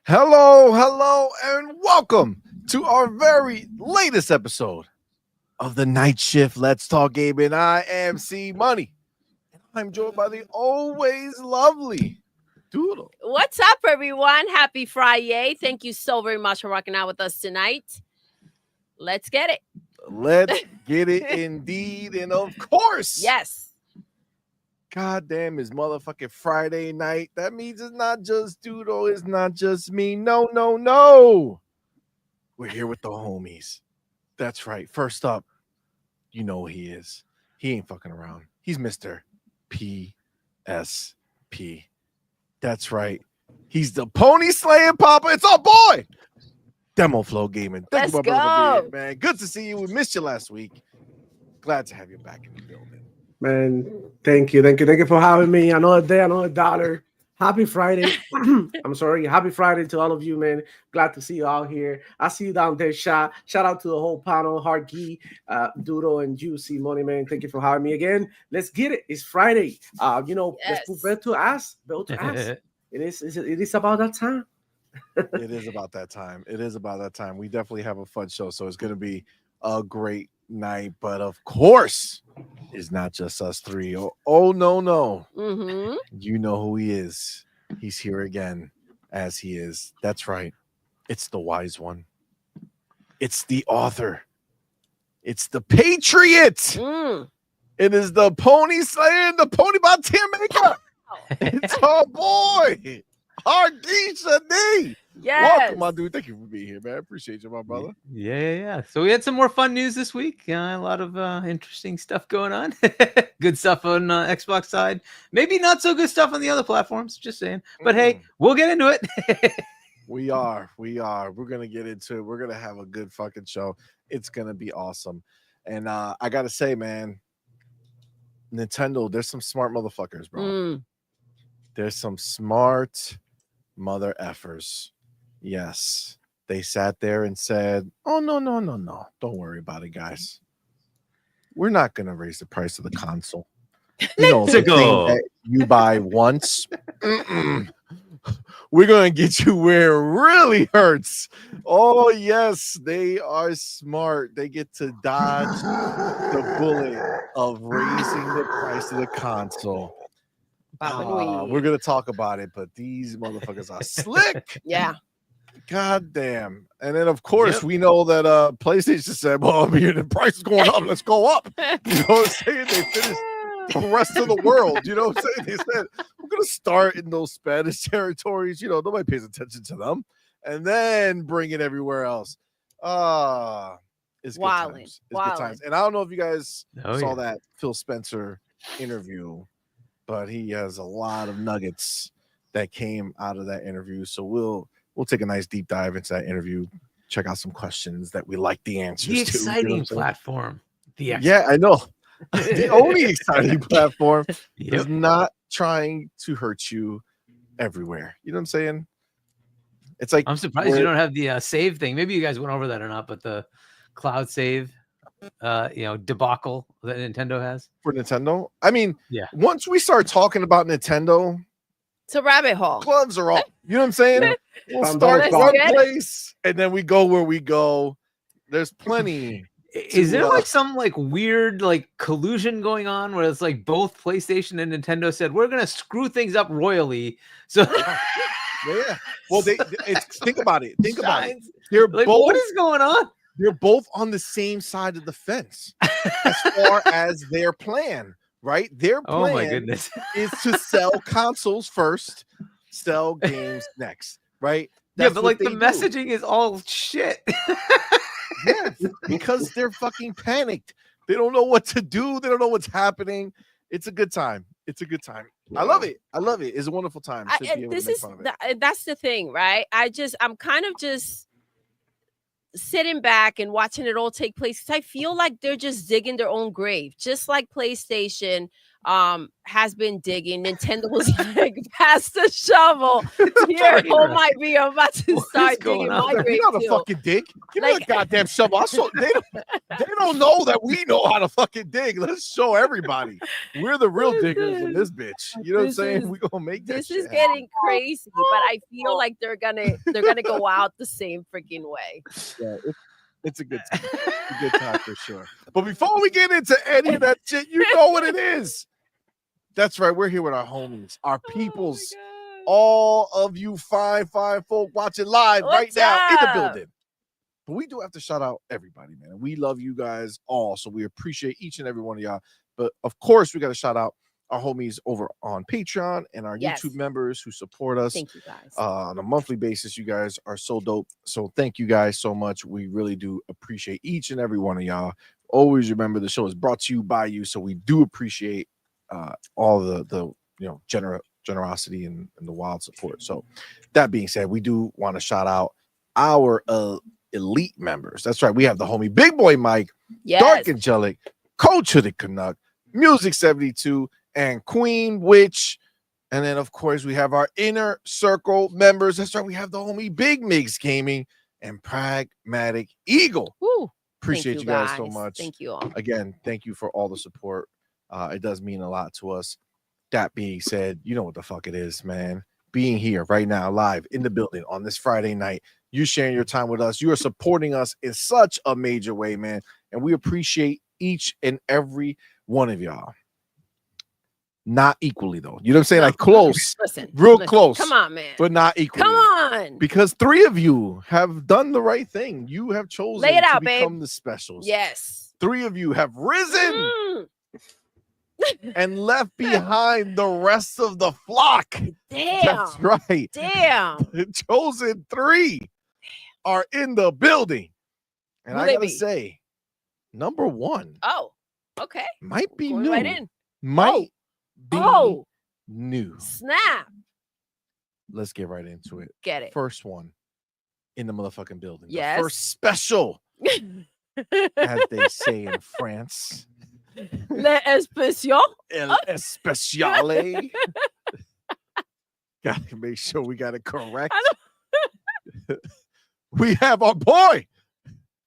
Hello, and welcome to our very latest episode of the Night Shift Let's Talk Gaming. I am CMoney, and I'm joined by the always lovely Doodle. What's up, everyone? Happy Friday. Thank you so very much for rocking out with us tonight. Let's get it. Let's get it indeed, and of course, Yes. goddamn, it's motherfucking Friday night. That means it's not just Doodle, it's not just me. No. We're here with the homies. That's right. First up, you know who he is. He ain't fucking around. He's Mr. PSP. That's right. He's the pony slaying papa. It's our boy, Demo Flow Gaming. Thank you, my brother, for being here, man. Good to see you. We missed you last week. Glad to have you back in the building. Man, thank you for having me. Another day, another dollar. Happy Friday. I'm sorry. Happy Friday to all of you, man. Glad to see you all here. I see you down there, Shout out to the whole panel, Hargy, Doodle, and Juicy Money, man. Thank you for having me again. Let's get it. It's Friday. Let's put bell to ass. It is about that time. It is about that time. We definitely have a fun show, so it's going to be a great night. But of course, it's not just us three. Oh no. Mm-hmm. You know who he is. He's here again, as he is. That's right. It's the wise one. It's the author. It's the patriot. It is the pony slaying, the pony bot maker. It's our boy, Hargy. Yes. Welcome, my dude. Thank you for being here, man. I appreciate you, my brother. Yeah. So we had some more fun news this week. A lot of interesting stuff going on. Good stuff on Xbox side. Maybe not so good stuff on the other platforms. Just saying. But hey, we'll get into it. We are. We're gonna get into it. We're gonna have a good fucking show. It's gonna be awesome. And I gotta say, man, Nintendo, there's some smart motherfuckers, bro. There's some smart mother effers. Yes, they sat there and said, "Oh no, don't worry about it, guys. We're not gonna raise the price of the console. You know, the thing that you buy once. We're gonna get you where it really hurts." Oh yes, they are smart. They get to dodge the bullet of raising the price of the console. We're gonna talk about it, but these motherfuckers are slick. Yeah. God damn. And then of course we know that PlayStation said, well, the price is going up, let's go up. You know what I'm saying? They finished the rest of the world. You know what I'm saying? They said, we're gonna start in those Spanish territories, nobody pays attention to them, and then bring it everywhere else. It's good times. Good times. And I don't know if you guys saw that Phil Spencer interview, but he has a lot of nuggets that came out of that interview. So we'll take a nice deep dive into that interview. Check out some questions that we like the answers to. The exciting platform. Yeah, I know. The only exciting platform is not trying to hurt you everywhere. You know what I'm saying? It's like, I'm surprised you don't have the save thing. Maybe you guys went over that or not, but the cloud save debacle that Nintendo has for Nintendo. I mean, once we start talking about Nintendo, it's a rabbit hole. Gloves are off. You know what I'm saying? We'll start one place and then we go where we go. There's plenty. Is there like some like weird like collusion going on where it's like both PlayStation and Nintendo said we're gonna screw things up royally? So yeah. Well, think about it. They're like, both. What is going on? They're both on the same side of the fence as far as their plan, right? Their plan my goodness. is to sell consoles first, sell games next, right? That's but like the messaging is all shit. Yeah, because they're fucking panicked. They don't know what to do. They don't know what's happening. It's a good time. I love it. It's a wonderful time. That's the thing, right? I'm kind of just sitting back and watching it all take place because I feel like they're just digging their own grave, just like PlayStation has been digging. Nintendo was like, pass the shovel. Here, Right. hold my beer. I'm about to What start is going digging on? my You're grave not a too. fucking dig. Give me Like- the goddamn shovel. They don't know that we know how to fucking dig. Let's show everybody. We're the real diggers in this bitch. You know what I'm This saying? is- We gonna make that This shit is happen. getting crazy, but I feel like they're gonna go out the same freaking way. Yeah, it's a good time. It's a good time for sure. But before we get into any of that shit, you know what it is. That's right. We're here with our homies, our peoples, all of you fine folk watching live right What's now in the up? building. But we do have to shout out everybody, man. We love you guys all. So we appreciate each and every one of y'all. But of course, we got to shout out our homies over on Patreon and our Yes. YouTube members who support us Thank you guys. on a monthly basis. You guys are so dope. So thank you guys so much. We really do appreciate each and every one of y'all. Always remember the show is brought to you by you. So we do appreciate all the generosity and the wild support. So that being said, we do want to shout out our elite members. That's right. We have the homie Big Boy Mike, Yes. Dark Angelic, Coach of the Canuck, Music 72, and Queen Witch. And then, of course, we have our inner circle members. That's right. We have the homie Big Mix Gaming and Pragmatic Eagle. Woo. Appreciate Thank you guys so much. Thank you all. Again, thank you for all the support. It does mean a lot to us. That being said, you know what the fuck it is, man. Being here right now, live in the building on this Friday night, you sharing your time with us. You are supporting us in such a major way, man. And we appreciate each and every one of y'all. Not equally, though. You know what I'm saying? No. Like close, Listen, real listen. close. Come on, man. but not equally. Come on. Because 3 of you have done the right thing. You have chosen Lay it to out, babe. become the specials. Yes. 3 of you have risen Mm. and left behind the rest of the flock. Damn. That's right. Damn. The chosen 3 are in the building. And Who I they gotta be? say, number 1 Oh, okay. might be Going new. right in. Might be Oh, new. snap. Let's get right into it. Get it. First one in the motherfucking building. Yes. The first special, as they say in France. Le especial. El Especiale. Gotta make sure we got it correct. We have our boy,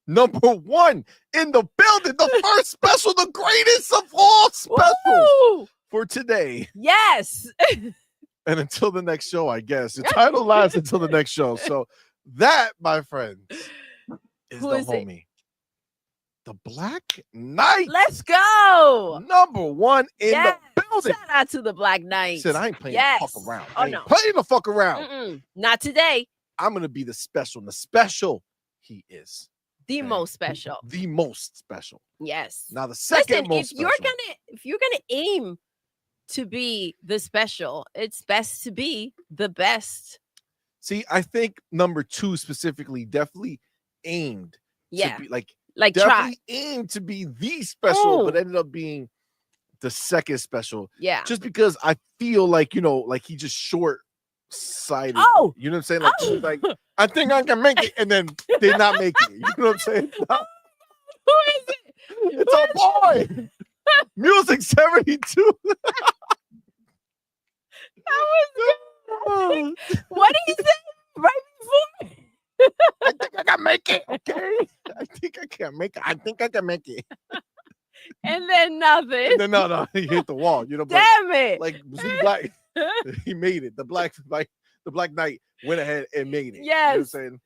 number 1 in the building. The first special, the greatest of all specials Woo! for today. Yes. And until the next show, I guess. The title lasts until the next show. So that, my friends, is Who the is it? homie. The Black Knight. Let's go. Number 1 in Yes. the building. Shout out to the Black Knight. Said I ain't playing Yes. the fuck around. Oh, I ain't no. playing the fuck around. Mm-mm. Not today. I'm gonna be the special. And the special he is. The Okay. most special. The most special. Yes. Now the second Listen, most if special. you're gonna aim to be the special, it's best to be the best. See, I think number 2 specifically definitely aimed Yeah. to be like Try. definitely aimed to be the special, but Ooh. ended up being the second special. Yeah. Just because I feel like, you know, like he just short-sighted. Oh. You know what I'm saying? Like, Oh. he's like, I think I can make it, and then did not make it. You know what I'm saying? Who is it? It's a boy. Music 72. What did he say right before? I think I can make it. Okay. I think I can make it. I think I can make it. And then nothing. And then, no, he hit the wall. You know, but Damn it. like see, Black, he made it. The Black Knight went ahead and made it. You know what I'm Yes. saying?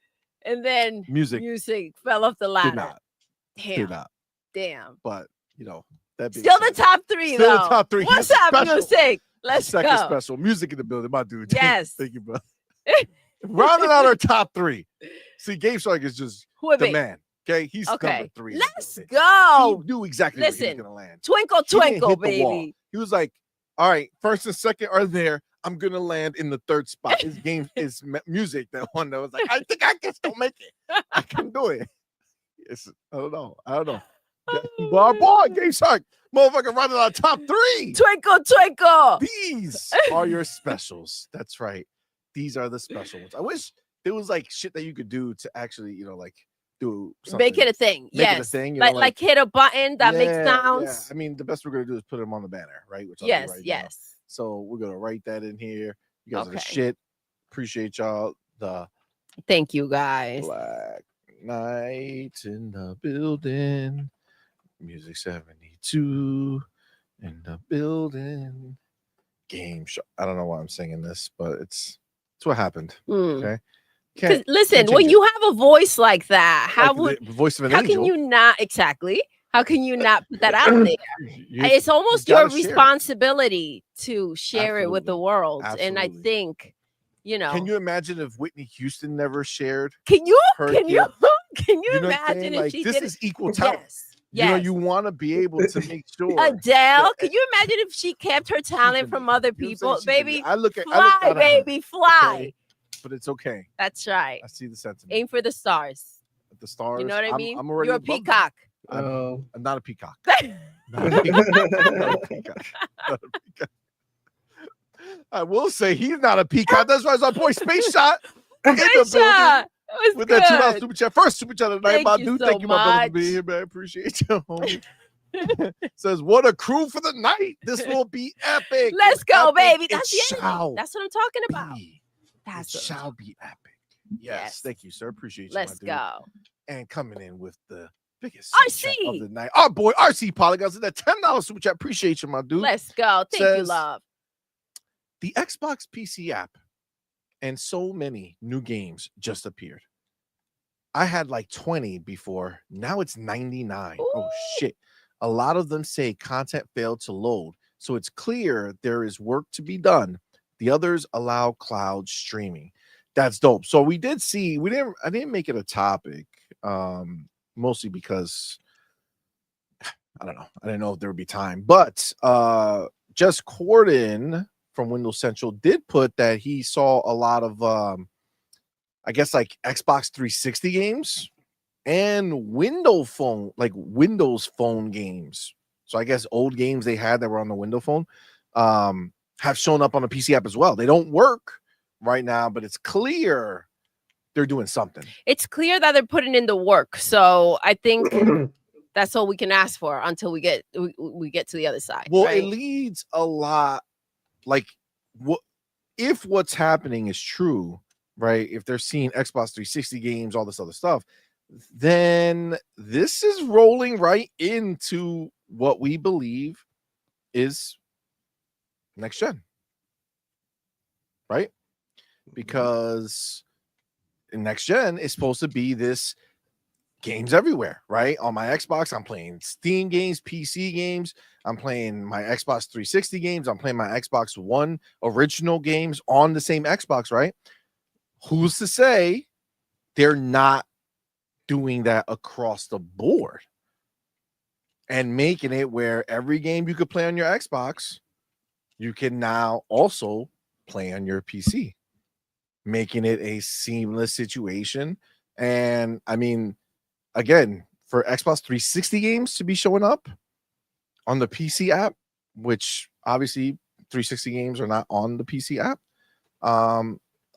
And then Music fell off the ladder. did not. Damn. Did not. Damn. But you know, that being Still the said, top 3 still though. the top 3. What's He's up, special. music? Let's Second go. special. Music in the building, my dude. Yes. Thank you, bro. Rounding out our top 3. See, Game Shark is just Who it the be? man. Okay, he's Okay. number 3. Let's He go. knew exactly where he Listen. was gonna land. Twinkle, He didn't twinkle, hit the wall. baby. He was like, all right, first and second are there. I'm gonna land in the 3rd spot. His game is music. That one that was like, I think I can still make it. I can do it. I don't know. But our boy, Game Shark, motherfucker, running on top 3. Twinkle, twinkle. These are your specials. That's right. These are the special ones. I wish there was like shit that you could do to actually, you know, like do something. Make it a thing. Make it a Yes. thing, you know, like hit a button that makes sounds. Yeah. I mean, the best we're gonna do is put them on the banner, right? Which I'll do Yes, right now. yes. So we're gonna write that in here. You guys are the Okay. shit. Appreciate y'all. Thank you, guys. Black Knight in the building. Music 72 in the building. Game show. I don't know why I'm singing this, but it's what happened. Okay. Because listen, when you have a voice like that, how the voice of an angel? Can you not exactly? How can you not put that out there? It's almost your responsibility to share it with the world. Absolutely. And I think, Can you imagine if Whitney Houston never shared? Can you You know imagine if she this did is equal talent. Yes. You want to be able to make sure. Adele, can you imagine if she kept her talent from other people? Baby, I look at baby, fly. Okay, but it's okay. That's right. I see the sentiment. Aim for the stars. The stars. You know what I mean? I'm already You're a peacock. I'm not a peacock. Not a peacock. Not a peacock. Not a peacock. I will say he's not a peacock. That's why it's our boy Space Shot in the building. With good. that $2 super chat. First super chat of the night, my dude. Thank you, my brother, for being here, man. I appreciate you, homie. Says, what a crew for the night. This will be epic. Let's go, epic. baby. That's the energy. That's what I'm talking about. It shall be epic. Yes. Thank you, sir. Appreciate you. Let's go. And coming in with the biggest RC of the night. Our boy RC Polygons in that $10 super chat. Appreciate you, my dude. Let's go. Thank you, love. The Xbox PC app and so many new games just appeared. I had like 20 before. Now it's 99. Ooh. Oh, shit. A lot of them say content failed to load. So it's clear there is work to be done. The others allow cloud streaming. That's dope. So we did see, I didn't make it a topic, mostly because I don't know. I didn't know if there would be time. But Jess Corden from Windows Central did put that he saw a lot of I guess like Xbox 360 games and Windows phone games. So I guess old games they had that were on the Windows phone have shown up on the PC app as well. They don't work right now, but it's clear they're doing something. It's clear that they're putting in the work. So I think that's all we can ask for until we get to the other side. Well, right? It leads a lot. Like, if what's happening is true, right? If they're seeing Xbox 360 games, all this other stuff, then this is rolling right into what we believe is next gen, right? Because next gen is supposed to be this games everywhere, right? On my Xbox, I'm playing Steam games, PC games. I'm playing my Xbox 360 games. I'm playing my Xbox One original games on the same Xbox, right? Who's to say they're not doing that across the board and making it where every game you could play on your Xbox, you can now also play on your PC, making it a seamless situation. And I mean, again, for Xbox 360 games to be showing up on the PC app, which obviously 360 games are not on the PC app.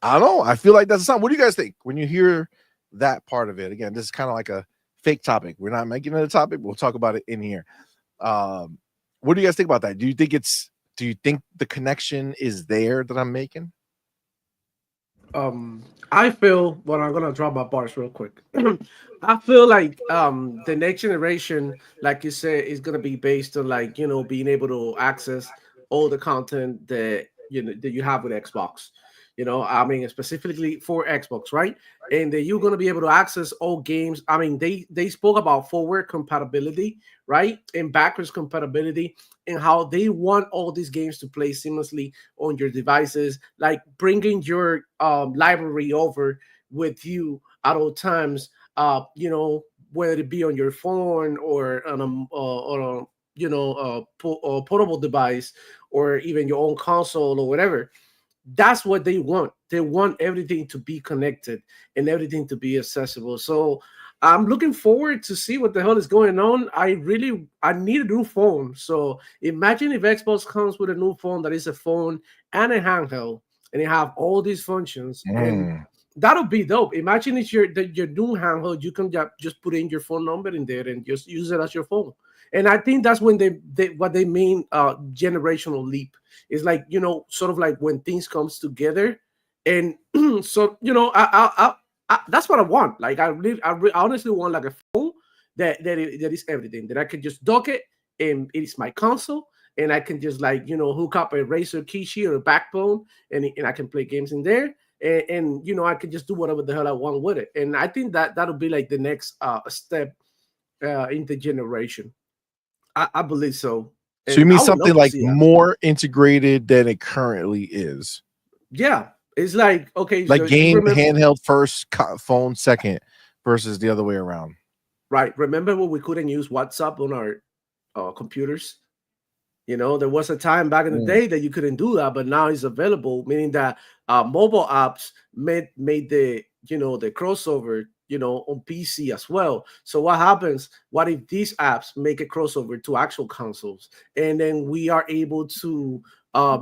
I don't know. I feel like that's a sign. What do you guys think when you hear that part of it? Again, this is kind of like a fake topic. We're not making it a topic. We'll talk about it in here. What do you guys think about that? Do you think the connection is there that I'm making? I feel, well, I'm gonna drop my bars real quick. I feel like the next generation, like you said, is gonna be based on like, you know, being able to access all the content that you have with Xbox. You know, I mean, specifically for Xbox, right? And that you're going to be able to access all games. I mean, they spoke about forward compatibility, right? And backwards compatibility, and how they want all these games to play seamlessly on your devices, like bringing your library over with you at all times, you know, whether it be on your phone or on a portable device, or even your own console or whatever. That's what they want. They want everything to be connected and everything to be accessible. So I'm looking forward to see what the hell is going on. I need a new phone. So imagine if Xbox comes with a new phone that is a phone and a handheld, and it have all these functions. And that'll be dope. Imagine it's your new handheld. You can just put in your phone number in there and just use it as your phone. And I think that's when what they mean generational leap. It's like, sort of like when things comes together. And so, that's what I want. Like I honestly want like a phone that is everything, that I can just dock it and it is my console, and I can just like, hook up a Razer Kishi or a Backbone, and I can play games in there. And I can just do whatever the hell I want with it. And I think that'll be like the next step in the generation. I believe so. So you mean something like more integrated than it currently is? Yeah, it's like, okay, like so game handheld first, phone second, versus the other way around. Right. Remember when we couldn't use WhatsApp on our computers? There was a time back in the day that you couldn't do that, but now it's available, meaning that mobile apps made the the crossover on PC as well. So what happens? What if these apps make a crossover to actual consoles, and then we are able to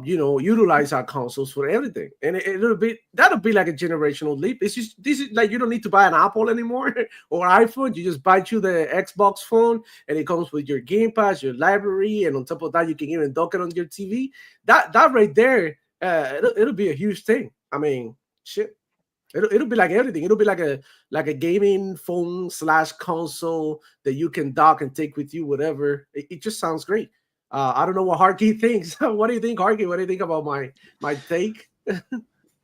utilize our consoles for everything? And that'll be like a generational leap. This is like, you don't need to buy an Apple anymore or iPhone. You just buy you the Xbox phone, and it comes with your Game Pass, your library, and on top of that, you can even dock it on your TV. That right there, it'll be a huge thing. I mean, shit. It'll be like everything. It'll be like a gaming phone / console that you can dock and take with you, whatever. It just sounds great. I don't know what Harky thinks. What do you think, Harky? What do you think about my take?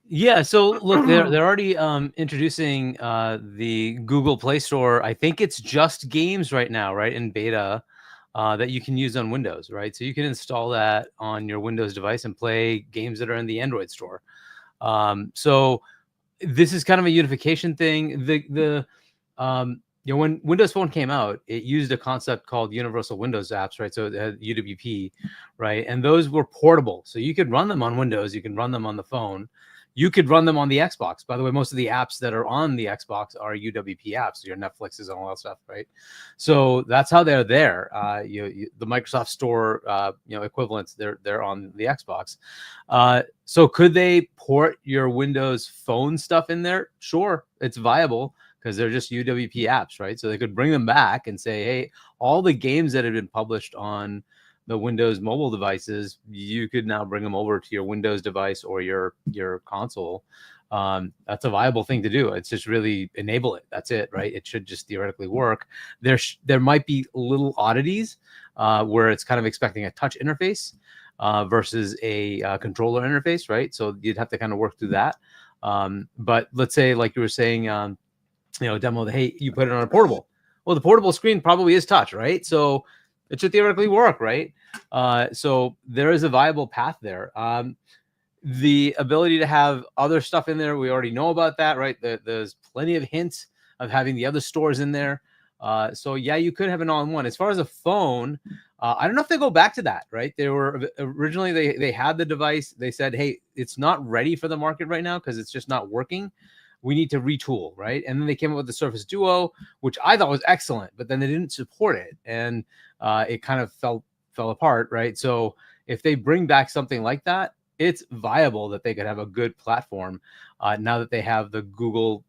Yeah, so look, they're already introducing the Google Play Store. I think it's just games right now, right, in beta, that you can use on Windows, right? So you can install that on your Windows device and play games that are in the Android store. So this is kind of a unification thing. When Windows Phone came out, it used a concept called Universal Windows Apps, right? So it had UWP, right? And those were portable. So you could run them on Windows, you can run them on the phone, you could run them on the Xbox. By the way, most of the apps that are on the Xbox are UWP apps, so your Netflixes and all that stuff, right? So that's how they're there. The Microsoft Store, equivalents, they're on the Xbox. So could they port your Windows Phone stuff in there? Sure, it's viable, because they're just UWP apps, right? So they could bring them back and say, hey, all the games that have been published on the Windows mobile devices, you could now bring them over to your Windows device or your console. That's a viable thing to do. It's just really enable it. That's it, right? It should just theoretically work. There might be little oddities where it's kind of expecting a touch interface versus a controller interface, right? So you'd have to kind of work through that. But let's say, like you were saying, demo, hey, you put it on a portable. Well, the portable screen probably is touch, right? So it should theoretically work, right? So there is a viable path there. The ability to have other stuff in there, we already know about that, right? There's plenty of hints of having the other stores in there. So yeah, you could have an all-in-one. As far as a phone, I don't know if they go back to that, right? They were originally, they had the device. They said, hey, it's not ready for the market right now because it's just not working. We need to retool, right? And then they came up with the Surface Duo, which I thought was excellent, but then they didn't support it, and it kind of fell apart, right? So if they bring back something like that, it's viable that they could have a good platform now that they have the Google,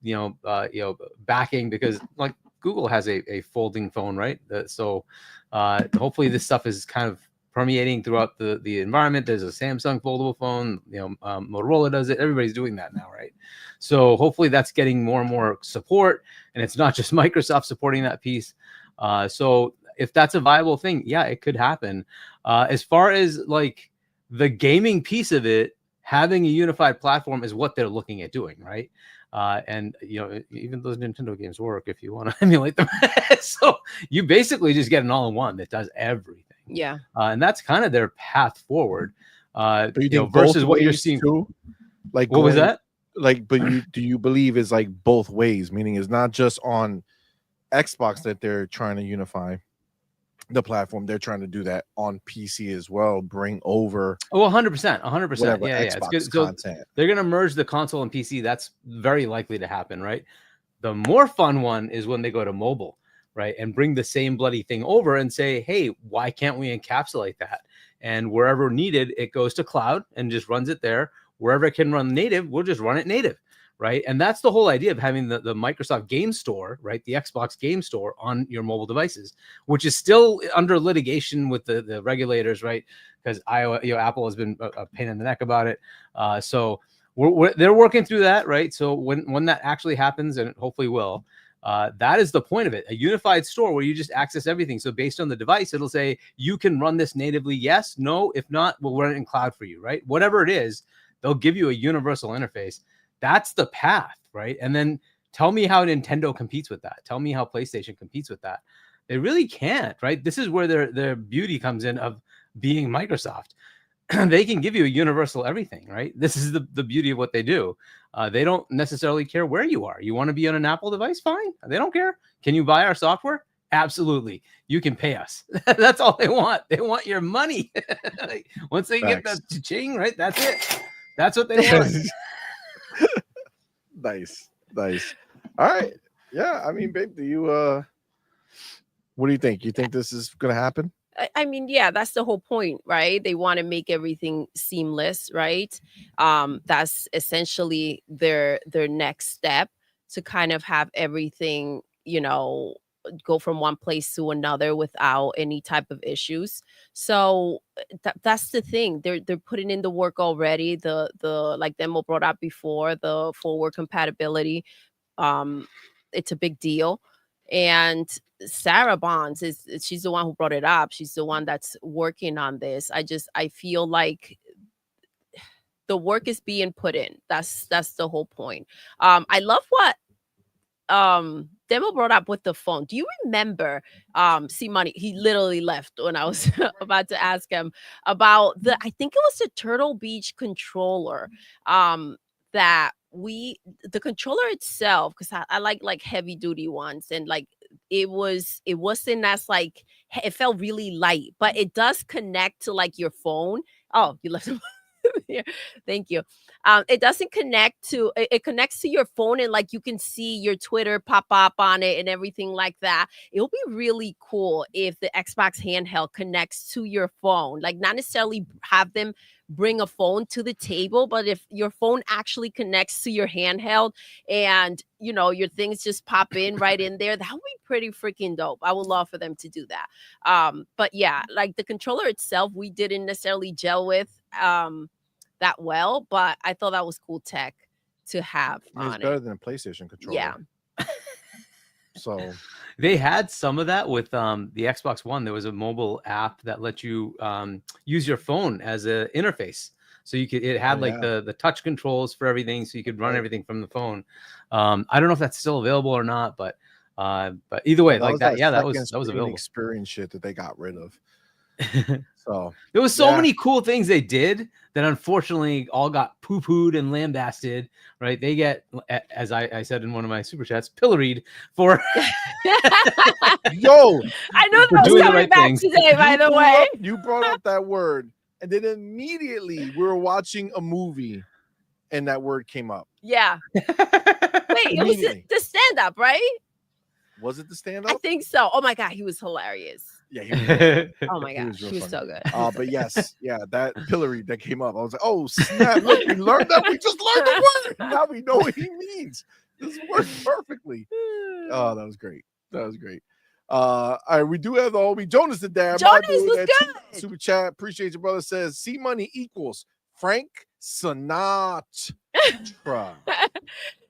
backing, because like Google has a folding phone, right? So hopefully this stuff is kind of permeating throughout the environment. There's a Samsung foldable phone, Motorola does it. Everybody's doing that now, right? So hopefully that's getting more and more support, and it's not just Microsoft supporting that piece. So if that's a viable thing, yeah, it could happen. As far as like the gaming piece of it, having a unified platform is what they're looking at doing, right? And even those Nintendo games work if you want to emulate them. So you basically just get an all-in-one that does everything. Yeah. And that's kind of their path forward. Versus what you're seeing too? Like, what was that? Like, but do you believe is like both ways? Meaning it's not just on Xbox that they're trying to unify the platform. They're trying to do that on PC as well. Bring over 100%. Yeah, Xbox it's good. Content. So they're going to merge the console and PC. That's very likely to happen, right? The more fun one is when they go to mobile, right, and bring the same bloody thing over and say, hey, why can't we encapsulate that? And wherever needed, it goes to cloud and just runs it there. Wherever it can run native, we'll just run it native, right? And that's the whole idea of having the Microsoft Game Store, right? The Xbox Game Store on your mobile devices, which is still under litigation with the regulators, right? Because Apple has been a pain in the neck about it. So they're working through that, right? So when that actually happens, and it hopefully will, that is the point of it, a unified store where you just access everything. So based on the device, it'll say you can run this natively, yes, no, if not, we'll run it in cloud for you, right? Whatever it is, they'll give you a universal interface. That's the path, right? And then tell me how Nintendo competes with that. Tell me how PlayStation competes with that. They really can't, right? This is where their beauty comes in of being Microsoft. They can give you a universal everything, right? This is the beauty of what they do. They don't necessarily care where you are. You want to be on an Apple device? Fine. They don't care. Can you buy our software? Absolutely. You can pay us. That's all they want. They want your money. Once they get that ching, right? That's it. That's what they want. Nice. All right. Yeah. I mean, babe, what do you think? You think this is going to happen? I mean, yeah, that's the whole point, right? They want to make everything seamless, right? That's essentially their next step, to kind of have everything, go from one place to another without any type of issues. So that's the thing. They're putting in the work already. The like Demo brought up before, the forward compatibility. It's a big deal. And Sarah Bonds she's the one who brought it up. She's the one that's working on this. I feel like the work is being put in. That's the whole point. I love what Demo brought up with the phone. Do you remember CMoney? He literally left when I was about to ask him about I think it was the Turtle Beach controller that the controller itself, because I like heavy duty ones, and like it wasn't as like, it felt really light, but it does connect to like your phone. Oh, you left him here. Thank you. It doesn't connect to it connects to your phone, and like you can see your Twitter pop up on it and everything like that. It'll be really cool if the Xbox handheld connects to your phone, like not necessarily have them bring a phone to the table, but if your phone actually connects to your handheld and your things just pop in right in there, that would be pretty freaking dope. I would love for them to do that. But yeah, like the controller itself, we didn't necessarily gel with that well, but I thought that was cool tech to have. It's better than a PlayStation controller. Yeah. So they had some of that with the Xbox One. There was a mobile app that let you use your phone as an interface. So it had the touch controls for everything, so you could run everything from the phone. I don't know if that's still available or not, but either way, that was available. Experience shit that they got rid of. So there was so many cool things they did that unfortunately all got poo-pooed and lambasted, right? They get, as I said in one of my super chats, pilloried for yo. I know that was coming back today, by the way. You brought up that word, and then immediately we were watching a movie and that word came up. Yeah. Wait, it was the stand-up, right? Was it the stand-up? I think so. Oh my God, he was hilarious. Yeah, he was oh my gosh, he was so good. But yes, that pillory that came up, I was like, oh snap! Look, we learned that. We just learned the word. Now we know what he means. This worked perfectly. Oh, that was great. All right, we do have the homie Jonas the dad. Jonas was good. Super chat. Appreciate your brother. Says CMoney equals Frank Sinatra.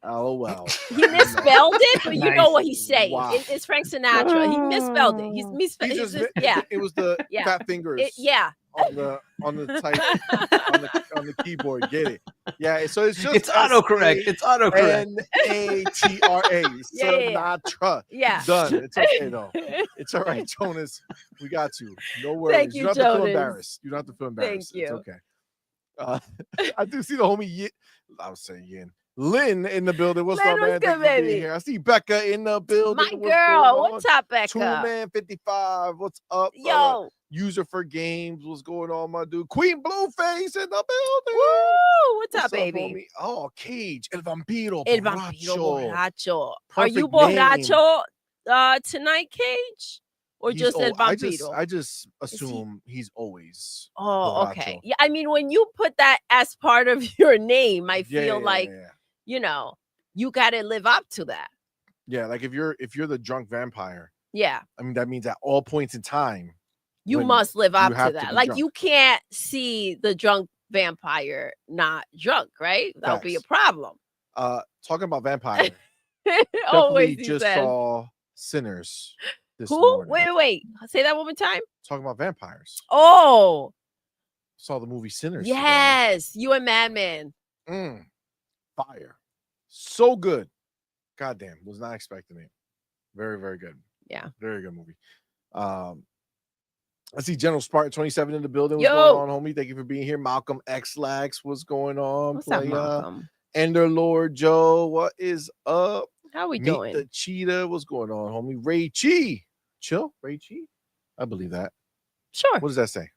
LOL. He misspelled it, but you know what he's saying. Wow. It's Frank Sinatra. He misspelled it. He's misspelled it. It was the fat fingers. On the type on the keyboard. Get it? Yeah. So it's just autocorrect. It's autocorrect. Natra. Sinatra. Yeah. Done. It's okay though. It's all right, Jonas. We got you. No worries. Thank you, don't have to feel embarrassed. You don't have to feel embarrassed. Thank you. It's okay. I do see the homie I was saying Yin. Lynn in the building. What's up, man? Good, baby. Here. I see Becca in the building. My girl. What's up, Becca? 2man55. What's up? Yo. User for games. What's going on, my dude? Queen Blueface in the building. Woo! What's up, baby? Homie? Oh, Cage. El Vampiro. El Vampiro Borracho. Are you borracho tonight, Cage? Or he's just El Vampiro? I just assume he's always. Oh, borracho. Okay. Yeah, I mean, when you put that as part of your name, I feel like you know, you got to live up to that. Yeah, like if you're the drunk vampire, Yeah, I mean that means at all points in time you when must live you up have to to that. be Like drunk. you can't see the drunk vampire not drunk, right? That'll be a Facts. problem. Talking about vampire, Always definitely he just says. saw Sinners this Who? morning. Wait. Say that one more time. Talking about vampires. Oh, Saw the movie Sinners. today. yes. You and Madman. Fire. So good. Goddamn. Was not expecting it. Very, very good. Yeah. Very good movie. I see General Spartan 27 in the building. What's Yo. going on, homie? Thank you for being here. Malcolm X Lax, what's going on? What's up, Malcolm? Ender Lord Joe, what is up? How we Meet doing? the Cheetah. What's going on, homie? Ray Chi. Chill. Ray Chi? I believe that. Sure. What does that say?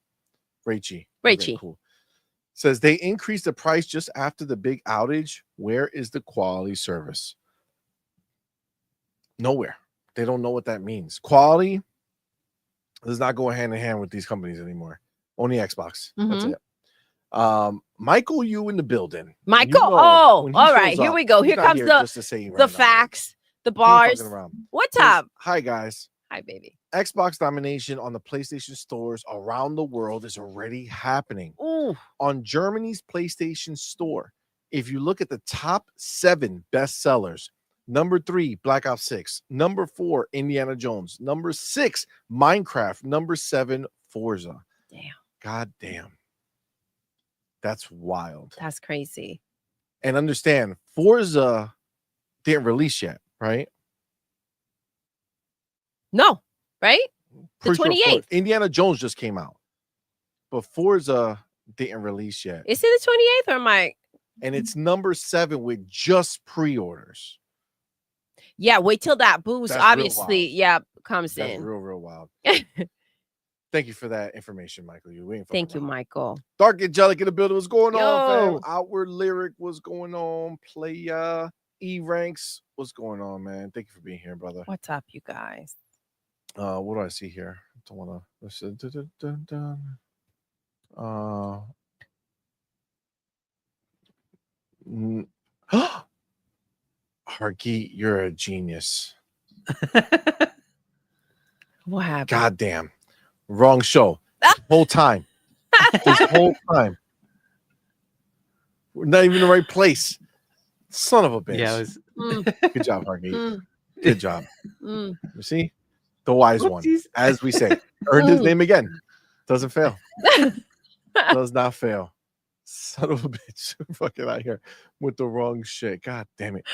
Ray Chi. Ray Okay, Chi. cool. Says they increased the price just after the big outage. Where is the quality service? Nowhere. They don't know what that means. Quality does not go hand in hand with these companies anymore. Only Xbox. That's it. Michael, you in the building. Michael. You know, all when he right. shows Here up, we go. he's Here not comes here the just to say the random facts, the words. He ain't bars. fucking around. What's Says, up? Hi guys. Hi, baby. Xbox domination on the PlayStation stores around the world is already happening. Ooh. On Germany's PlayStation store, if you look at the top 7 best sellers, number 3, Black Ops 6, number 4, Indiana Jones, number 6, Minecraft, number 7, Forza. Damn. God damn. That's wild. That's crazy. And understand, Forza didn't release yet, right? No, right? The Pretty sure 28th. Indiana Jones just came out, but Forza didn't release yet. Is it the 28th or am I? And it's number 7 with just pre-orders. Yeah, wait till that boost. That's real Obviously, wild. yeah, comes That's in. real wild. Thank you for that information, Michael. You ain't Thank you, around. Michael. Dark Angelic in the building. What's going on, fam? Yo. Outward Lyric. What's going on? Playa. E-Ranks. What's going on, man? Thank you for being here, brother. What's up, you guys? What do I see here? I don't want to listen. Hargeet, you're a genius. What happened? Goddamn. Wrong show. Whole time. This whole time. We're not even in the right place. Son of a bitch. Yeah, it was. Good job, Hargeet. Mm. Good job. Mm. You see? The wise one. Whoopsies. As we say. Earned his name again. Doesn't fail. Does not fail. Son of a bitch. Fucking out here with the wrong shit. God damn it.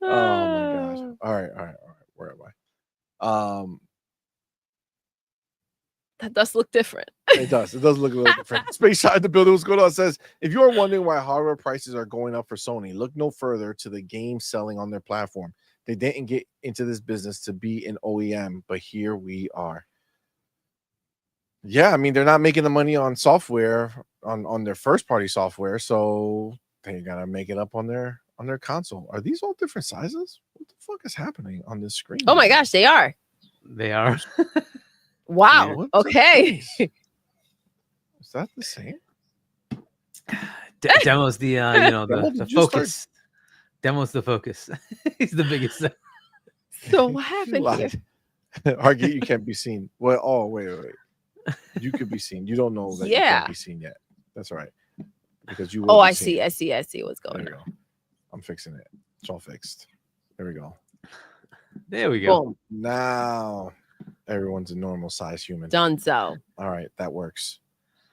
Oh my gosh. All right. Where am I? That does look different. It does. It does look a little different. Space Shot in the building. What's going on? It says, if you're wondering why hardware prices are going up for Sony, look no further to the game selling on their platform. They didn't get into this business to be an OEM, but here we are. Yeah, I mean, they're not making the money on software, on their first party software, so they gotta make it up on their console. Are these all different sizes? What the fuck is happening on this screen? Oh my gosh, they are. They are. Wow. What Okay. is that the same? Demo's the Demo, the did you start- focus. Demo's the focus. He's the biggest. So what happened here? Hargeet, you can't be seen. Well, oh wait. You could be seen. You don't know that you Yeah. can't be seen yet. That's all right. Because you. Oh, will be I seen. see. I see what's There going we on. go. I'm fixing it. It's all fixed. There we go. There we go. Boom. Now everyone's a normal size human. Dunzo. All right, that works.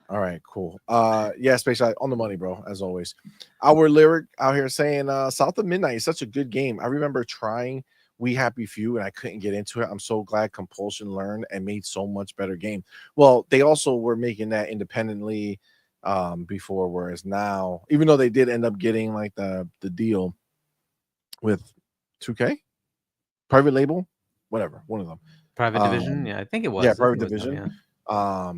All right, cool. Yeah, Space Shot on the money, bro, as always. Our Lyric out here saying South of Midnight is such a good game. I remember trying We Happy Few and I couldn't get into it. I'm so glad Compulsion learned and made so much better game. Well, they also were making that independently before, whereas now, even though they did end up getting like the deal with 2K, private label, whatever, one of them. Private Division. Yeah, I think it was. Yeah, I think Private it was them, Division. yeah.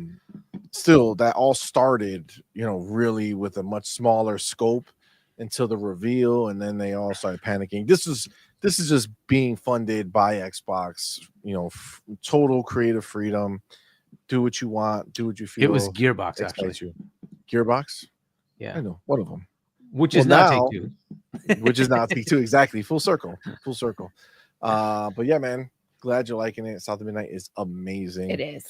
Still, that all started, really with a much smaller scope until the reveal, and then they all started panicking. This is just being funded by Xbox. Total creative freedom. Do what you want. Do what you feel. It was Gearbox, excites actually. you. Gearbox. Yeah. I know one of them. which is not now, Take-Two. which is not Take-Two. Exactly. Full circle. But yeah, man, glad you're liking it. South of Midnight is amazing. It is.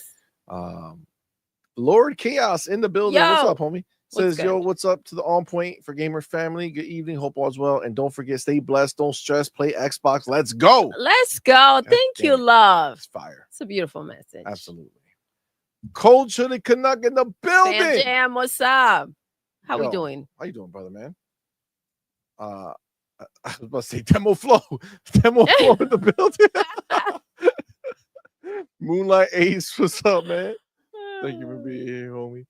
Lord Chaos in the building. Yo, what's up, homie? what's Says, yo, good? what's up to the On Point for Gamer family? Good evening. Hope all's well. And don't forget, stay blessed. Don't stress. Play Xbox. Let's go. Let's go. Thank you, damn it. love. It's fire. It's a beautiful message. Absolutely. Cold Chili Canuck in the building. Fam Jam, what's up? How we Yo, doing? How you doing, brother, man? I was about to say Demo Flow. Demo Flow in the building. Moonlight Ace, what's up, man? Thank you for being here, homie.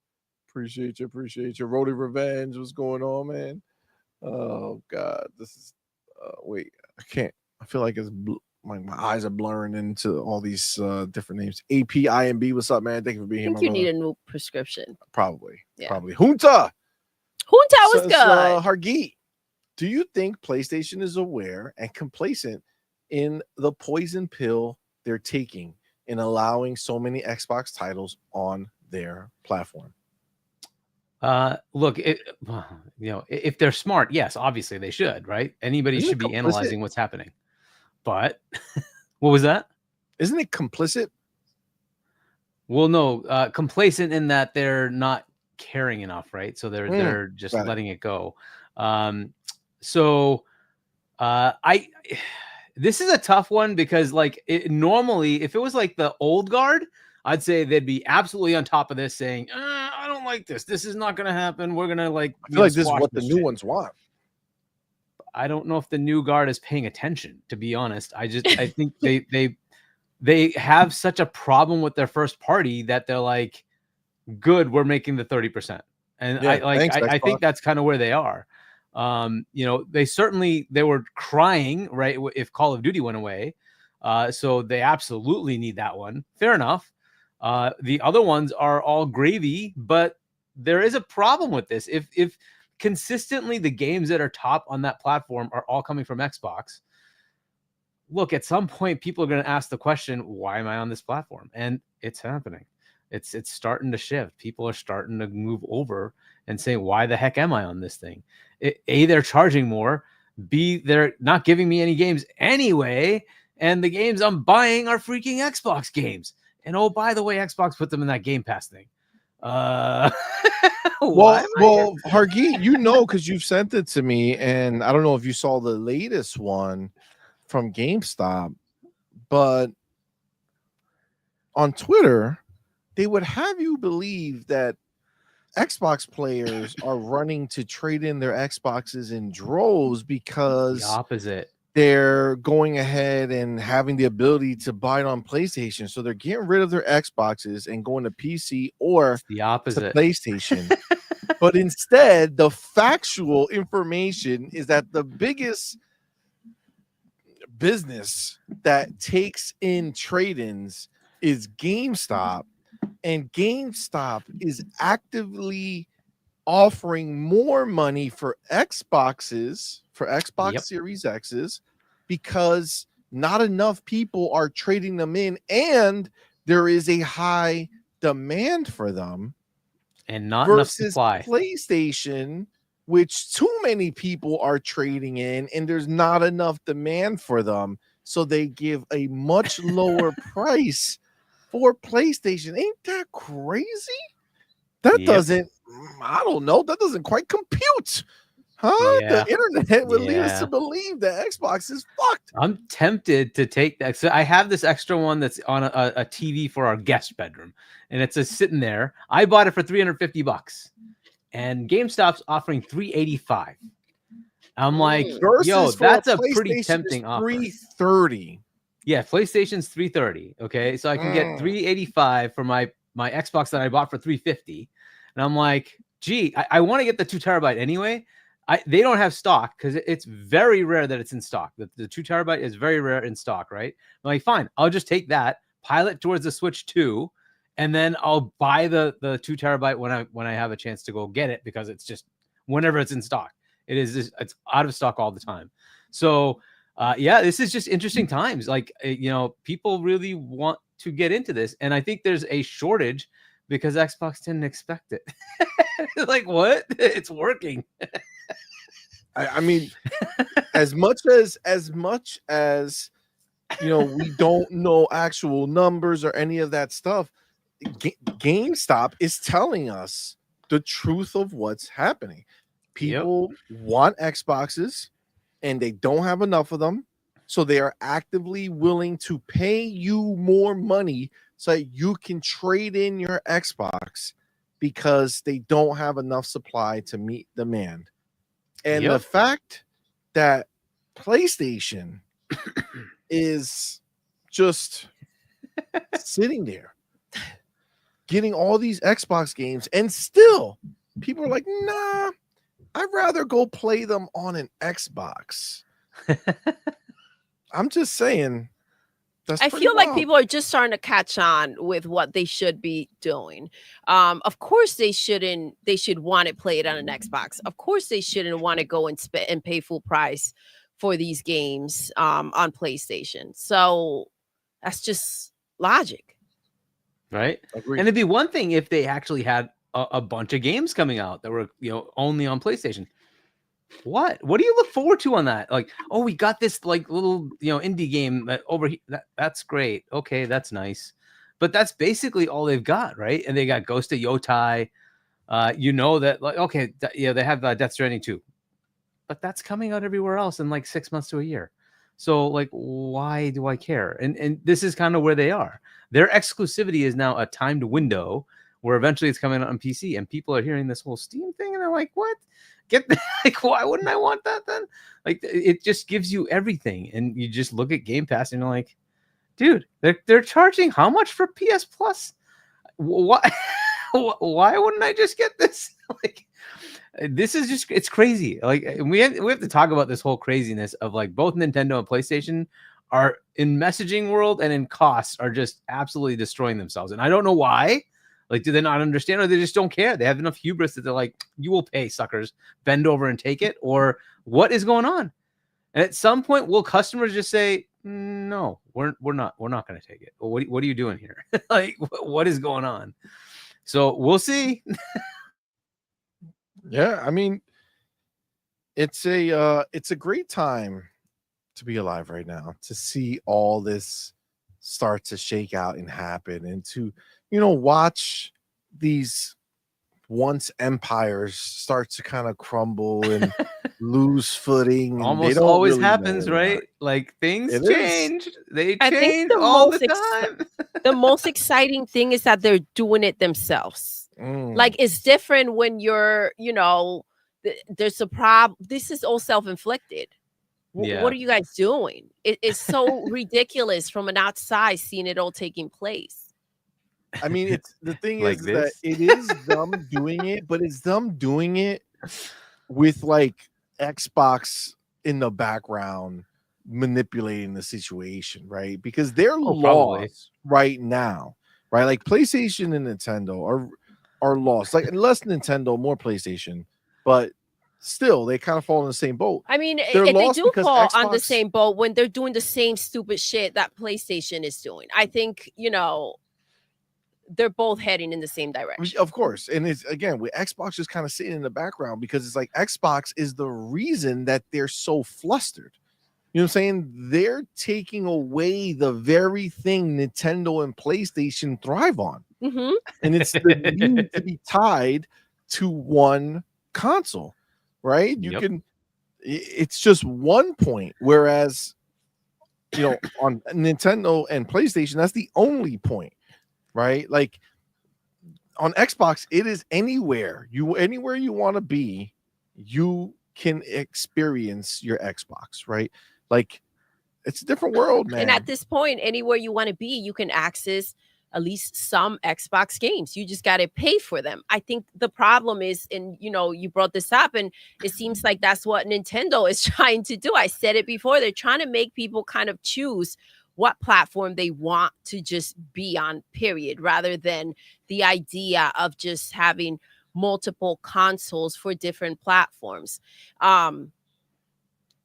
Appreciate you. Roadie Revenge, what's going on, man? Oh God, this is wait, I can't. I feel like it's my eyes are blurring into all these different names. APIMB, what's up, man? Thank you for being I here. think you need a new prescription. Probably. Yeah. Junta. Junta was says, good. Hargeet, do you think PlayStation is aware and complacent in the poison pill they're taking in allowing so many Xbox titles on their platform? Look, if they're smart, yes, obviously they should, right? Anybody should be analyzing what's happening. But what was that? Isn't it complicit? Well, no, complacent in that they're not caring enough, right? So they're just letting it go. This is a tough one because normally if it was like the old guard, I'd say they'd be absolutely on top of this saying, I don't like this. This is not going to happen. We're going to I feel like this is what the new ones want. I don't know if the new guard is paying attention, to be honest. I think they have such a problem with their first party that they're like, good, we're making the 30%. And I think that's kind of where they are. They were crying, right, if Call of Duty went away. So they absolutely need that one. Fair enough. The other ones are all gravy, but there is a problem with this. If consistently the games that are top on that platform are all coming from Xbox, look, at some point people are going to ask the question, why am I on this platform? And it's happening. It's starting to shift. People are starting to move over and say, why the heck am I on this thing? A, they're charging more. B, they're not giving me any games anyway. And the games I'm buying are freaking Xbox games. And oh, by the way, Xbox put them in that Game Pass thing. Well, Hargeet, because you've sent it to me, and I don't know if you saw the latest one from GameStop, but on Twitter, they would have you believe that Xbox players are running to trade in their Xboxes in droves because the opposite. They're going ahead and having the ability to buy it on PlayStation. So they're getting rid of their Xboxes and going to PC or the opposite to PlayStation. But instead, the factual information is that the biggest business that takes in trade-ins is GameStop. And GameStop is actively offering more money for Xboxes, for Xbox Series X's, because not enough people are trading them in, and there is a high demand for them, and not enough supply. PlayStation, which too many people are trading in, and there's not enough demand for them, so they give a much lower price for PlayStation. Ain't that crazy? That doesn't, I don't know, that doesn't quite compute. Huh? Yeah. The internet would lead us to believe that Xbox is fucked. I'm tempted to take that. So I have this extra one that's on a TV for our guest bedroom, and it's just sitting there. I bought it for $350, and GameStop's offering $385. I'm like, yo, that's a pretty tempting offer. $330. Yeah, PlayStation's $330. Okay, so I can get $385 for my Xbox that I bought for $350, and I'm like, gee, I want to get the 2 terabyte anyway. They don't have stock because it's very rare that it's in stock. The 2 terabyte is very rare in stock, right? I'm like, fine, I'll just take that, pile it towards the Switch 2, and then I'll buy the 2 terabyte when I have a chance to go get it, because it's just whenever it's in stock. It's out of stock all the time. So this is just interesting times. Like, people really want to get into this, and I think there's a shortage because Xbox didn't expect it. Like, what? It's working. I mean, as much as we don't know actual numbers or any of that stuff. GameStop is telling us the truth of what's happening. People want Xboxes and they don't have enough of them. So they are actively willing to pay you more money so that you can trade in your Xbox because they don't have enough supply to meet demand. And the fact that PlayStation is just sitting there getting all these Xbox games, and still people are like, nah, I'd rather go play them on an Xbox. I'm just saying. I feel like people are just starting to catch on with what they should be doing. Of course, they should want to play it on an Xbox. Of course, they shouldn't want to go and spend and pay full price for these games on PlayStation. So that's just logic. Right. Agreed. And it'd be one thing if they actually had a bunch of games coming out that were, only on PlayStation. What do you look forward to on that? Like, oh, we got this like little, indie game that over here. That's great. Okay, that's nice. But that's basically all they've got, right? And they got Ghost of Yotai. That like, okay, they have Death Stranding 2. But that's coming out everywhere else in like 6 months to a year. So like, why do I care? And this is kind of where they are. Their exclusivity is now a timed window where eventually it's coming out on PC, and people are hearing this whole Steam thing and they're like, what? Like, why wouldn't I want that then? Like, it just gives you everything. And you just look at Game Pass and you're like, dude, they're charging how much for PS Plus? Why wouldn't I just get this? Like, this is just, it's crazy. Like, we have to talk about this whole craziness of like both Nintendo and PlayStation are in messaging world and in costs are just absolutely destroying themselves. And I don't know why. Like, do they not understand, or they just don't care? They have enough hubris that they're like, you will pay, suckers, bend over and take it, or what is going on? And at some point, will customers just say, no, we're not going to take it? Well, what are you doing here? Like, what is going on? So we'll see. Yeah, I mean, it's a great time to be alive right now, to see all this start to shake out and happen, and to watch these once empires start to kind of crumble and lose footing. And almost always really happens, right? Like, things change. They change all the time. The most exciting thing is that they're doing it themselves. Like, it's different when you're, there's a problem. This is all self-inflicted. What are you guys doing? It's so ridiculous from an outside seeing it all taking place. I mean, it's the thing like is that it is them doing it, but it's them doing it with like Xbox in the background manipulating the situation, right? Because they're lost right now, right? Like PlayStation and Nintendo are lost. Like less Nintendo, more PlayStation, but still they kind of fall in the same boat. I mean, they do fall on the same boat when they're doing the same stupid shit that PlayStation is doing. I think, they're both heading in the same direction. Of course. And it's, again, with Xbox just kind of sitting in the background because it's like Xbox is the reason that they're so flustered. You know what I'm saying? They're taking away the very thing Nintendo and PlayStation thrive on. Mm-hmm. And it's the need to be tied to one console, right? It's just one point. Whereas, on Nintendo and PlayStation, that's the only point. Right, like on Xbox, it is anywhere you want to be, you can experience your Xbox, right? Like it's a different world, man. And at this point, anywhere you want to be, you can access at least some Xbox games. You just got to pay for them. I think the problem is, and you brought this up, and it seems like that's what Nintendo is trying to do. I said it before. They're trying to make people kind of choose what platform they want to just be on, period, rather than the idea of just having multiple consoles for different platforms.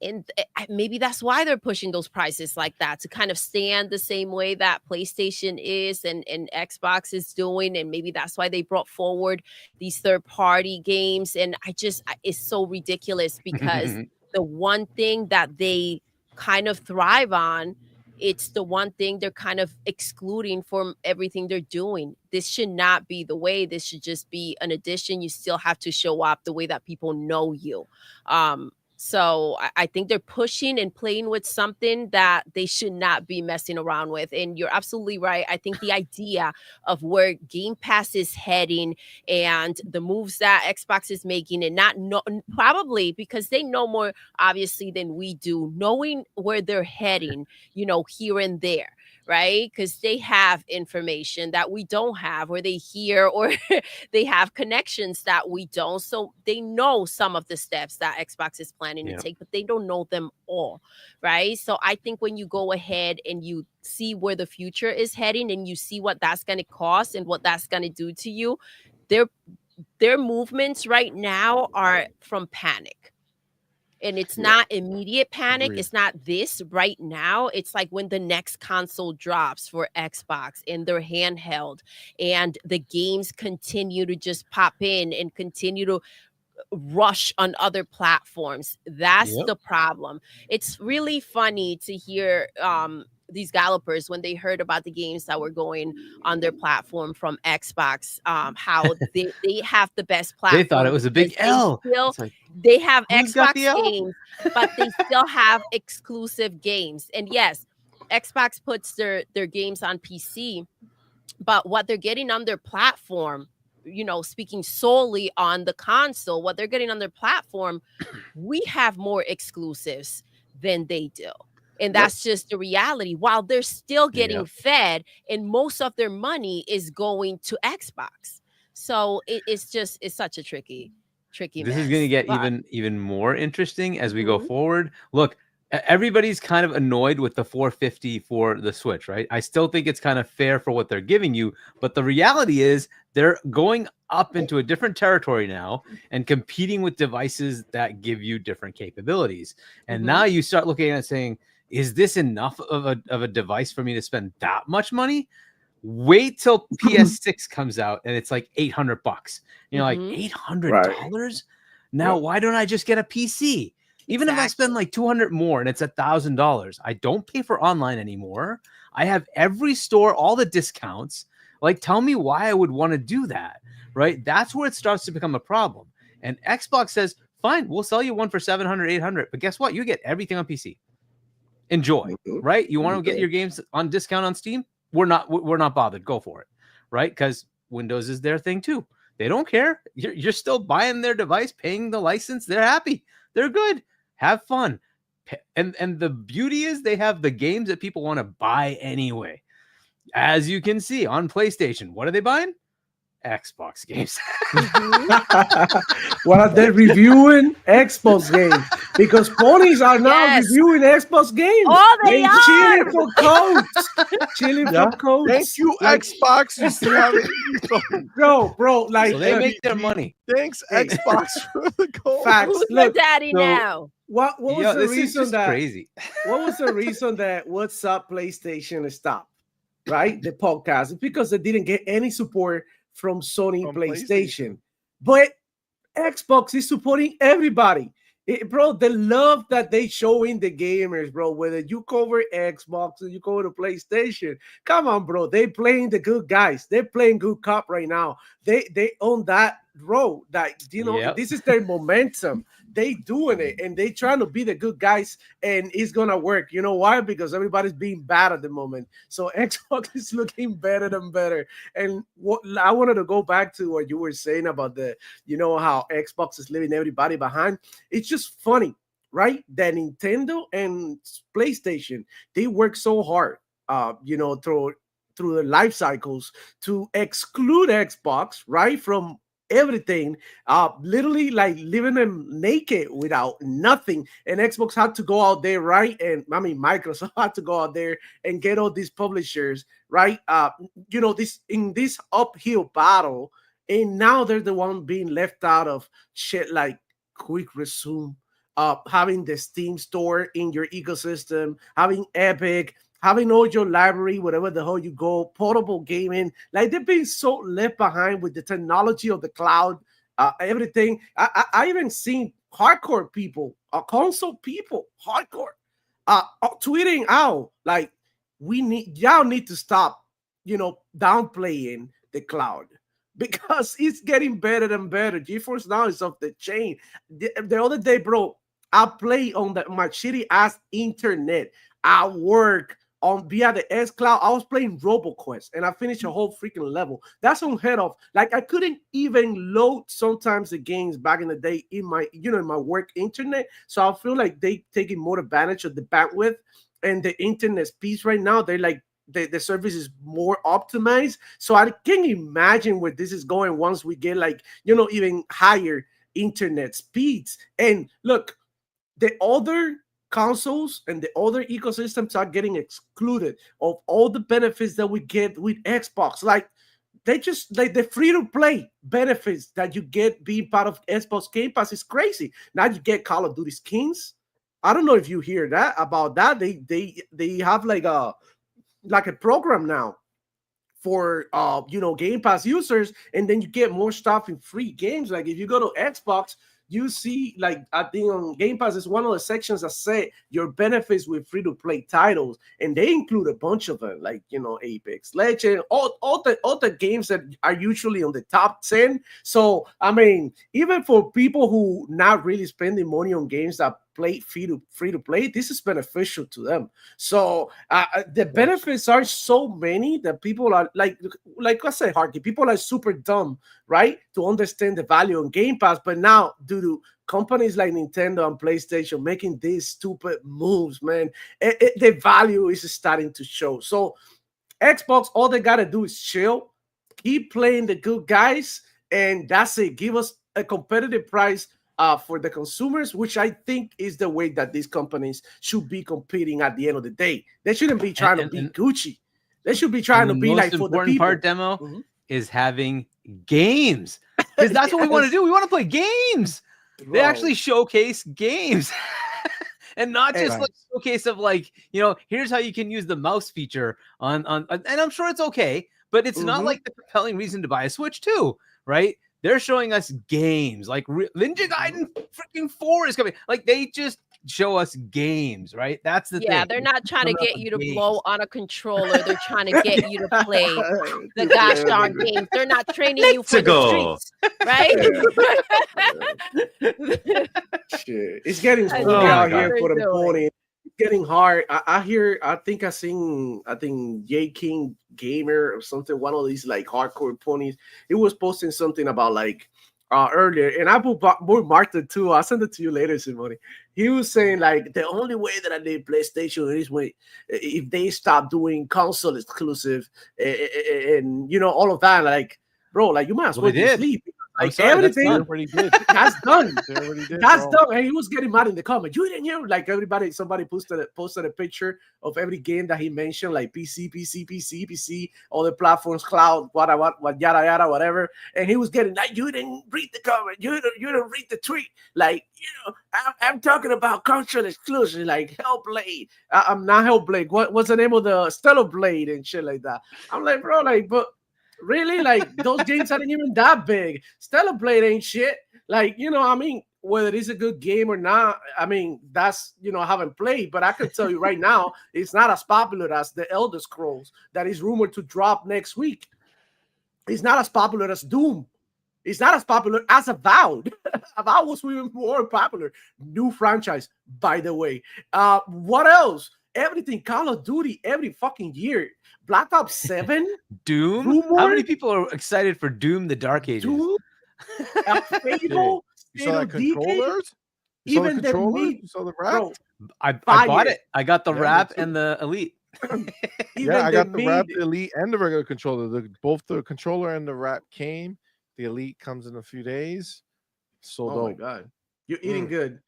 and maybe that's why they're pushing those prices like that, to kind of stand the same way that PlayStation is and Xbox is doing. And maybe that's why they brought forward these third-party games. And it's so ridiculous, because the one thing that they kind of thrive on, it's the one thing they're kind of excluding from everything they're doing. This should not be the way. This should just be an addition. You still have to show up the way that people know you. So I think they're pushing and playing with something that they should not be messing around with. And you're absolutely right. I think the idea of where Game Pass is heading and the moves that Xbox is making, and probably because they know more obviously than we do, knowing where they're heading, here and there. Right? Because they have information that we don't have, or they hear, or they have connections that we don't. So they know some of the steps that Xbox is planning to take, but they don't know them all. Right? So I think when you go ahead and you see where the future is heading, and you see what that's going to cost and what that's going to do to you, their movements right now are from panic. And it's not immediate panic. It's not this right now. It's like when the next console drops for Xbox and their handheld, and the games continue to just pop in and continue to rush on other platforms. That's the problem. It's really funny to hear these developers, when they heard about the games that were going on their platform from Xbox, how they have the best platform. They thought it was a big L. They have Xbox games, but they still have exclusive games. And yes, Xbox puts their games on PC, but what they're getting on their platform, speaking solely on the console, what they're getting on their platform, we have more exclusives than they do. And that's just the reality. While they're still getting fed, and most of their money is going to Xbox. So it's such a tricky This mess. is going to get even more interesting as we go forward. Look, everybody's kind of annoyed with the $450 for the Switch, right? I still think it's kind of fair for what they're giving you, but the reality is they're going up into a different territory now and competing with devices that give you different capabilities. And now you start looking at it saying, is this enough of a device for me to spend that much money? Wait till PS6 comes out and it's like $800. You're like, $800? Now, why don't I just get a PC? Even if I spend like $200 more and it's $1,000, I don't pay for online anymore. I have every store, all the discounts. Like, tell me why I would want to do that, right? That's where it starts to become a problem. And Xbox says, fine, we'll sell you one for $700, $800. But guess what? You get everything on PC. Enjoy, right? You want to get your games on discount on Steam? We're not bothered. Go for it, right? Because Windows is their thing too. They don't care. You're still buying their device, paying the license. They're happy. They're good. Have fun. And the beauty is they have the games that people want to buy anyway. As you can see on PlayStation, what are they buying? Xbox games. What are they reviewing? Xbox games. Because ponies are now reviewing Xbox games. Oh, they are. Chilling for codes. Chilling for codes. Thank you, Xbox. You still have it. Bro, like so they make their money. Thanks, Xbox, for the code. Facts. Who's your daddy now? What was the reason that crazy? What was the reason that What's Up PlayStation stopped? Right, the podcast. It's because they didn't get any support from Sony PlayStation. But Xbox is supporting everybody. Bro, the love that they show in the gamers, bro, whether you cover Xbox or you cover the PlayStation, come on, bro. They playing the good guys. They're playing good cop right now. They own that road. That this is their momentum. They doing it and they trying to be the good guys, and it's gonna work. You know why? Because everybody's being bad at the moment. So Xbox is looking better and better. And what I wanted to go back to what you were saying about how Xbox is leaving everybody behind. It's just funny, right? That Nintendo and PlayStation, they work so hard, through the life cycles to exclude Xbox, right, from everything, literally like leaving them naked without nothing. And Xbox had to go out there, right? And I mean, Microsoft had to go out there and get all these publishers, right? This uphill battle, and now they're the one being left out of shit like Quick Resume, having the Steam store in your ecosystem, having Epic, having all your library, whatever the hell you go, portable gaming. Like they've been so left behind with the technology of the cloud, everything. I even seen hardcore people, console people, hardcore, tweeting out like y'all need to stop, downplaying the cloud because it's getting better and better. GeForce Now is off the chain. The other day, bro, I play on my shitty ass internet. I work on via the S Cloud. I was playing RoboQuest and I finished a whole freaking level. That's unheard of. Like I couldn't even load sometimes the games back in the day in my, in my work internet. So I feel like they taking more advantage of the bandwidth and the internet speeds right now. They're like the service is more optimized. So I can imagine where this is going once we get like, even higher internet speeds. And look, the other consoles and the other ecosystems are getting excluded of all the benefits that we get with Xbox. Like they just like the free-to-play benefits that you get being part of Xbox Game Pass is crazy. Now you get Call of Duty skins. I don't know if you hear that about that. They have like a program now for Game Pass users, and then you get more stuff in free games. Like if you go to Xbox, you see, like, I think on Game Pass is one of the sections that say your benefits with free-to-play titles, and they include a bunch of them, like, Apex Legends, all the games that are usually on the top 10. So, I mean, even for people who not really spending money on games that play free-to-play, this is beneficial to them. So, the benefits are so many that people are, like I said, Harky, people are super dumb, right, to understand the value on Game Pass, but now, due to companies like Nintendo and PlayStation making these stupid moves, man, the value is starting to show. So Xbox, all they got to do is chill, keep playing the good guys, and that's it. Give us a competitive price for the consumers, which I think is the way that these companies should be competing at the end of the day. They shouldn't be trying to be Gucci. They should be trying to be like for the people. Part, Demo, is having games, because that's what we want to do. We want to play games. Bro. They actually showcase games. And not just like showcase of like, here's how you can use the mouse feature on and I'm sure it's okay, but it's not like the compelling reason to buy a Switch too, right? They're showing us games like Ninja Gaiden freaking 4 is coming. Like they just show us games, right? That's the thing. Yeah, they're not trying to get you to blow on a controller. They're trying to get you to play the gosh darn games. They're not training you for the streets, right? Shit. It's getting hard out here for the pony. It's getting hard. I think Yay King Gamer or something, one of these like hardcore ponies. It was posting something about like earlier, and I marked it too. I'll send it to you later, CMoney. He was saying like the only way that I need PlayStation is if they stop doing console exclusive and all of that. Like, bro, like you might as well sleep. Like everything that's done. That's done. And he was getting mad in the comments. You didn't hear like somebody posted a picture of every game that he mentioned, like PC, other platforms, cloud, what yada yada, whatever. And he was getting like, you didn't read the comment, you didn't read the tweet. Like, I'm talking about console exclusive, like Hellblade. I'm not Hellblade. What's the name of the Stellar Blade and shit like that? I'm like, bro, like, but really, like those games aren't even that big. Stellar Blade ain't shit. Like, I mean, whether it's a good game or not, I mean, that's, I haven't played, but I can tell you right now, it's not as popular as the Elder Scrolls that is rumored to drop next week. It's not as popular as Doom. It's not as popular as Avowed. Avowed was even more popular. New franchise, by the way. What else? Everything, Call of Duty, every fucking year. Black Ops 7? Doom? Rumor? How many people are excited for Doom the Dark Ages? Doom? Fable? You saw the controllers? You saw the controller? You saw the wrap? Bro, I bought it. I got the wrap and the Elite. I got the wrap, the Elite, and the regular controller. Both the controller and the wrap came. The Elite comes in a few days. So my God. You're eating good.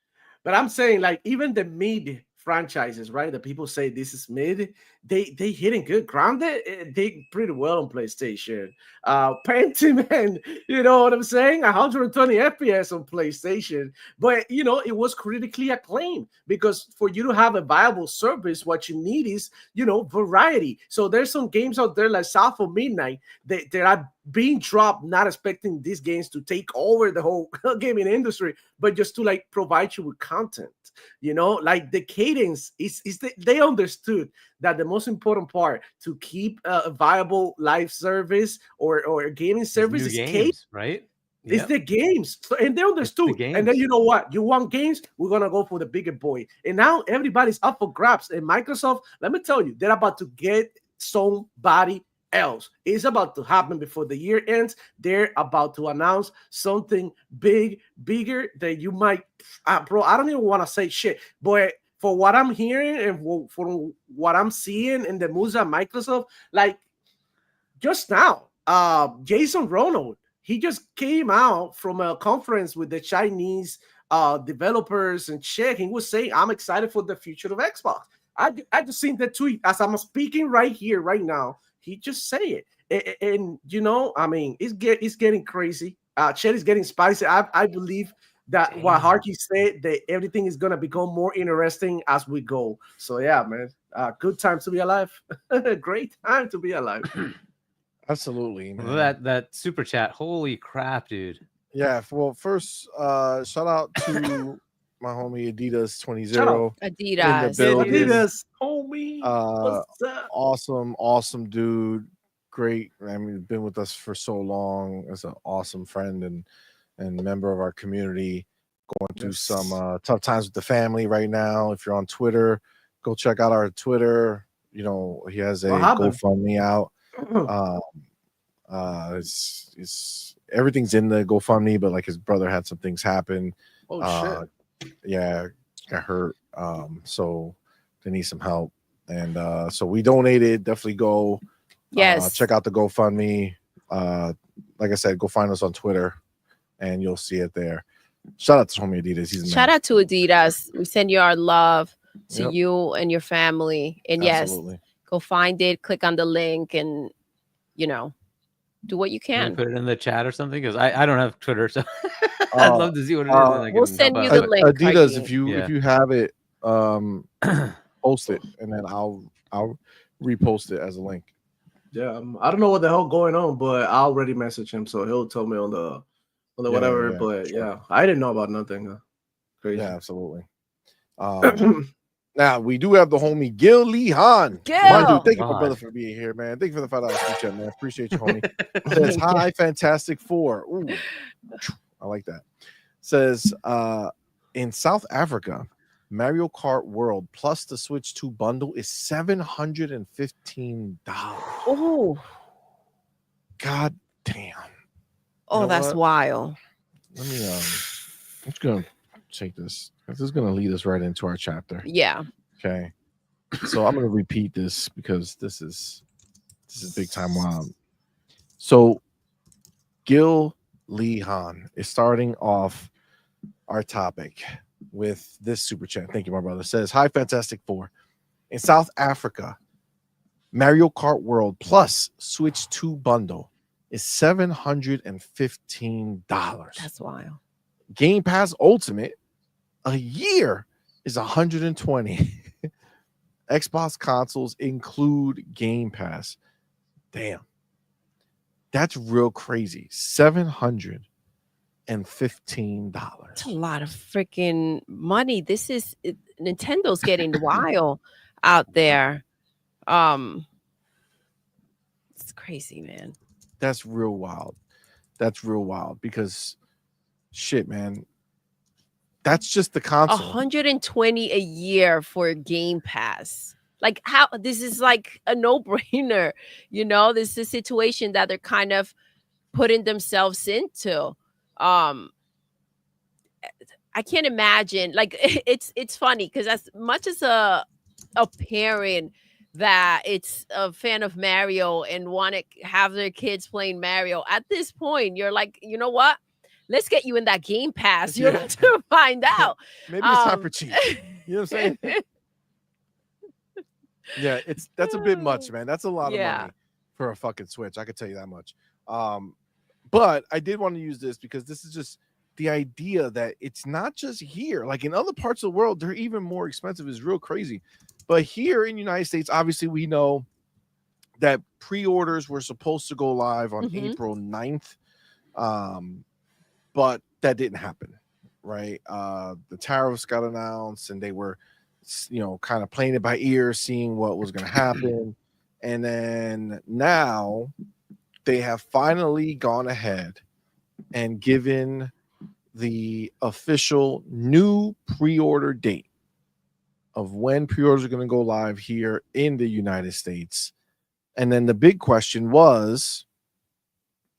But I'm saying, like, even the mid franchises, right? That people say this is mid, they hitting good. Grounded, they pretty well on PlayStation. Pentiment, you know what I'm saying? 120 FPS on PlayStation, but it was critically acclaimed because for you to have a viable service, what you need is variety. So there's some games out there like South of Midnight that are being dropped, not expecting these games to take over the whole gaming industry, but just to like provide you with content. Like the cadence they understood that the most important part to keep a viable live service or a gaming service is games, right? It's the games. So, and they understood. And then you know what? You want games? We're going to go for the bigger boy. And now everybody's up for grabs. And Microsoft, let me tell you, they're about to get somebody else. It's about to happen before the year ends. They're about to announce something bigger that you might, bro, I don't even want to say shit. But for what I'm hearing and from what I'm seeing in the moves at Microsoft, like just now, Jason Ronald, he just came out from a conference with the Chinese developers and shit. He was saying, I'm excited for the future of Xbox. I just seen the tweet as I'm speaking right here, right now. He just say it. And I mean, it's getting crazy. Shit is getting spicy. I believe that what Harky said, that everything is going to become more interesting as we go. So yeah, man, good time to be alive. Great time to be alive. Absolutely, man. That super chat. Holy crap, dude. Yeah. Well, first, shout out to my homie Adidas 20. Adidas, homie. Awesome dude. Great. I mean, been with us for so long. As an awesome friend and member of our community. Going through some tough times with the family right now. If you're on Twitter, go check out our Twitter. He has a GoFundMe out. It's everything's in the GoFundMe, but like his brother had some things happen. Shit. Yeah, got hurt. So they need some help. And so we donated. Definitely go. Yes. Check out the GoFundMe. Like I said, go find us on Twitter and you'll see it there. Shout out to homie Adidas. Shout out to Adidas. We send you our love to you and your family. And Absolutely. Yes, go find it, click on the link, and do what you can. Put it in the chat or something, because I don't have Twitter, so I'd love to see what it is. We'll send you the link. Adidas, if you have it, post it, and then I'll repost it as a link. Yeah, I don't know what the hell going on, but I already messaged him, so he'll tell me on the whatever. But sure. I didn't know about nothing. Crazy. Yeah, absolutely. Now we do have the homie Gil Lee Han. Gil! Thank you, my brother, for being here, man. Thank you for the $5 super chat, man. Appreciate you, homie. Says hi, Fantastic Four. Ooh, I like that. Says in South Africa, Mario Kart World plus the Switch 2 bundle is $715. Oh, God damn. Oh, that's wild. Let me I'm just gonna take this. This is gonna lead us right into our chapter. Yeah. Okay. So I'm gonna repeat this because this is big time wild. So Gil Lee Han is starting off our topic with this super chat. Thank you, my brother. It says, hi, Fantastic Four. In South Africa, Mario Kart World plus Switch 2 bundle is $715. That's wild. Game Pass Ultimate, a year, is $120. Xbox consoles include Game Pass. Damn. That's real crazy. $715. That's a lot of freaking money. This is Nintendo's getting wild out there. It's crazy, man. That's real wild. That's real wild because shit, man. That's just the console. 120 a year for Game Pass. Like how this is like a no-brainer. This is a situation that they're kind of putting themselves into. I can't imagine. Like it's funny because as much as a parent that it's a fan of Mario and want to have their kids playing Mario, at this point you're like, you know what? Let's get you in that Game Pass. You have to find out. Maybe it's time for cheat. You know what I'm saying? Yeah, that's a bit much, man. That's a lot of Yeah. money for a fucking Switch. I can tell you that much. But I did want to use this because this is just the idea that it's not just here. Like in other parts of the world, they're even more expensive. Is real crazy. But here in the United States, obviously we know that pre-orders were supposed to go live on April 9th. But that didn't happen, right? The tariffs got announced and they were, kind of playing it by ear, seeing what was going to happen. And then now they have finally gone ahead and given the official new pre-order date of when pre-orders are going to go live here in the United States. And then the big question was,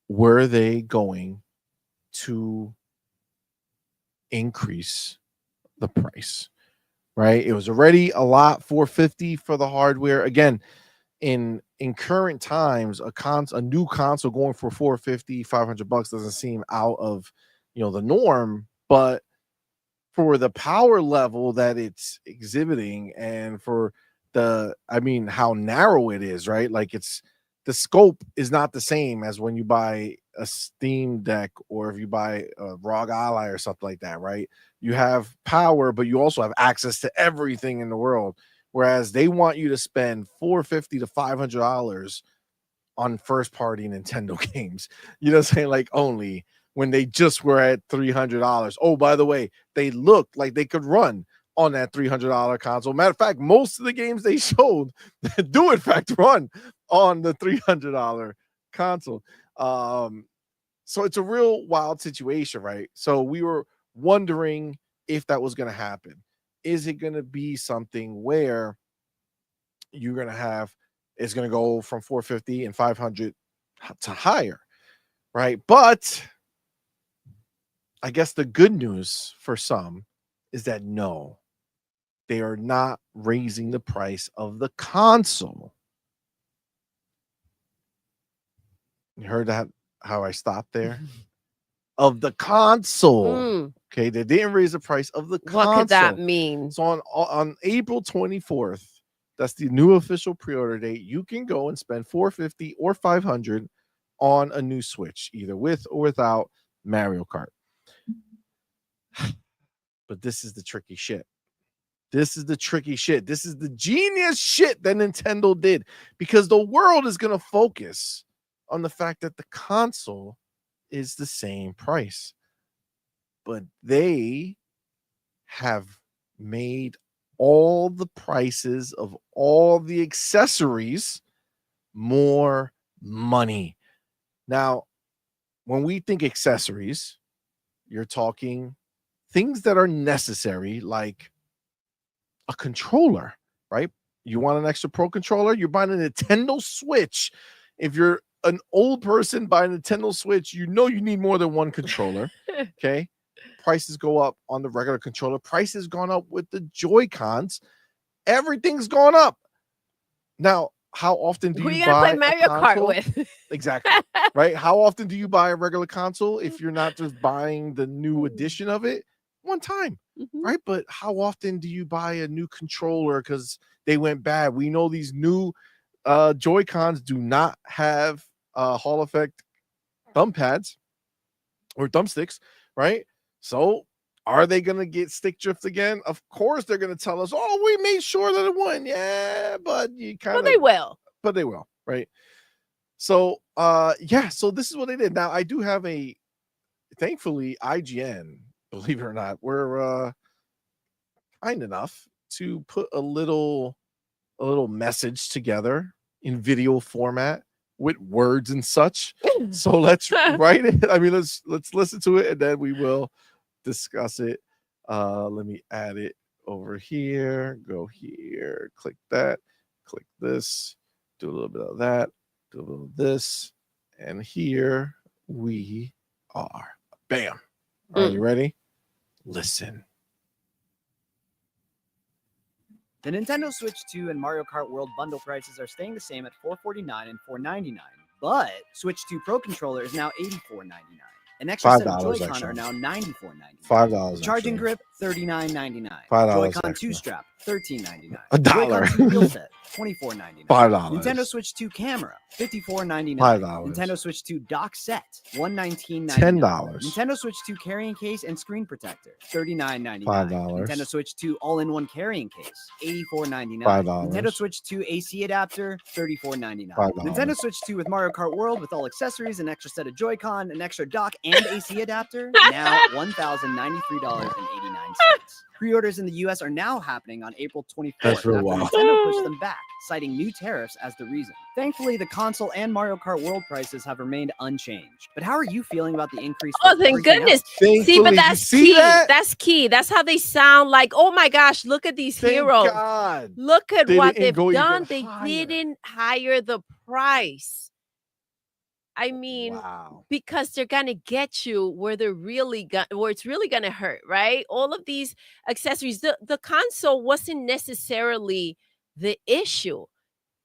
were they going to increase the price? Right? It was already a lot, $450 for the hardware. Again, in current times, a new console going for $450, $500 doesn't seem out of the norm, but for the power level that it's exhibiting and for how narrow it is, right? Like the scope is not the same as when you buy a Steam Deck or if you buy a ROG Ally or something like that, right? You have power, but you also have access to everything in the world. Whereas they want you to spend $450 to $500 on first party Nintendo games. You know what I'm saying? Like only when they just were at $300. Oh, by the way, they looked like they could run on that $300 console. Matter of fact, most of the games they showed do in fact run on the $300 console. So it's a real wild situation, right? So we were wondering if that was going to happen. Is it going to be something where you're going to have, it's going to go from 450 and 500 to higher, right? But I guess the good news for some is that no, they are not raising the price of the console. You heard that? How I stopped there? Of the console. Okay, they didn't raise the price of the console. What could that mean? So on April 24th, that's the new official pre-order date. You can go and spend $450 or $500 on a new Switch, either with or without Mario Kart. But this is the tricky shit. This is the tricky shit. This is the genius shit that Nintendo did, because the world is going to focus on the fact that the console is the same price. But they have made all the prices of all the accessories more money. Now, when we think accessories, you're talking things that are necessary, like a controller, right? You want an extra pro controller? You're buying a Nintendo Switch. If you're an old person buying a Nintendo Switch, you need more than one controller. Okay. Prices go up on the regular controller. Prices gone up with the Joy-Cons. Everything's gone up. Now, how often do you buy play Mario Kart with? Exactly. Right? How often do you buy a regular console if you're not just buying the new edition of it? One time, right? But how often do you buy a new controller because they went bad? We know these new Joy-Cons do not have Hall effect thumb pads or thumbsticks, right? So are they going to get stick drift again? Of course they're going to tell us, oh, we made sure that it won. Yeah, but you kind of... But they will. But they will, right? So, so this is what they did. Now, I do have thankfully, IGN, believe it or not, we're kind enough to put a little message together in video format with words and such. So let's write it. I mean, let's listen to it and then we will discuss it. Let me add it over here. Go here. Click that. Click this. Do a little bit of that. Do a little of this. And here we are. Bam. Are you ready? Listen. The Nintendo Switch 2 and Mario Kart World bundle prices are staying the same at $449 and $499, but Switch 2 Pro controller is now $84.99. An extra set of Joy-Con actually. are now $94.99. $5. Charging grip $39.99. $5 Joy-Con extra. 2 strap $13.99. $1. Joy-Con 2 wheel set $24.99. $5. Nintendo Switch 2 camera, $54.99. $5. Nintendo Switch 2 dock set, $119.99. $10. Nintendo Switch 2 carrying case and screen protector, $39.99. $5. Nintendo Switch 2 all-in-one carrying case, $84.99. $5. Nintendo Switch 2 AC adapter, $34.99. $5. Nintendo Switch 2 with Mario Kart World with all accessories, an extra set of Joy-Con, an extra dock, and AC adapter, now $1,093.89. Pre-orders in the US are now happening on April 24th That's real after wild. Nintendo pushed them back, citing new tariffs as the reason. Thankfully, the console and Mario Kart World prices have remained unchanged. But how are you feeling about the increase? Oh, for thank everything goodness. else? See, Thankfully, but you that's see key. that? That's key. That's how they sound like, oh my gosh, look at these Thank heroes. God. Look at They what didn't they've go even done. They higher. didn't hire the price. I mean, Wow. because they're gonna get you where they're really where it's really gonna hurt, right? All of these accessories. The console wasn't necessarily the issue.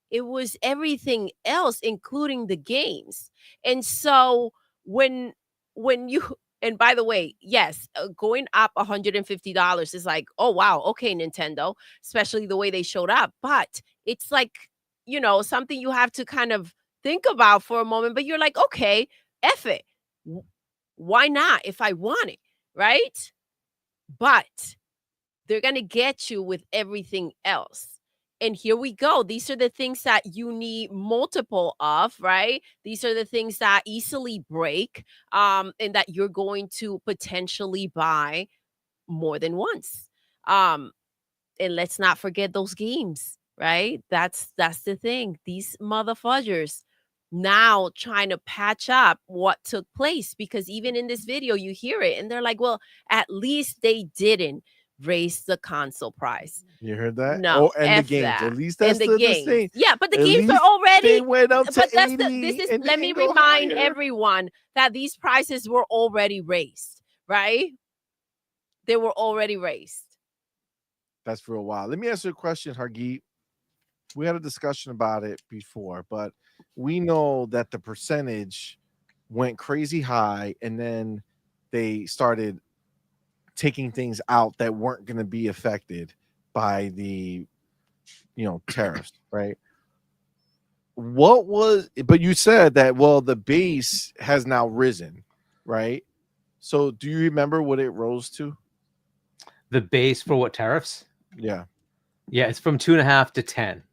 It was everything else, including the games. And so when you and by the way, yes, going up $150 is like, oh wow, okay, Nintendo, especially the way they showed up. But it's like, something you have to kind of think about for a moment. But you're like, okay, F it. Why not if I want it, right? But they're gonna get you with everything else. And here we go. These are the things that you need multiple of, right? These are the things that easily break, and that you're going to potentially buy more than once. And let's not forget those games, right? That's the thing. These motherfuckers now trying to patch up what took place, because even in this video you hear it and they're like, well, at least they didn't raise the console price. You heard that? No, and the F games. that. At least that's And the this thing. games. Yeah, but the At games are least already. They went up to But that's 80 this is. and Let they me go remind higher. everyone that these prices were already raised, right? They were already raised. That's for a while. Let me ask you a question, Hargeet. We had a discussion about it before, but we know that the percentage went crazy high, and then they started taking things out that weren't going to be affected by the tariffs, right? But you said that, well, the base has now risen, right? So do you remember what it rose to? The base for what tariffs? Yeah, it's from 2.5 to 10.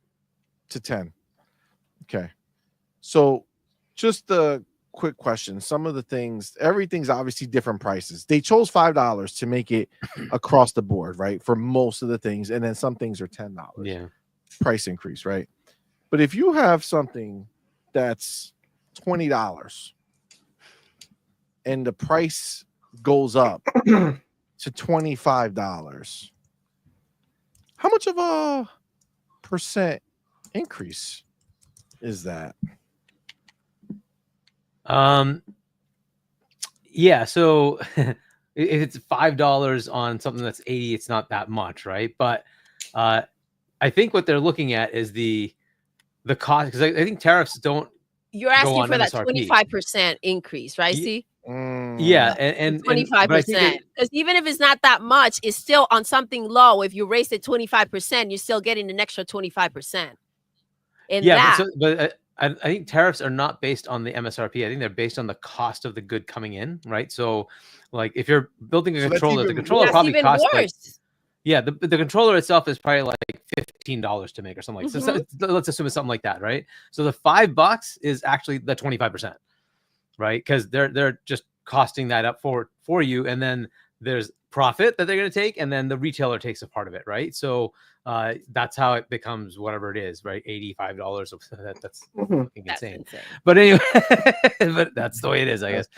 to 10. Okay. So just the quick question. Some of the things, everything's obviously different prices. They chose $5 to make it across the board, right? For most of the things. And then some things are $10. Yeah. Price increase, right? But if you have something that's $20 and the price goes up to $25, how much of a percent increase is that? Yeah, so if it's $5 on something that's 80, it's not that much, right? But I think what they're looking at is the cost, because I think tariffs don't. You're asking on for that MSRP. 25% increase, right? See? Yeah, and 25%. Because even if it's not that much, it's still on something low. If you raise it 25%, you're still getting an extra 25%. And yeah, but I think tariffs are not based on the MSRP. I think they're based on the cost of the good coming in, right? So, like, if you're building a controller, the controller probably costs like, the controller itself is probably like $15 to make or something like that. So let's assume it's something like that, right? So the $5 is actually the 25%, right? Because they're just costing that up for you, and then there's profit that they're going to take, and then the retailer takes a part of it, right? So that's how it becomes whatever it is, right? $85. That's insane. But anyway, but that's the way it is, I guess.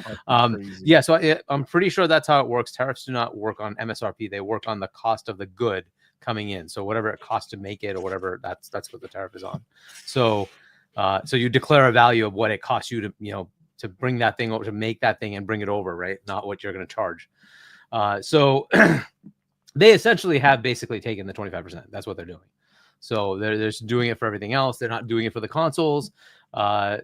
Yeah, so I'm pretty sure that's how it works. Tariffs do not work on MSRP; they work on the cost of the good coming in. So whatever it costs to make it, or whatever, that's what the tariff is on. So so you declare a value of what it costs you to bring that thing over, to make that thing and bring it over, right? Not what you're going to charge. So they essentially have basically taken the 25%. That's what they're doing. So they're just doing it for everything else. They're not doing it for the consoles. And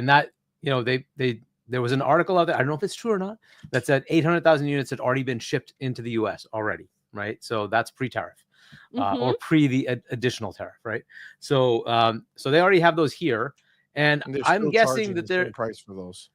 that, there was an article out there, I don't know if it's true or not, that said 800,000 units had already been shipped into the US already, right? So that's pre-tariff. or pre the additional tariff, right? So so they already have those here, and And they're I'm still guessing charging that the they're same price for those.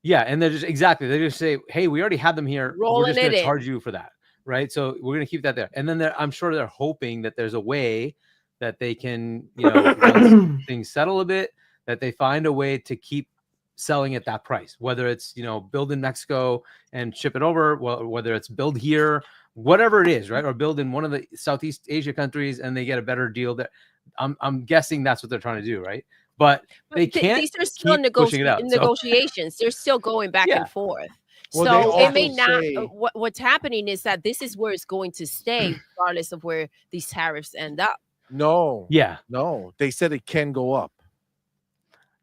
yeah, and they're just they just say, hey, we already have them here, we're Rolling just going it to in. charge you for that, right? So we're going to keep that there, and then I'm sure they're hoping that there's a way that they can, you know, once things settle a bit, that they find a way to keep selling at that price, whether it's, you know, build in Mexico and ship it over, well, whether it's build here, whatever it is, right? Or build in one of the Southeast Asia countries and they get a better deal there. I'm guessing that's what they're trying to do, right? But they can't these are still keep pushing it out. negotiations. They're still going back Yeah. and forth. Well, So they it may also not. say- What's happening is that this is where it's going to stay, regardless of where these tariffs end up. No, Yeah. no, they said it can go up.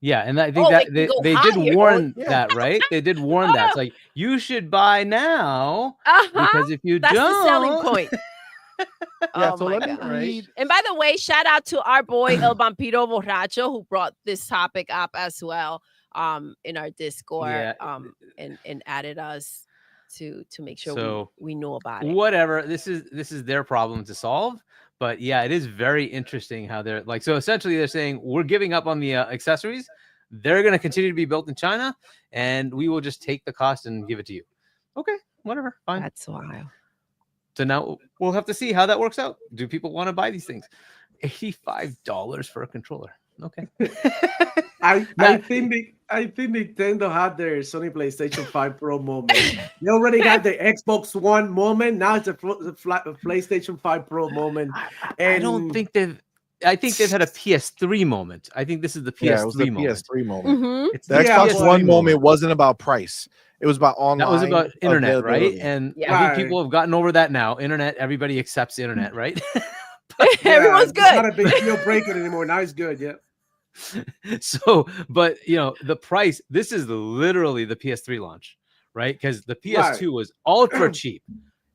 Yeah, and I think Oh, that it can go they higher. did warn Oh, yeah. that, right? They did warn that. It's like, you should buy now because if you That's don't, the selling point. Yeah, Oh so my let me God. read. And by the way, shout out to our boy El Vampiro Borracho who brought this topic up as well in our Discord Yeah. and added us to make sure So, we know about it. whatever. This is their problem to solve. But yeah, it is very interesting how they're like, so essentially they're saying we're giving up on the accessories. They're going to continue to be built in China and we will just take the cost and give it to you. Okay, whatever. Fine. That's wild. So now we'll have to see how that works out. Do people want to buy these things? $85 for a controller. Okay. I think Nintendo had their Sony PlayStation 5 Pro moment. They already got the Xbox One moment. Now it's a PlayStation 5 Pro moment. I don't think they've. I think they've had a PS3 moment. I think this is the PS3 Yeah, it was the moment. PS3 moment. Mhm. It's The Yeah, Xbox but- One moment wasn't about price. It was about online. That was about internet, right? availability. And Yeah. I think Right. people have gotten over that now. Internet, everybody accepts internet, right? Everyone's It's not good. a big deal breaker anymore. Now it's good. Yeah. So, but you know, the price, this is literally the PS3 launch, right? Because the PS2 was ultra cheap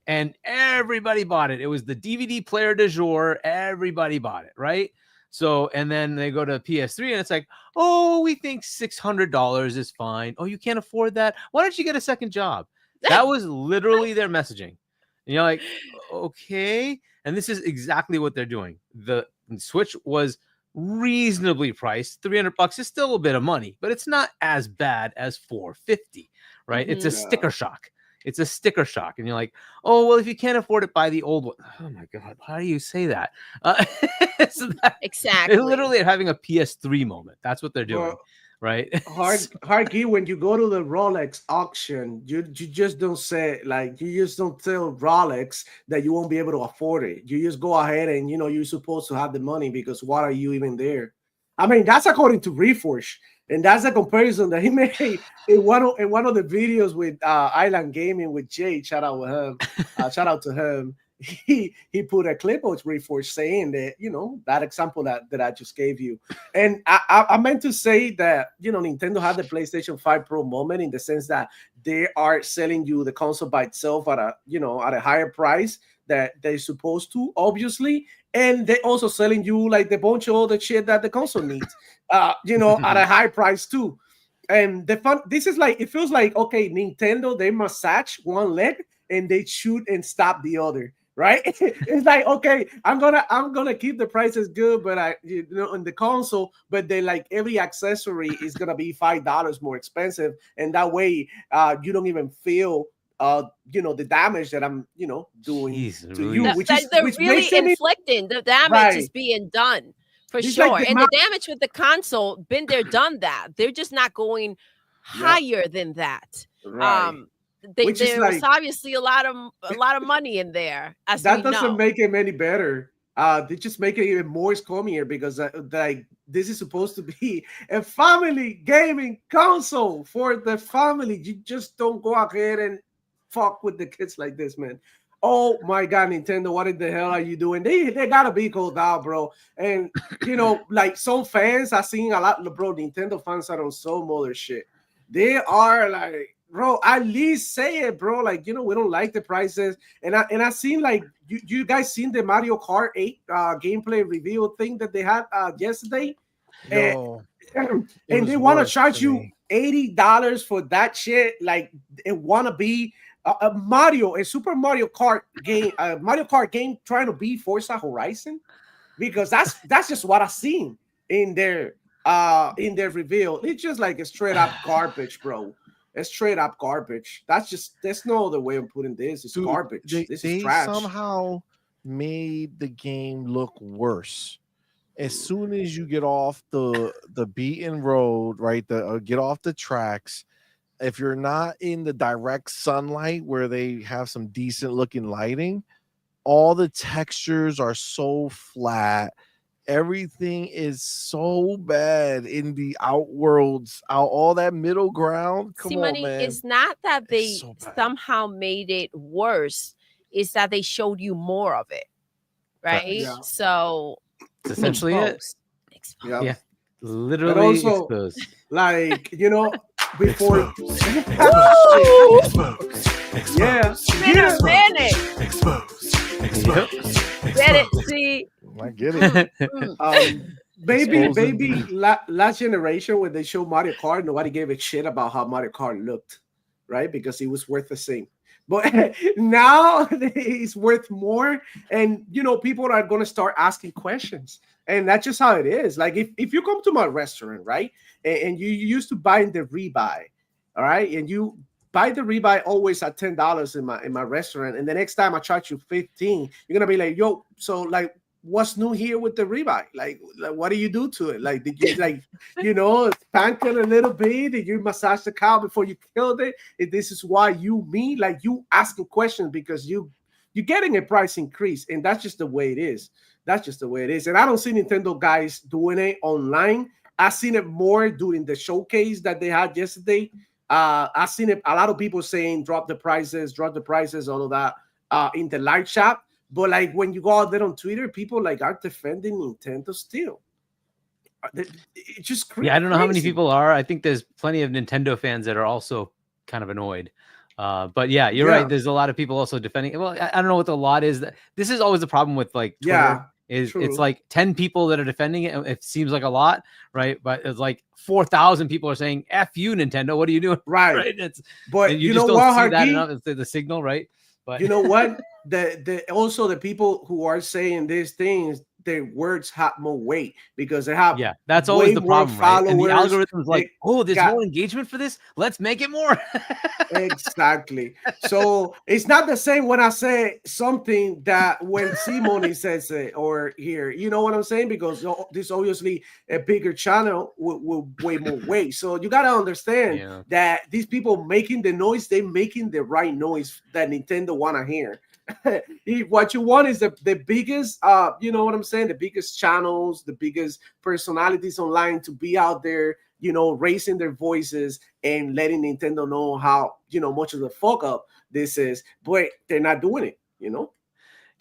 and everybody bought it. It was the DVD player du jour. Everybody bought it, right? So, and then they go to PS3 and it's like, oh, we think $600 is fine. Oh, you can't afford that? Why don't you get a second job? That was literally their messaging. And you're like, okay. And this is exactly what they're doing. The Switch was reasonably priced. $300 is still a bit of money, but it's not as bad as $450, right? It's a Mhm. sticker shock. It's a sticker shock. And you're like, oh, well, if you can't afford it, buy the old one. Oh my God, how do you say that? So Exactly. they're literally having a PS3 moment. That's what they're doing, Well, right? Harky, when you go to the Rolex auction, you just don't say, like, you just don't tell Rolex that you won't be able to afford it. You just go ahead and, you know, you're supposed to have the money because why are you even there? I mean, that's according to Reforge, and that's a comparison that he made in one of the videos with Island Gaming with Jay. Shout out with him. Shout out to him. He put a clip of Reforge saying that, you know, that example that I just gave you. And I meant to say that, you know, Nintendo had the PlayStation 5 Pro moment in the sense that they are selling you the console by itself at a higher price that they're supposed to, obviously. And they're also selling you like the bunch of all the shit that the console needs, at a high price too. And this is like, it feels like, okay, Nintendo, they massage one leg and they shoot and stop the other. Right? It's like, okay, I'm gonna keep the prices good, but in the console, but they like every accessory is gonna be $5 more expensive, and that way you don't even feel the damage that I'm doing Jeez, to really? you, That- which that is they're which really makes it inflicting. The damage Right. is being done for It's sure. like the And the damage with the console, been there, done that. They're just not going higher than that. right. Which is There was like- obviously a lot of money in there. As That we doesn't know. make it any better. They just make it even more scummier because like this is supposed to be a family gaming console for the family. You just don't go ahead and fuck with the kids like this, man. Oh my God, Nintendo, what in the hell are you doing? They gotta be called out, bro. And like some fans, I've seen a lot, bro. Nintendo fans are on some other shit. They are like, bro, at least say it, bro. Like, we don't like the prices. And I seen like you guys seen the Mario Kart 8 gameplay review thing that they had yesterday. Yo, And it they was want to worse charge to you me. $80 for that shit. Like, it want to be Mario, a Super Mario Kart game trying to be Forza Horizon, because that's just what I seen in their reveal. It's just like a straight up garbage, bro. It's straight up garbage. There's no other way of putting this. It's garbage. This is trash. Somehow made the game look worse. As soon as you get off the beaten road, right? Get off the tracks. If you're not in the direct sunlight where they have some decent looking lighting, all the textures are so flat. Everything is so bad in the outworlds, all that middle ground. Come on, man. It's not that they somehow made it worse. It's that they showed you more of it, right? Yeah. So it's essentially exposed. Yeah, literally also, exposed. Like, before. Yeah. Been a minute. Yep. Get it? See. I get it. Maybe last generation when they showed Mario Kart, nobody gave a shit about how Mario Kart looked, right? Because it was worth the same. But now it's worth more, and people are going to start asking questions, and that's just how it is. Like if you come to my restaurant, right, and you used to buy in the rebuy, all right, and you buy the rebuy always at $10 in my restaurant, and the next time I charge you $15, you're gonna be like, yo, so like, what's new here with the rebuy? Like what do you do to it? Like, did you spank it a little bit? Did you massage the cow before you killed it? If this is why you asking questions because you're getting a price increase, and that's just the way it is. That's just the way it is. And I don't see Nintendo guys doing it online. I've seen it more during the showcase that they had yesterday. I've seen it, a lot of people saying drop the prices, all of that in the live chat. But like when you go out there on Twitter, people like are defending Nintendo still. It's just crazy. Yeah, I don't know how many people are. I think there's plenty of Nintendo fans that are also kind of annoyed. But yeah, you're right. There's a lot of people also defending. Well, I don't know what the lot is. This is always a problem with like Twitter. It's like 10 people that are defending it. It seems like a lot, right? But it's like 4,000 people are saying "F you, Nintendo. What are you doing?" Right. But you just don't see that enough. It's the signal, right? But you know what? Also the people who are saying these things, their words have more weight because they have that's always the problem, right? And the algorithm's like, there's more engagement for this, let's make it more. Exactly. So it's not the same when I say something that when CMoney says it or here, you know what I'm saying? Because this obviously a bigger channel with way more weight. So you got to understand that these people making the noise, they're making the right noise that Nintendo want to hear. What you want is the biggest you know what I'm saying, the biggest channels, the biggest personalities online to be out there, raising their voices and letting Nintendo know how much of the fuck up this is, but they're not doing it.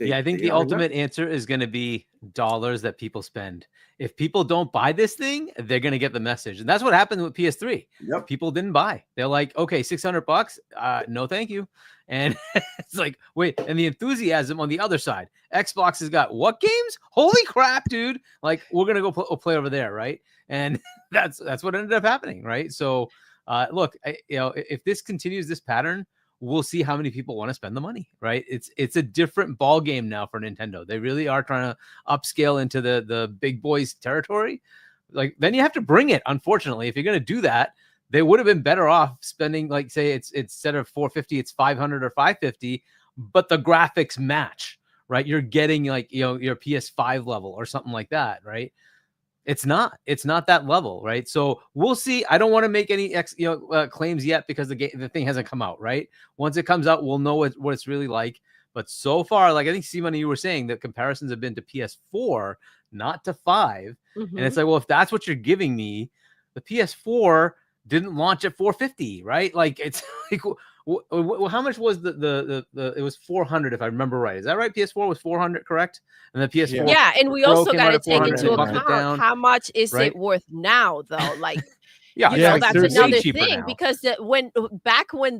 I think the ultimate answer is going to be dollars that people spend. If people don't buy this thing, they're going to get the message. And that's what happened with PS3. Yep. People didn't buy. They're like, okay, $600. No, thank you. And it's like, wait, and the enthusiasm on the other side, Xbox has got what games? Holy crap, dude. Like, we're going to go play over there. Right. And that's what ended up happening. Right. So look, if this continues this pattern, we'll see how many people want to spend the money, right? It's a different ball game now for Nintendo. They really are trying to upscale into the big boys territory. Like, then you have to bring it. Unfortunately, if you're going to do that, they would have been better off spending, like, say it's instead of $450, it's $500 or $550, but the graphics match, right? You're getting like, your PS5 level or something like that, right? It's not that level, right? So we'll see. I don't want to make any claims yet because the thing hasn't come out, right? Once it comes out, we'll know what it's really like. But so far, like I think CMoney, you were saying that comparisons have been to PS4, not to 5. Mm-hmm. And it's like, well, if that's what you're giving me, the PS4 didn't launch at $450, right? Like, it's like, how much was the it was $400 if I remember right. Is that right? PS4 was $400, correct? And the PS4 and we also got to take into and account how much is it worth now, though. Like, that's it's another cheaper thing now. because when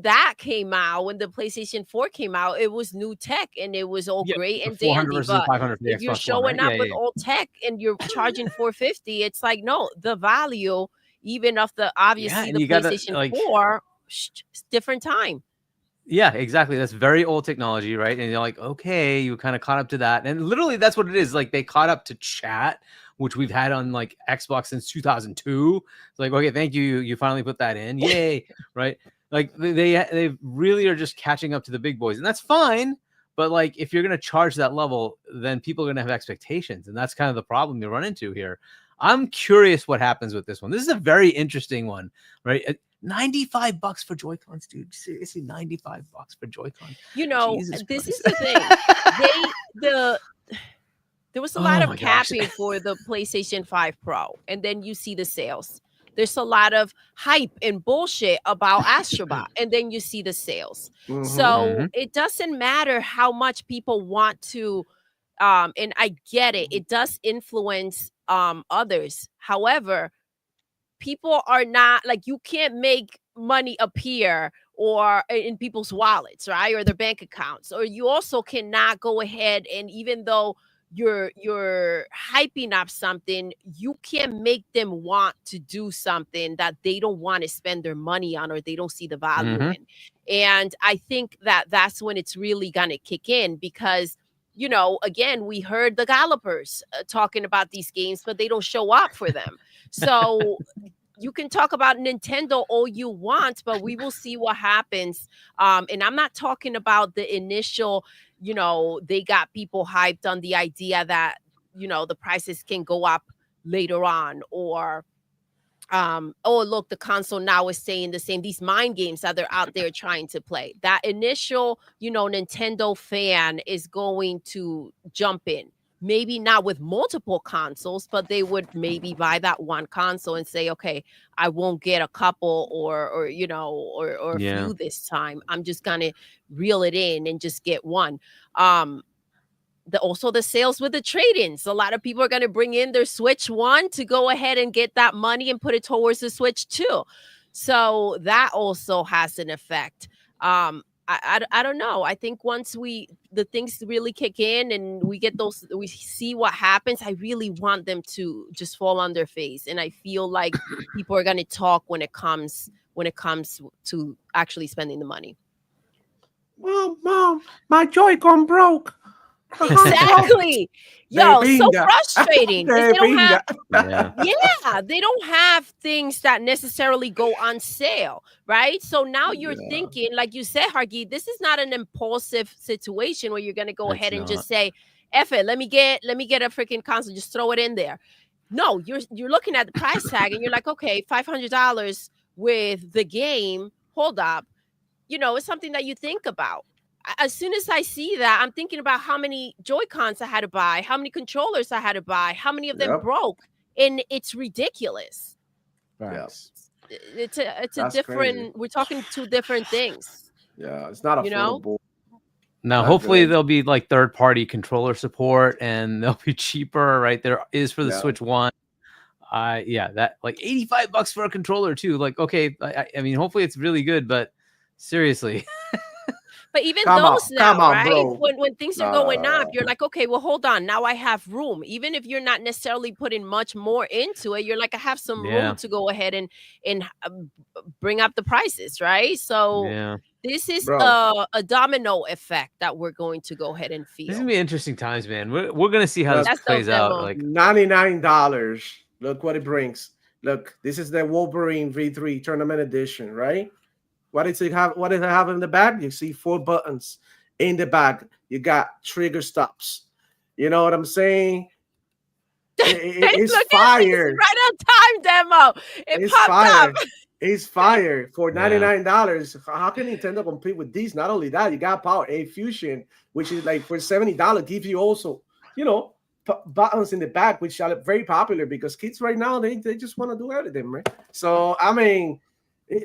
that came out, when the PlayStation 4 came out, it was new tech and it was all great and dandy. But if you're showing up with old tech and you're charging $450, it's like, no, the value even of the obviously the PlayStation 4, different time. Yeah, exactly. That's very old technology, right? And you're like, okay, you kind of caught up to that. And literally that's what it is. Like they caught up to chat, which we've had on like Xbox since 2002. It's like, okay, thank you. You finally put that in. Yay. Right. Like they really are just catching up to the big boys. And that's fine. But like if you're going to charge that level, then people are going to have expectations. And that's kind of the problem you run into here. I'm curious what happens with this one. This is a very interesting one, right? $95 for Joy-Cons, dude. Seriously, $95 for Joy-Cons. You know, Jesus this is Christ. the thing. There was a lot Oh of my gosh. capping for the PlayStation 5 Pro, and then you see the sales. There's a lot of hype and bullshit about Astrobot, and then you see the sales. Mhm. So it doesn't matter how much people want to, and I get it. It does influence others. However, people are not like, you can't make money appear or in people's wallets, right, or their bank accounts. Or you also cannot go ahead and, even though you're hyping up something, you can't make them want to do something that they don't want to spend their money on or they don't see the value in. And I think that that's when it's really gonna kick in, because you know, again, we heard the gallopers talking about these games, but they don't show up for them. So you can talk about Nintendo all you want, but we will see what happens. And I'm not talking about the initial, you know, they got people hyped on the idea that, you know, the prices can go up later on, or oh look, the console now is saying the same, these mind games that they're out there trying to play. That initial, you know, Nintendo fan is going to jump in, maybe not with multiple consoles, but they would maybe buy that one console and say, okay, I won't get a couple or you know, or a few this time. I'm just gonna reel it in and just get one. Also the sales with the trade-ins. A lot of people are going to bring in their Switch 1 to go ahead and get that money and put it towards the Switch 2. So that also has an effect. I don't know. I think once the things really kick in and we get those, we see what happens, I really want them to just fall on their face. And I feel like people are going to talk when it comes to actually spending the money. Mom, my Joy-Con broke. Exactly. Yo, so frustrating. They don't have, they don't have things that necessarily go on sale, right? So now you're thinking, like you said, Hargeet, this is not an impulsive situation where you're gonna go ahead and just say, F it, let me get a freaking console, just throw it in there. No, you're looking at the price tag and you're like, okay, $500 with the game. Hold up. You know, it's something that you think about. As soon as I see that, I'm thinking about how many Joy-Cons I had to buy, how many controllers I had to buy, how many of them broke, and it's ridiculous. Yes. It's a different. Crazy. We're talking two different things. Yeah, it's not affordable. Now, hopefully there'll be like third-party controller support and they'll be cheaper, right? There is for the Switch 1. That like $85 for a controller too. Like, okay, I mean, hopefully it's really good, but seriously. But even those now, right? When things are going up, you're like, okay, well, hold on. Now I have room. Even if you're not necessarily putting much more into it, you're like, I have some room to go ahead and bring up the prices, right? So this is a domino effect that we're going to go ahead and feel. This is gonna be interesting times, man. We're gonna see how this plays out. Like $99. Look what it brings. Look, this is the Wolverine V3 Tournament Edition, right? What does it have? What does it have in the back? You see 4 buttons in the back. You got trigger stops. You know what I'm saying? It's fire. Right on time demo. It's fire. Up. It's fire for $99. How can Nintendo compete with these? Not only that, you got Power A Fusion, which is like for $70, gives you also, you know, buttons in the back, which are very popular because kids right now they just want to do everything, right? So I mean.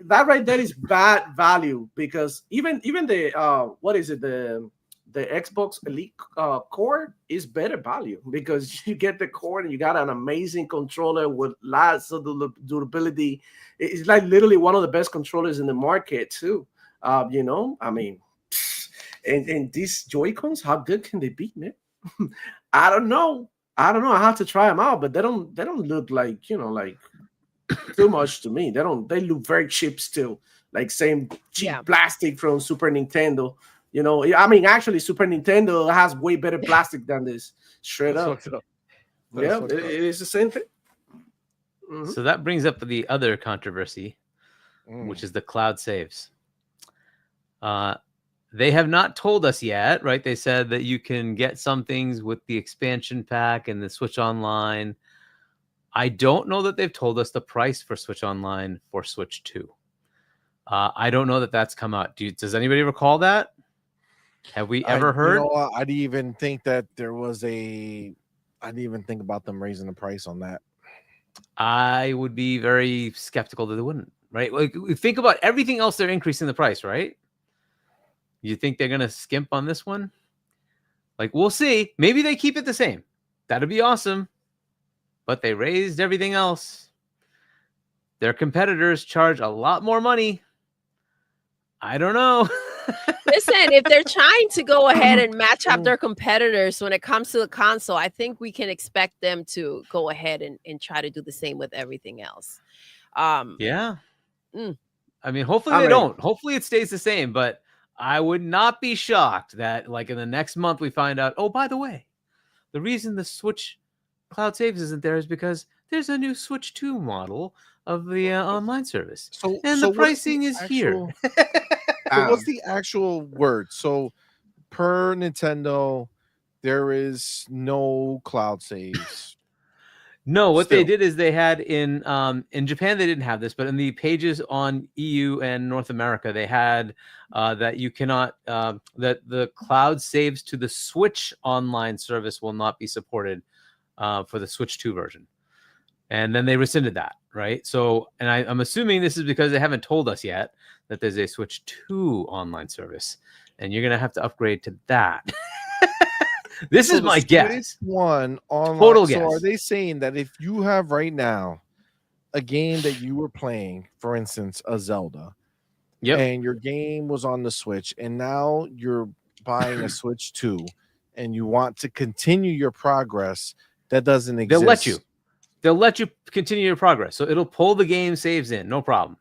That right there is bad value because even the what is it, the Xbox Elite core is better value because you get the core and you got an amazing controller with lots of durability. It's like literally one of the best controllers in the market too. You know, I mean, and these Joy-Cons, how good can they be, man? I don't know. I have to try them out, but they don't look like, you know, like too much to me. They look very cheap still. like same cheap Yeah. plastic from Super Nintendo. You know, I mean, actually, Super Nintendo has way better plastic than this. Straight That's up. fucked up. Yeah, it is the same thing. Mhm. So that brings up the other controversy, which is the cloud saves. They have not told us yet, right? They said that you can get some things with the expansion pack and the Switch Online. I don't know that they've told us the price for Switch Online for Switch 2. I don't know that that's come out. Does anybody recall that? Have we ever heard? You know what? I didn't even think that there was a. I didn't even think about them raising the price on that. I would be very skeptical that they wouldn't, right? Like, think about everything else they're increasing the price, right? You think they're going to skimp on this one? Like, we'll see. Maybe they keep it the same. That'd be awesome. But they raised everything else. Their competitors charge a lot more money. I don't know. Listen, if they're trying to go ahead and match up their competitors when it comes to the console, I think we can expect them to go ahead and try to do the same with everything else. Yeah. Mm. I mean, hopefully they don't. Hopefully it stays the same, but I would not be shocked that, like, in the next month we find out, oh, by the way, the reason the Switch Cloud Saves isn't there is because there's a new Switch 2 model of the online service. And the pricing is here. So what's the actual word? So per Nintendo, there is no cloud saves. No, what they did is they had in Japan, they didn't have this, but in the pages on EU and North America, they had that you cannot, that the cloud saves to the Switch Online service will not be supported for the Switch 2 version. And then they rescinded that, right? So, and I'm assuming this is because they haven't told us yet that there's a Switch 2 online service, and you're going to have to upgrade to that. This is my guess. One online. Total guess. So are they saying that if you have right now a game that you were playing, for instance, a Zelda, and your game was on the Switch, and now you're buying a Switch 2, and you want to continue your progress, that doesn't exist. They'll let you continue your progress. So it'll pull the game saves in, no problem.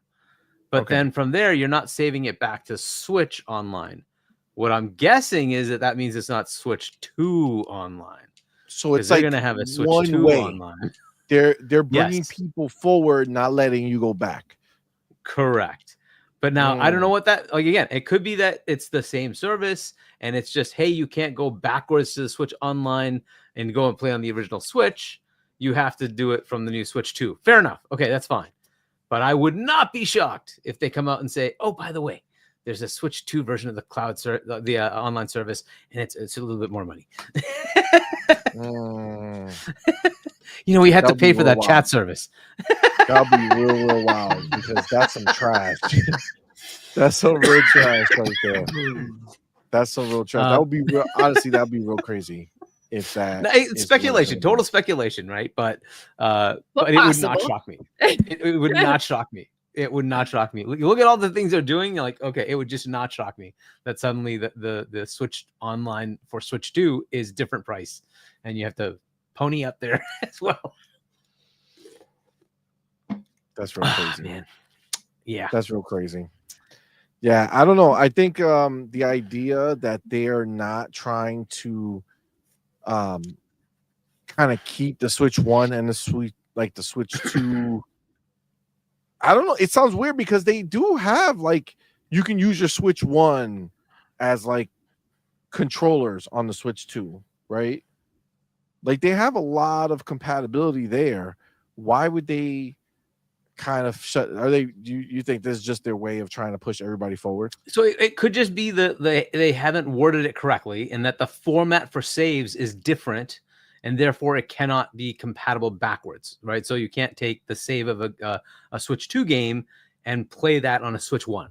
But then from there, you're not saving it back to Switch Online. What I'm guessing is that means it's not Switch 2 online. So it's like they're going to have a Switch 2 online. They're bringing people forward, not letting you go back. Correct. But now I don't know what that, like, again, it could be that it's the same service and it's just, hey, you can't go backwards to the Switch Online and go and play on the original Switch. You have to do it from the new Switch 2. Fair enough. Okay, that's fine. But I would not be shocked if they come out and say, oh, by the way, there's a Switch 2 version of the cloud, the online service, and it's a little bit more money. You know, we had to pay for that chat service. That'll be real wild because that's some trash. That's some real trash right there. That's some real trash. That would be real. Honestly, that'd be real crazy if that. It's speculation, total speculation, right? But it would not shock me. It would not shock me. It would not shock me. Look at all the things they're doing. You're like, okay, it would just not shock me that suddenly the Switch Online for Switch 2 is different price, and you have to pony up there as well. That's real crazy, man. Yeah, that's real crazy. Yeah, I don't know. I think the idea that they are not trying to kind of keep the Switch 1 and the Switch 2. I don't know. It sounds weird because they do have, like, you can use your Switch 1 as like controllers on the Switch 2, right? Like, they have a lot of compatibility there. Why would they kind of shut? Are they? Do you think this is just their way of trying to push everybody forward? So it could just be they haven't worded it correctly, and that the format for saves is different, and therefore it cannot be compatible backwards, right? So you can't take the save of a Switch 2 game and play that on a Switch 1.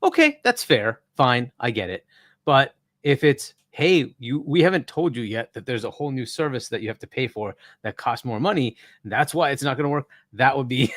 Okay, that's fair. Fine, I get it. But if it's, hey, we haven't told you yet that there's a whole new service that you have to pay for that costs more money, that's why it's not going to work. That would be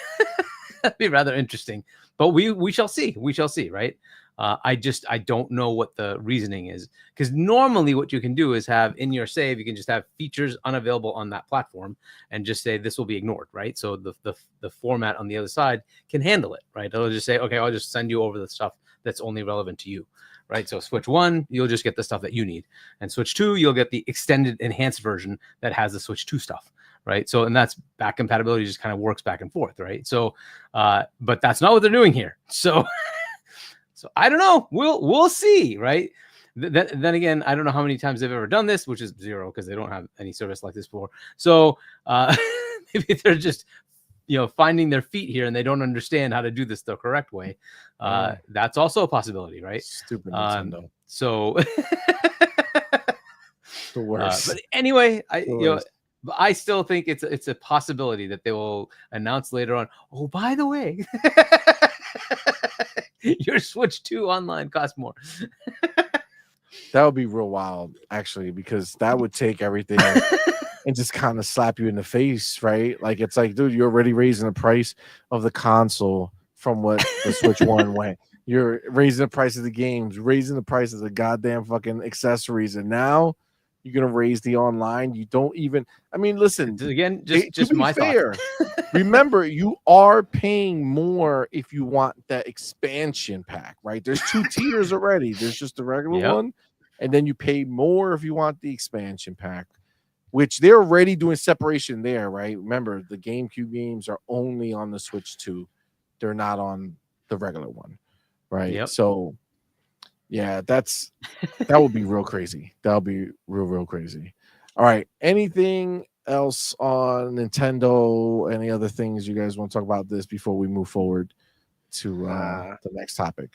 that'd be rather interesting. But we shall see. We shall see, right? I don't know what the reasoning is, because normally what you can do is have in your save, you can just have features unavailable on that platform and just say this will be ignored, right? So the format on the other side can handle it, right? It'll just say, okay, I'll just send you over the stuff that's only relevant to you, right? So Switch 1, you'll just get the stuff that you need, and Switch 2, you'll get the extended enhanced version that has the Switch 2 stuff, right? So, and that's back compatibility, just kind of works back and forth, right? So, but that's not what they're doing here. So. So I don't know. We'll see, right? Then again, I don't know how many times they've ever done this, which is 0 because they don't have any service like this before. So maybe they're just finding their feet here and they don't understand how to do this the correct way. That's also a possibility, right? Stupid Nintendo. So the worst. But anyway, I still think it's a possibility that they will announce later on. Oh, by the way. Your Switch 2 online costs more. That would be real wild, actually, because that would take everything and just kind of slap you in the face, right? Like, it's like, dude, you're already raising the price of the console from what the Switch 1 went. You're raising the price of the games, raising the price of the goddamn fucking accessories, and now you're gonna raise the online. You don't even. I mean, listen. Again, just my fair. Remember, you are paying more if you want that expansion pack, right? There's 2 tiers already. There's just the regular one, and then you pay more if you want the expansion pack, which they're already doing separation there, right? Remember, the GameCube games are only on the Switch 2. They're not on the regular one, right? Yep. So, yeah, that would be real crazy. That'll be real crazy. All right. Anything else on Nintendo? Any other things you guys want to talk about this before we move forward to the next topic?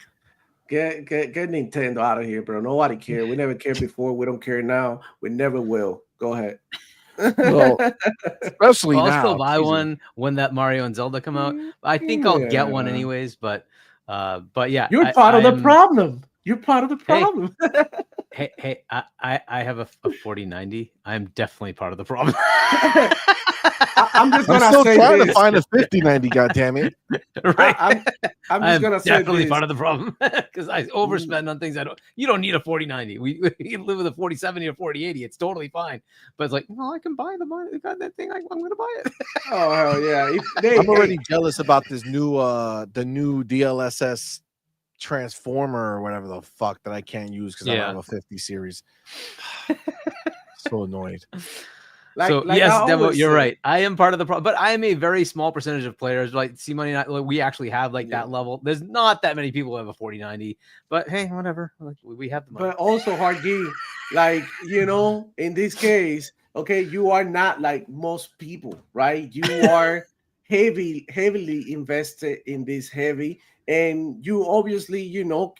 Get Nintendo out of here, bro. Nobody cared. We never cared before. We don't care now. We never will. Go ahead. Well, especially I'll now. still buy one when that Mario and Zelda come out. I think I'll get one anyways. But yeah, you're part of the problem. You're part of the problem. Hey, I have a 4090. I'm definitely part of the problem. I'm just gonna still say trying this. to find a 5090. Goddammit! Right. I'm just gonna say definitely this. part of the problem because I overspend on things I don't. You don't need a 4090. We can live with a 4070 or 4080. It's totally fine. But it's like, I can buy the goddamn thing. I'm gonna buy it. Oh hell yeah! I'm already jealous about this new the new DLSS transformer or whatever the fuck that I can't use because I don't have a 50 series. So annoyed. Like yes, Devo, you're say. right. I am part of the problem, but I am a very small percentage of players. Like CMoney, we actually have that level. There's not that many people who have a 4090, but hey, whatever. Like, we have the money. But also, Hargy, in this case, okay, you are not like most people, right? You are heavily invested in this and you obviously,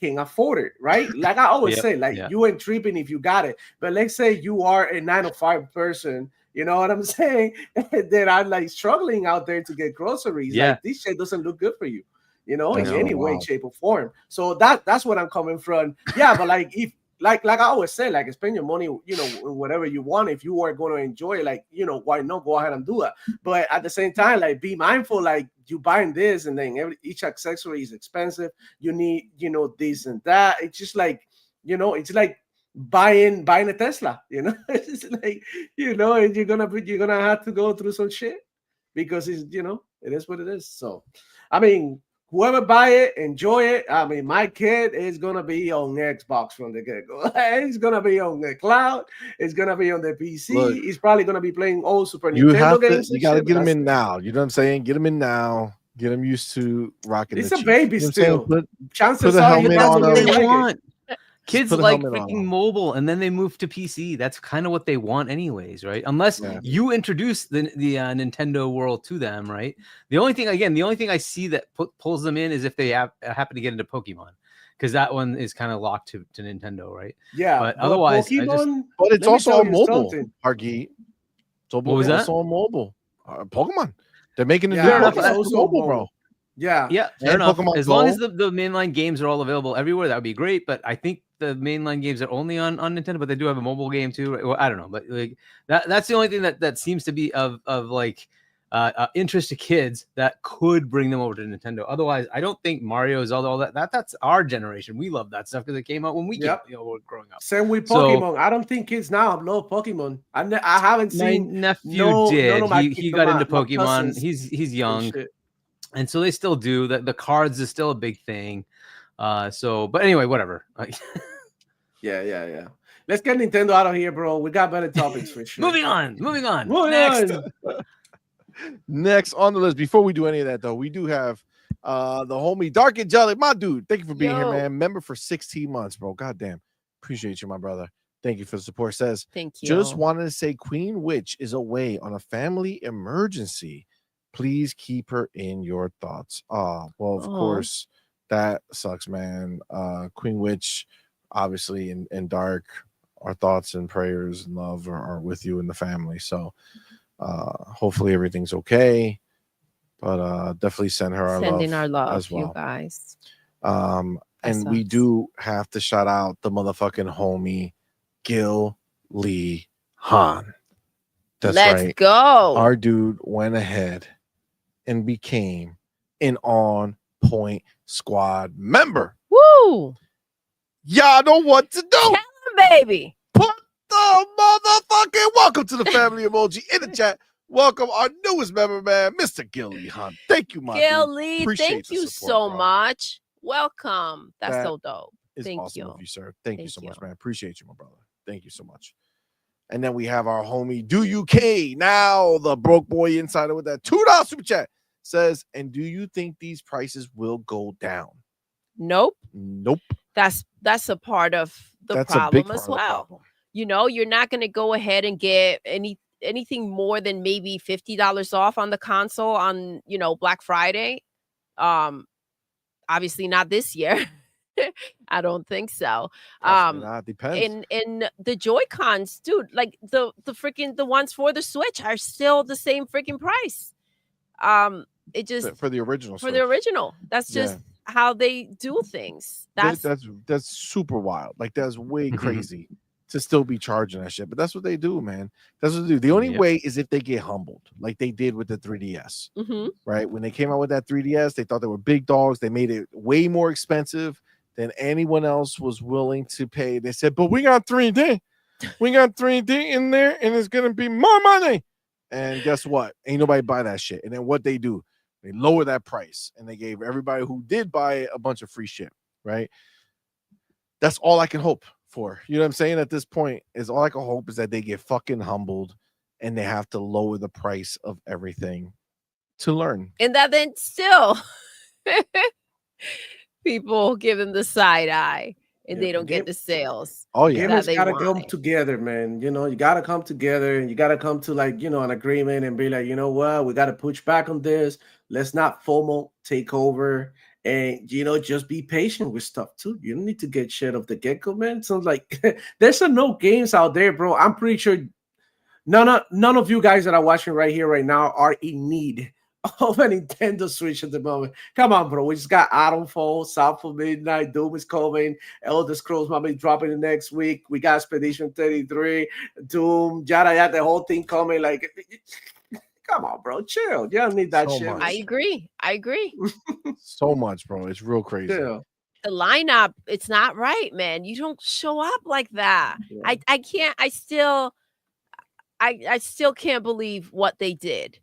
can afford it, right? Like I always say, you ain't tripping if you got it. But let's say you are a 9-to-5 person, you know what I'm saying? That are like struggling out there to get groceries. Yeah. Like this shit doesn't look good for you, in any way, shape, or form. So that's what I'm coming from. Yeah, but like if like I always say, like spend your money, whatever you want. If you are going to enjoy it, why not go ahead and do that? But at the same time, like be mindful, like you buying this and then each accessory is expensive. You need, this and that. It's just like, it's like buying a Tesla, it's like, and you're gonna have to go through some shit because it's, it is what it is. So, I mean, whoever buy it, enjoy it. I mean, my kid is gonna be on Xbox from the get-go. He's gonna be on the cloud. It's gonna be on the PC. Look, he's probably gonna be playing old Super Nintendo games. You gotta get him in now. You know what I'm saying? Get him in now. Get him used to rocking. It's the a Chiefs. baby still. Chances the are helmet he That's on what him. they want. Kids put a like helmet on freaking them. mobile, and then they move to PC. That's kind of what they want, anyways, right? Unless you introduce the Nintendo world to them, right? The only thing I see that pulls them in is if they happen to get into Pokemon, because that one is kind of locked to Nintendo, right? Yeah, but otherwise, Pokemon, but it's also on mobile. Hargy. So what was that? Also on mobile. Pokemon. They're making a new Yeah, Pokemon also mobile, bro. Yeah, fair And enough. Pokemon As long Go. as the mainline games are all available everywhere, that would be great. But I think the mainline games are only on Nintendo, but they do have a mobile game too. Right? Well, I don't know, but like that's the only thing that seems to be of like interested kids that could bring them over to Nintendo. Otherwise, I don't think Mario, Zelda, all that's our generation. We love that stuff because it came out when we were growing up. Same with So- Pokemon. I don't think kids now love Pokemon. I haven't My seen nephew none did. of my He got into my Pokemon. cousins He's and young, shit. and so they still do. The cards is still a big thing. But anyway, whatever. Yeah. Let's get Nintendo out of here, bro. We got better topics for sure. Moving on. Next. Next on the list, before we do any of that, though, we do have the homie Dark and Jelly, my dude. Thank you for being here, man. Member for 16 months, bro. Goddamn. Appreciate you, my brother. Thank you for the support. Says, thank you. Just wanted to say Queen Witch is away on a family emergency. Please keep her in your thoughts. Well, of course, that sucks, man. Queen Witch, obviously, and Dark, our thoughts and prayers and love are with you and the family. So hopefully everything's okay. But definitely send her our love as well, you guys. And we do have to shout out the motherfucking homie Gil Lee Han. That's Let's right. go. Our dude went ahead and became an On Point Squad member. Woo! Y'all know what to do. Tell him, baby. Put the motherfucking welcome to the family emoji in the chat. Welcome our newest member, man, Mr. Gil Lee Han. Thank you, my Gil dude. Lee, Appreciate thank the you support, so bro. much. Welcome. That's That so dope. It's Thank awesome you. of you, sir. Thank you so Thank much, you. man. Appreciate you, my brother. Thank you so much. And then we have our homie Do UK now, the broke boy insider with that $2 super chat says, and do you think these prices will go down? Nope. That's a part of the a big problem part as of the well. problem. You know, you're not going to go ahead and get anything more than maybe $50 off on the console on, Black Friday. Obviously not this year. I don't think so. Possibly not. Depends. In the Joy-Cons, dude, like the freaking the ones for the Switch are still the same freaking price. It just For the original for the original. That's just how they do things. That's super wild. Like that's way crazy to still be charging that shit. But that's what they do, man. That's what they do. The only way is if they get humbled, like they did with the 3DS. Right? When they came out with that 3DS, they thought they were big dogs. They made it way more expensive than anyone else was willing to pay. They said, but we got 3D. We got 3D in there, and it's gonna be more money. And guess what? Ain't nobody buy that shit. And then what they do? They lower that price, and they gave everybody who did buy it a bunch of free shit, right? That's all I can hope for. You know what I'm saying? At this point, is all I can hope is that they get fucking humbled and they have to lower the price of everything to learn. And that then still people give them the side eye and they don't get the sales. Oh yeah, gamers gotta come together, man. You know, you gotta come together and you gotta come to an agreement and be like, you know what, we gotta push back on this. Let's not FOMO take over, and just be patient with stuff too. You don't need to get shit off the get-go, man. So like, there's some no games out there, bro. I'm pretty sure none of you guys that are watching right here right now are in need of a Nintendo Switch at the moment. Come on, bro. We just got Ironfall, South of Midnight, Doom is coming, Elder Scrolls might be dropping the next week. We got Expedition 33, Doom, yada, the whole thing coming. Like, come on, bro. Chill. You don't need that shit. I agree. So much, bro. It's real crazy. Yeah. The lineup, it's not right, man. You don't show up like that. Yeah. I can't. I still can't believe what they did.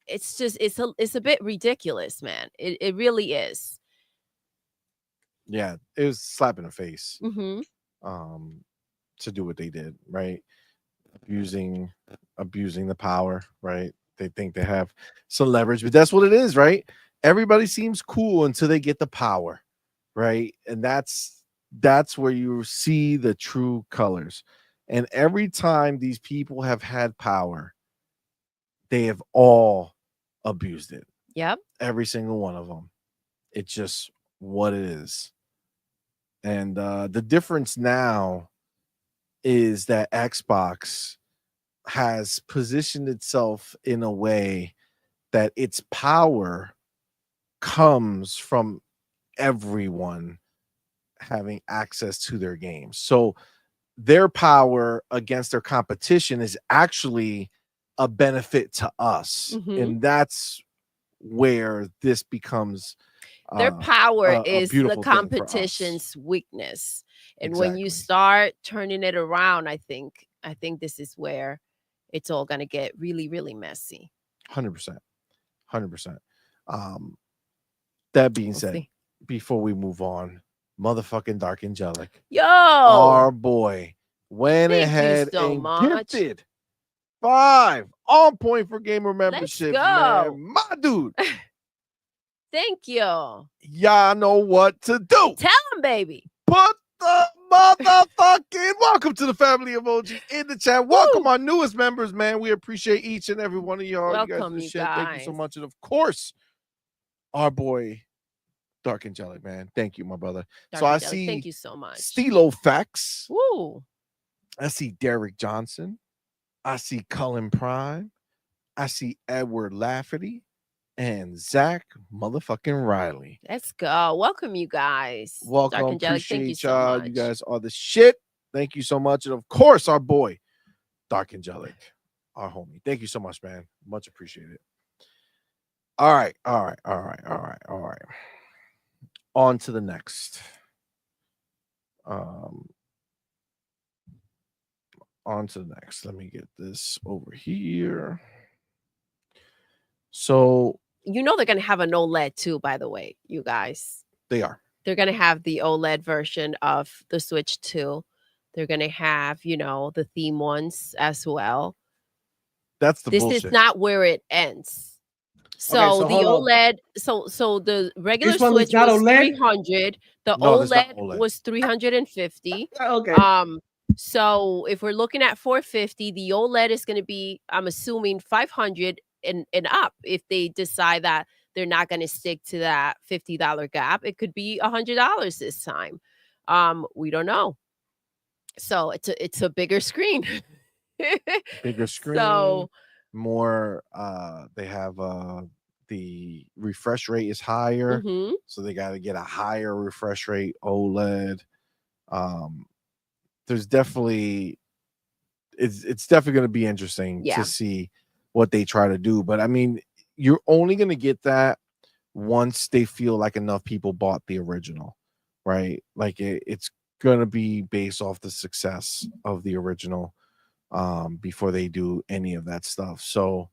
It's just it's a bit ridiculous, man. It really is. Yeah, it was slap in the face. To do what they did, right? Abusing the power, right? They think they have some leverage, but that's what it is, right? Everybody seems cool until they get the power, right? And that's where you see the true colors. And every time these people have had power, they have all abused it. Yep. Every single one of them. It's just what it is. And the difference now is that Xbox has positioned itself in a way that its power comes from everyone having access to their games. So their power against their competition is actually a benefit to us, and that's where this becomes their power a is the beautiful thing for us. competition's weakness. And when you Exactly. start turning it around, I think this is where it's all going to get really, really messy. 100%. That being We'll said, see. before we move on, motherfucking Dark Angelic, Yo, our boy, went thank you ahead so and much. gifted 5 on point for gamer memberships, go. man. My dude, Thank you. y'all know what to do. Tell him, baby. Put the motherfucking welcome to the family emoji in the chat. Welcome Woo. our newest members, man. We appreciate each and every one of y'all. Welcome, do you shit. Thank you so guys. much. And of course, our boy Dark Angelic, man. Thank you, my brother. Dark so Angelic, I see thank you so much. Stilo Facts. Woo. I see Derek Johnson. I see Cullen Prime. I see Edward Lafferty and Zach motherfucking Riley. Let's go. Welcome, you guys. Welcome. Dark Angelic, Appreciate thank you so y'all. much. You guys are the shit. Thank you so much. And of course, our boy, Dark Angelic, our homie. Thank you so much, man. Much appreciated. All right. On to the next. On to the next. Let me get this over here. So you know they're gonna have an OLED too, by the way, you guys. They are. They're gonna have the OLED version of the Switch 2. They're gonna have, the theme ones as well. That's the this bullshit. is not where it ends. So the OLED, so the regular Switch was OLED? 300. The No, that's not OLED OLED. was 350. Okay. So if we're looking at 450, the OLED is going to be, I'm assuming, 500 and up. If they decide that they're not going to stick to that $50 gap, it could be $100 this time. We don't know. So it's a bigger screen. Bigger screen. So more. They have the refresh rate is higher, so they got to get a higher refresh rate OLED. There's definitely it's definitely going to be interesting to see what they try to do. But I mean, you're only going to get that once they feel like enough people bought the original, right? Like it's going to be based off the success of the original before they do any of that stuff. So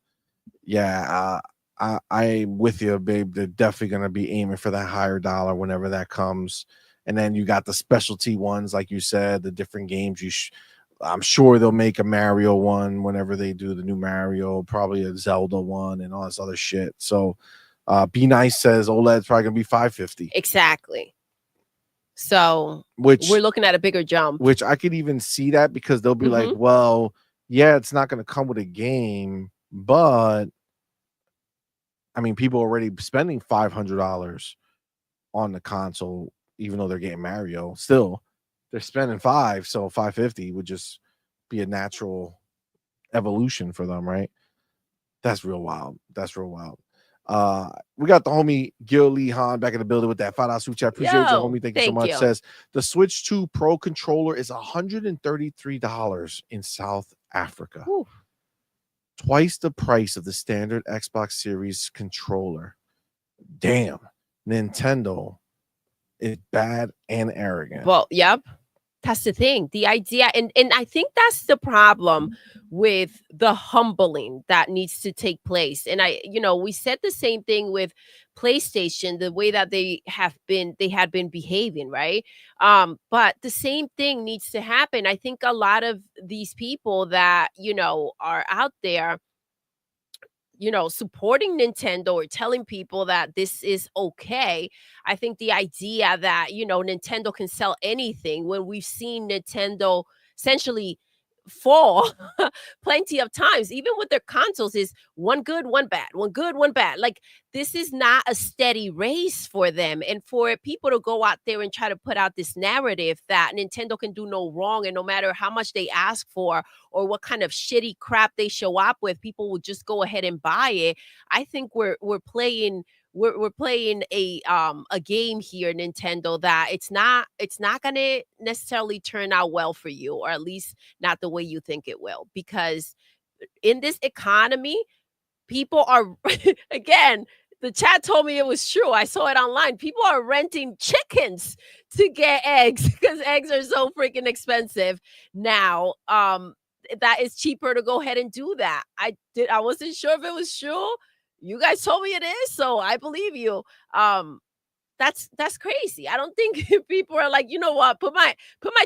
yeah, I'm with you, babe. They're definitely going to be aiming for that higher dollar whenever that comes. And then you got the specialty ones, like you said, the different games. I'm sure they'll make a Mario one whenever they do the new Mario, probably a Zelda one, and all this other shit. So, Be Nice says OLED's probably gonna be $550. Exactly. So, which we're looking at a bigger jump. Which I could even see that because they'll be like, well, yeah, it's not gonna come with a game, but I mean, people are already spending $500 on the console. Even though they're getting Mario, still they're spending $500, so $550 would just be a natural evolution for them, right? That's real wild. We got the homie Gil Lee Han back in the building with that $5 super chat. Appreciate you, homie. Thank you so much. Says the Switch 2 Pro controller is $133 in South Africa. Ooh. Twice the price of the standard Xbox Series controller. Damn. Nintendo is bad and arrogant. Well, yep. That's the thing. The idea, and I think that's the problem with the humbling that needs to take place. And we said the same thing with PlayStation, the way that they had been behaving, right? But the same thing needs to happen. I think a lot of these people that, are out there, supporting Nintendo or telling people that this is okay. I think the idea that, Nintendo can sell anything when we've seen Nintendo essentially fall plenty of times, even with their consoles, is one good, one bad, one good, one bad. Like, this is not a steady race for them. And for people to go out there and try to put out this narrative that Nintendo can do no wrong, and no matter how much they ask for or what kind of shitty crap they show up with, people will just go ahead and buy it. I think we're playing a game here, Nintendo, that it's not gonna necessarily turn out well for you, or at least not the way you think it will, because in this economy, people are again. The chat told me it was true. I saw it online. People are renting chickens to get eggs because eggs are so freaking expensive now. That is cheaper to go ahead and do that. I wasn't sure if it was true. You guys told me it is, so I believe you. That's crazy. I don't think people are like, you know what? Put my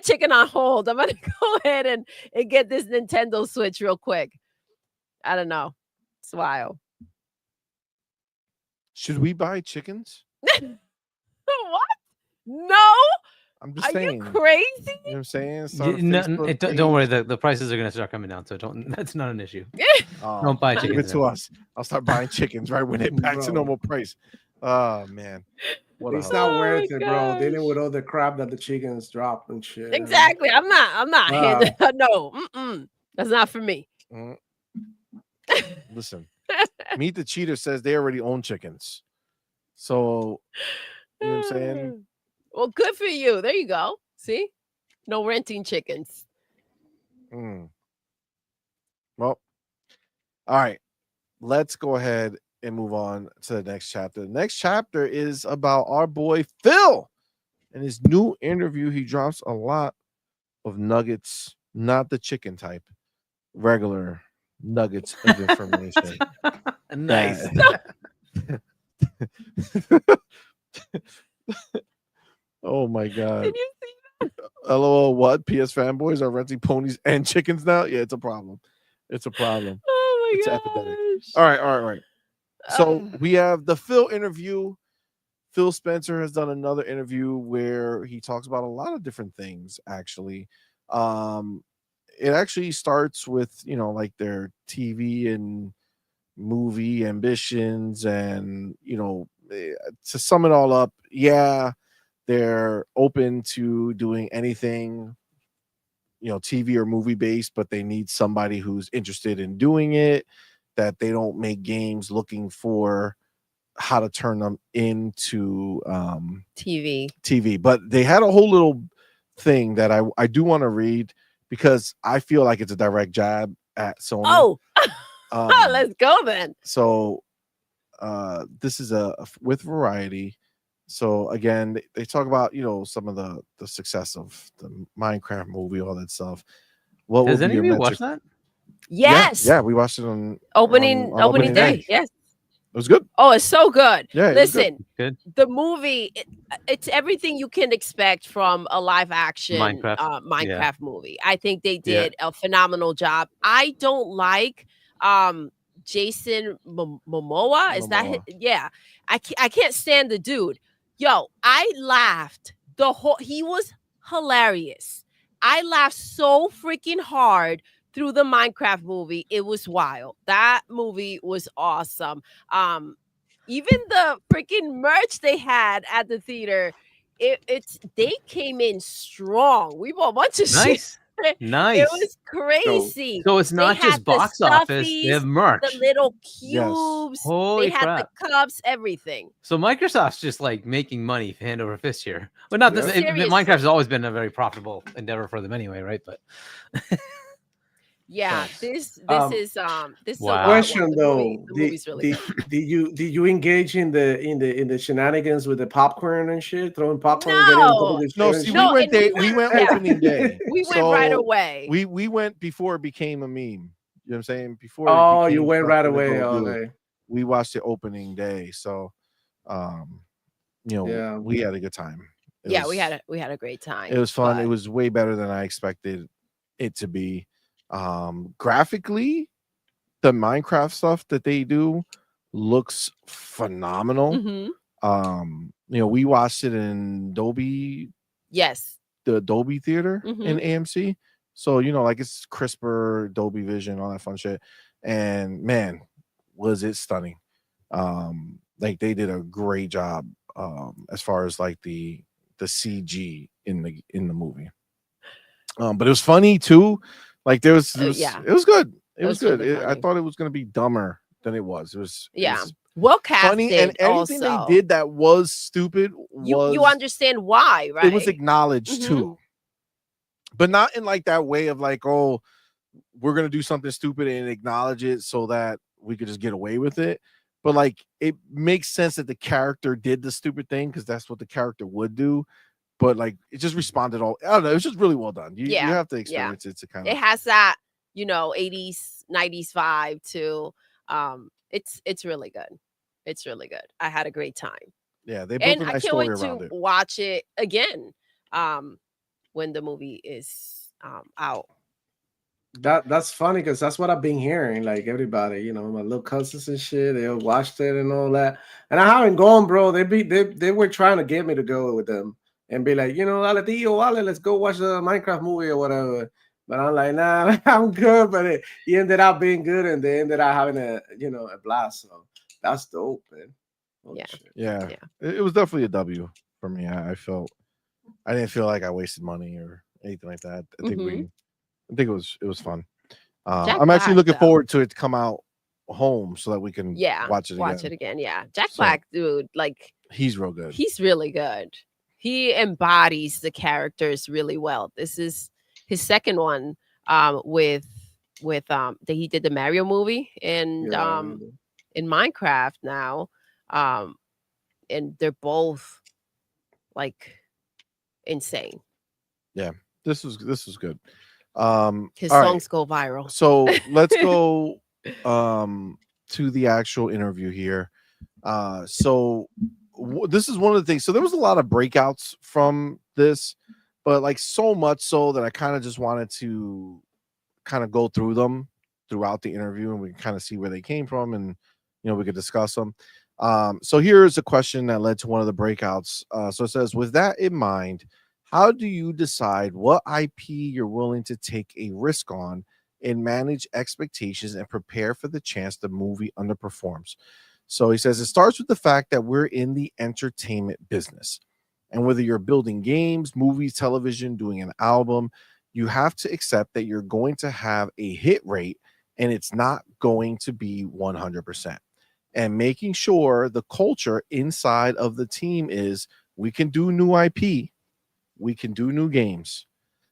chicken on hold. I'm gonna go ahead and get this Nintendo Switch real quick. I don't know. It's wild. Should we buy chickens? What? No. I'm just Are saying. you crazy? You know what I'm saying? Don't worry. The prices are going to start coming down, so that's not an issue. Don't buy chickens. Give it to us. I'll start buying chickens right when it back to normal price. Oh man, it's not worth it, bro. Dealing with all the crap that the chickens drop and shit. Exactly. I'm not. No. That's not for me. Listen. Meet the Cheater says they already own chickens. So, you know what I'm saying? Well, good for you. There you go. See? No renting chickens. Well, all right. Let's go ahead and move on to the next chapter. The next chapter is about our boy Phil and his new interview. He drops a lot of nuggets, not the chicken type, regular nuggets of information. Nice. Oh my god. Did you see that? LOL, what? PS fanboys are renting ponies and chickens now? Yeah, it's a problem. It's a problem. Oh my It's an gosh. epidemic. All right. So we have the Phil interview. Phil Spencer has done another interview where he talks about a lot of different things, actually. It actually starts with, like their TV and movie ambitions, and to sum it all up, they're open to doing anything, TV or movie based, but they need somebody who's interested in doing it, that they don't make games looking for how to turn them into TV. But they had a whole little thing that I do want to read, because I feel like it's a direct jab at Sony. Let's go then. So this is with Variety. So again, they talk about some of the success of the Minecraft movie, all that stuff. What Has any of you watched that? Yes. Yeah, we watched it on opening day. Yes. It was good. Oh, it's so good. Yeah. Listen, good. The movie, it's everything you can expect from a live action Minecraft movie. I think they did a phenomenal job. I don't like Jason Momoa. Is that yeah. I can't stand the dude. Yo, I laughed he was hilarious. I laughed so freaking hard through the Minecraft movie. It was wild. That movie was awesome. Even the freaking merch they had at the theater, they came in strong. We bought a bunch of shit. Nice. It was crazy. So it's not just box office. They have merch. The little cubes. Holy they had crap. the cups, everything. So Microsoft's just like making money hand over fist here. But not Minecraft has always been a very profitable endeavor for them anyway, right? But yeah, this is wow. Question though. Did you engage in the shenanigans with the popcorn and shit, throwing popcorn? We went opening day. We went right away. We went before it became a meme. You know what I'm saying? Before you went right away. Okay. We watched the opening day, so we had a good time. We had a great time. It was fun. It was way better than I expected it to be. Graphically, the Minecraft stuff that they do looks phenomenal. Mm-hmm. We watched it in Dolby. Yes. The Dolby Theater in AMC. So, like it's crisper, Dolby Vision, all that fun shit. And man, was it stunning. Like they did a great job as far as like the CG in the movie. But it was funny too. Like it was good. It was good. Really I thought it was going to be dumber than it was. It was well casted. Funny, and everything they did that was stupid. You understand why, right? It was acknowledged too, but not in like that way of like, oh, we're gonna do something stupid and acknowledge it so that we could just get away with it. But like, it makes sense that the character did the stupid thing because that's what the character would do. But like, it just responded all. I don't know. It was just really well done. You have to experience it to kind of. It has that 80s 90s vibe too. It's really good. It's really good. I had a great time. Yeah, they built a nice story around it. I can't wait to watch it again when the movie is out. That's funny because that's what I've been hearing. Like everybody, my little cousins and shit, they all watched it and all that. And I haven't gone, bro. They were trying to get me to go with them and be like, Ale, tío, Ale, let's go watch the Minecraft movie or whatever. But I'm like, nah, I'm good. But he ended up being good, and they ended up having a blast. So that's dope, man. Holy shit. Yeah. It was definitely a W for me. I didn't feel like I wasted money or anything like that. I think it was fun. I'm actually looking forward to it to come out home so that we can watch it again. Yeah. Jack Black, dude, like, he's real good. He's really good. He embodies the characters really well. This is his second one with that he did the Mario movie and in Minecraft now. And they're both like insane. Yeah, this was good. His songs go viral. So let's go to the actual interview here. So this is one of the things. So there was a lot of breakouts from this, but like so much so that I kind of just wanted to kind of go through them throughout the interview, and we can kind of see where they came from, and we could discuss them. So here's a question that led to one of the breakouts. So it says, with that in mind, how do you decide what IP you're willing to take a risk on and manage expectations and prepare for the chance the movie underperforms? So he says it starts with the fact that we're in the entertainment business. And whether you're building games, movies, television, doing an album, you have to accept that you're going to have a hit rate and it's not going to be 100%. And making sure the culture inside of the team is we can do new IP. We can do new games.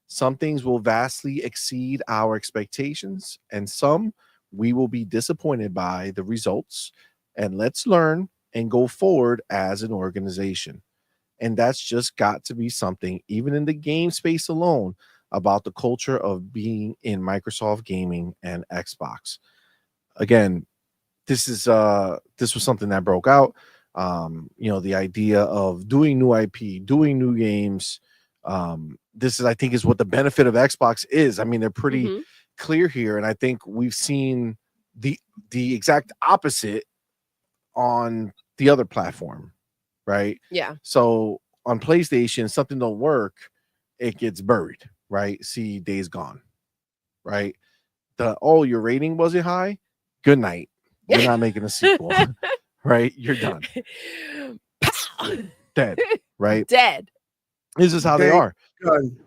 Some things will vastly exceed our expectations, and some we will be disappointed by the results. And let's learn and go forward as an organization. And that's just got to be something, even in the game space alone, about the culture of being in Microsoft gaming and Xbox. Again, this was something that broke out. The idea of doing new IP, doing new games. This is, I think, is what the benefit of Xbox is. I mean, they're pretty clear here, and I think we've seen the exact opposite on the other platform, right? Yeah. So on PlayStation, something don't work, it gets buried, right? See Days Gone, right? Your rating wasn't high. Good night. You're not making a sequel, right? You're done. Dead, right? Dead. This is how they are. Good.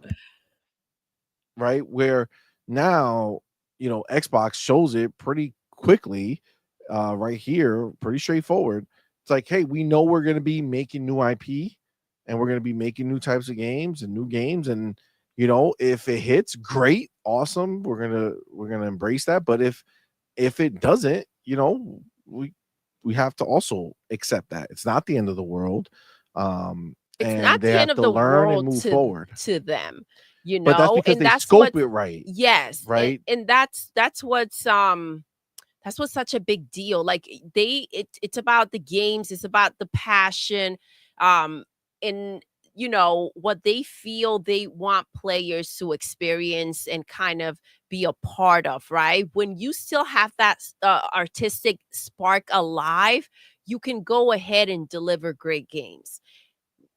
Right? Where now, Xbox shows it pretty quickly, right here, pretty straightforward. It's like, hey, we know we're going to be making new IP and we're going to be making new types of games and new games. And, if it hits, great, awesome. We're going to embrace that. But if it doesn't, we have to also accept that. It's not the end of the world. It's and not they the have end of to the learn world and move forward to them, But that's because they scope it right. Yes, right. And that's what's such a big deal. Like it's about the games, it's about the passion, and what they feel they want players to experience and kind of be a part of, right? When you still have that artistic spark alive, you can go ahead and deliver great games.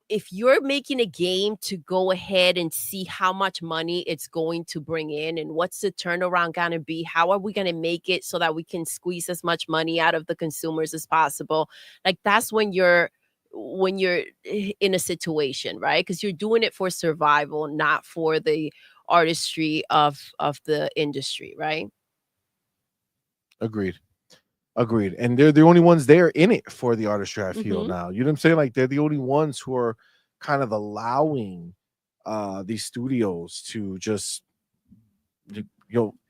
If you're making a game to go ahead and see how much money it's going to bring in and what's the turnaround going to be, how are we going to make it so that we can squeeze as much money out of the consumers as possible, like that's when you're in a situation, right? Because you're doing it for survival, not for the artistry of the industry, right? Agreed. And they're the only ones there in it for the artistry, I feel now. You know what I'm saying? Like they're the only ones who are kind of allowing these studios to just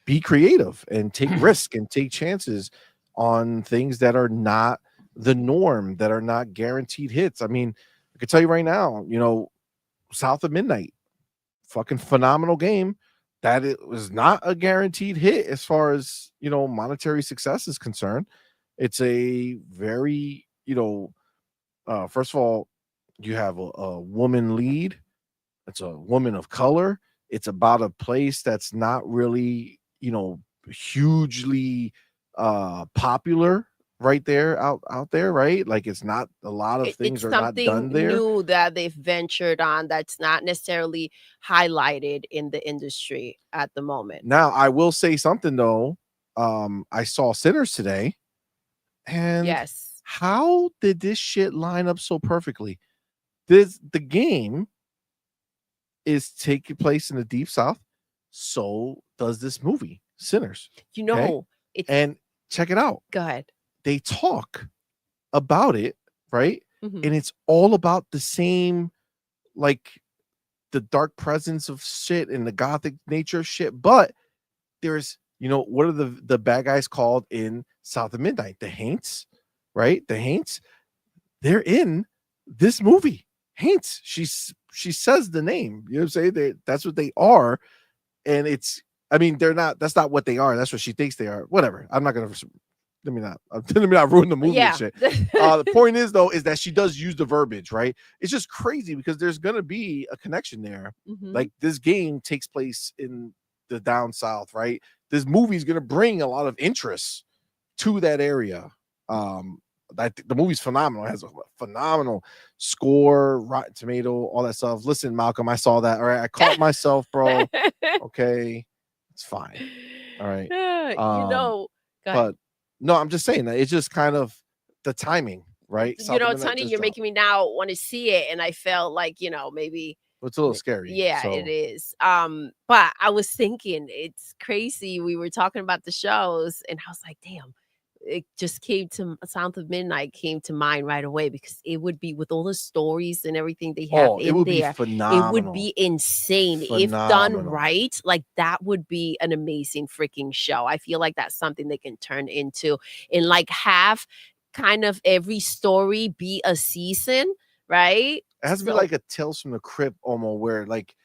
be be creative and take risk and take chances on things that are not the norm, that are not guaranteed hits. I mean, I can tell you right now, South of Midnight, fucking phenomenal game. That it was not a guaranteed hit as far as monetary success is concerned. It's a very first of all, you have a woman lead. It's a woman of color. It's about a place that's not really hugely popular right there out there, right? Like it's not a lot of things It's are not done something there. new that they've ventured on that's not necessarily highlighted in the industry at the moment. Now, I will say something though. I saw Sinners today, and Yes. how did this shit line up so perfectly? The game is taking place in the Deep South. So does this movie, Sinners. It's And check it out. go ahead. They talk about it, right? Mhm. And it's all about the same, like the dark presence of shit and the gothic nature of shit. But there's, what are the bad guys called in South of Midnight? The Haints, right? The Haints. They're in this movie. Haints. She says the name. You know what I'm saying? That's what they are. And they're not. That's not what they are. That's what she thinks they are. Whatever. I'm not gonna. Let me not ruin the movie and shit. The point is though, is that she does use the verbiage, right? It's just crazy because there's gonna be a connection there. Mhm. Like this game takes place in the down south, right? This movie is gonna bring a lot of interest to that area. The movie's phenomenal. It has a phenomenal score, Rotten Tomato, all that stuff. Listen, Malcolm, I saw that. All right, I caught myself, bro. Okay, it's fine. All right. Go ahead. But no, I'm just saying that it's just kind of the timing, right? Tony, you're making me now want to see it, and I felt like maybe it's a little scary. Yeah, it is. But I was thinking it's crazy. We were talking about the shows, and I was like, damn. It just South of Midnight came to mind right away because it would be with all the stories and everything they have in it would there. Be phenomenal. It would be insane if done right. Like that would be an amazing freaking show. I feel like that's something they can turn into and like have kind of every story be a season, right? It has to be like a Tales from the Crypt almost, where like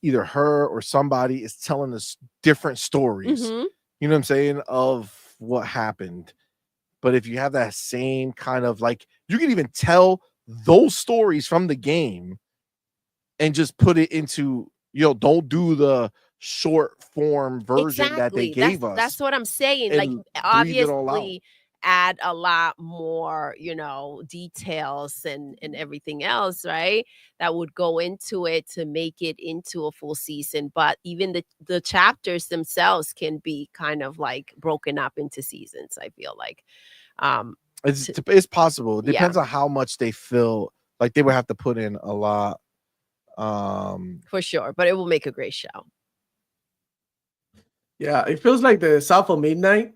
either her or somebody is telling us different stories. Mhm. You know what I'm saying? Of what happened. But if you have that same kind of like, you can even tell those stories from the game and just put it into, don't do the short form version that they gave us. That's what I'm saying. Like obviously add a lot more, details and everything else, right? That would go into it to make it into a full season. But even the chapters themselves can be kind of like broken up into seasons, I feel like. It's possible. It depends on how much they feel like they would have to put in a lot. For sure, but it will make a great show. Yeah, it feels like the South of Midnight,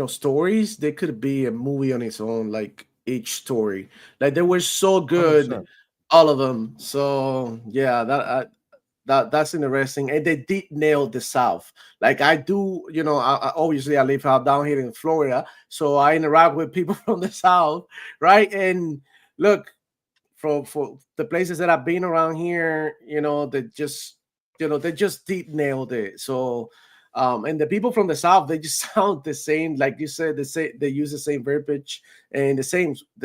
stories, they could be a movie on its own, like each story. Like they were so good, 100%. all of them. So yeah, that's interesting. And they did nail the South. Like I do, obviously I live out down here in Florida, so I interact with people from the South, right? And look, for the places that I've been around here, they just did nailed it. So and the people from the South, they just sound the same. Like you said, they use the same verbiage and the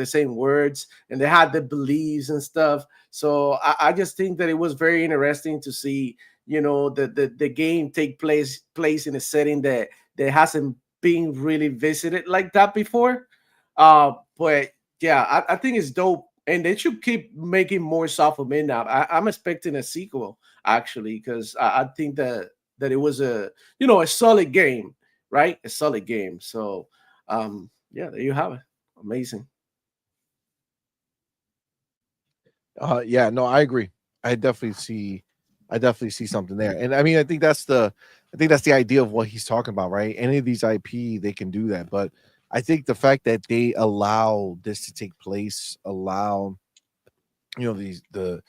same words, and they had the beliefs and stuff. So I just think that it was very interesting to see, the game take place in a setting that hasn't been really visited like that before. But yeah, I think it's dope, and they should keep making more South of Midnight. I'm expecting a sequel actually, because I think that it was a solid game, right? A solid game. So yeah, there you have it. Amazing. Yeah, no, I agree. I definitely see something there. And I mean, I think that's the idea of what he's talking about, right? Any of these IP, they can do that. But I think the fact that they allow this to take place, allow the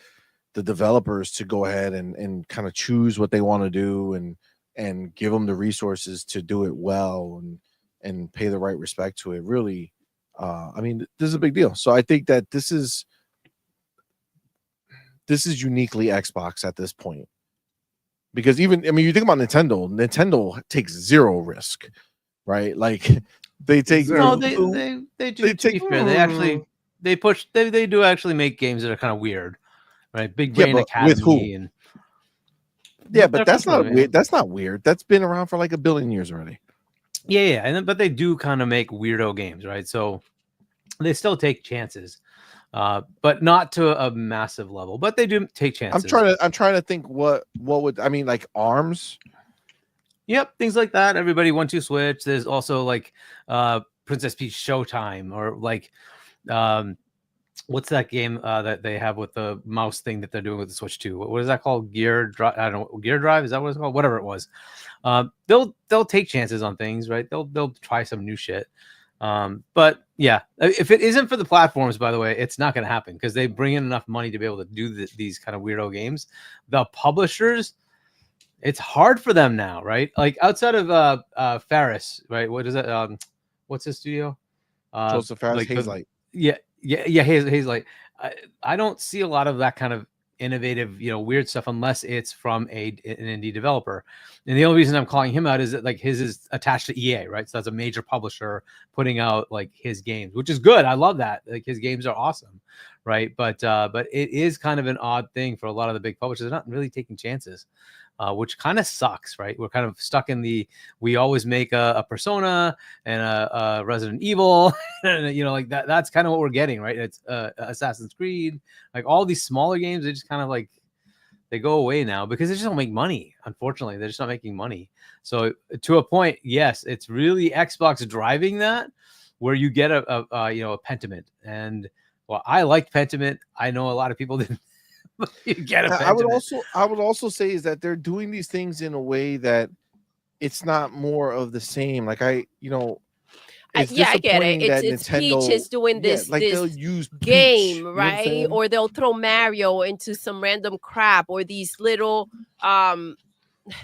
developers to go ahead and kind of choose what they want to do and and give them the resources to do it well and pay the right respect to it. Really, I mean, this is a big deal. So I think that this is uniquely Xbox at this point, because even, I mean, you think about Nintendo takes zero risk, right? Like they take Zero. No, they do. To be fair, they actually they do actually make games that are kind of weird, right? Big Yeah, Brain but with who? Academy and Yeah, they're but that's not company, weird. That's not weird. That's been around for like 1 billion years already. yeah, and then, but they do kind of make weirdo games, right? So they still take chances, but not to a massive level. But they do take chances. I'm trying to think what would, I mean, like ARMS. Yep, things like that. Everybody 1-2 Switch. There's also like Princess Peach Showtime, or like what's that game that they have with the mouse thing that they're doing with the Switch 2? What is that called? Gear Drive? I don't know. Gear Drive, is that what it's called? Whatever it was. They'll take chances on things, right? They'll try some new shit. But yeah, if it isn't for the platforms, by the way, it's not going to happen, because they bring in enough money to be able to do these kind of weirdo games. The publishers, it's hard for them now, right? Like outside of Ferris, right? What is it? What's his studio? Joseph Ferris, like Hazelight. Yeah, Hazelight. I don't see a lot of that kind of innovative, weird stuff unless it's from an indie developer. And the only reason I'm calling him out is that like his is attached to EA, right? So that's a major publisher putting out like his games, which is good. I love that. Like his games are awesome, right? But it is kind of an odd thing for a lot of the big publishers. They're not really taking chances. Which kind of sucks, right? We're kind of stuck in we always make a Persona and a Resident Evil, and, like that. That's kind of what we're getting, right? It's Assassin's Creed, like all these smaller games. They just kind of like they go away now because they just don't make money. Unfortunately, they're just not making money. So to a point, yes, it's really Xbox driving that, where you get a Pentiment, and well, I liked Pentiment. I know a lot of people didn't. You get I would also say is that they're doing these things in a way that it's not more of the same. Like I get it. It's Peach is doing this like they'll use game, Peach, right? Or they'll throw Mario into some random crap, or these little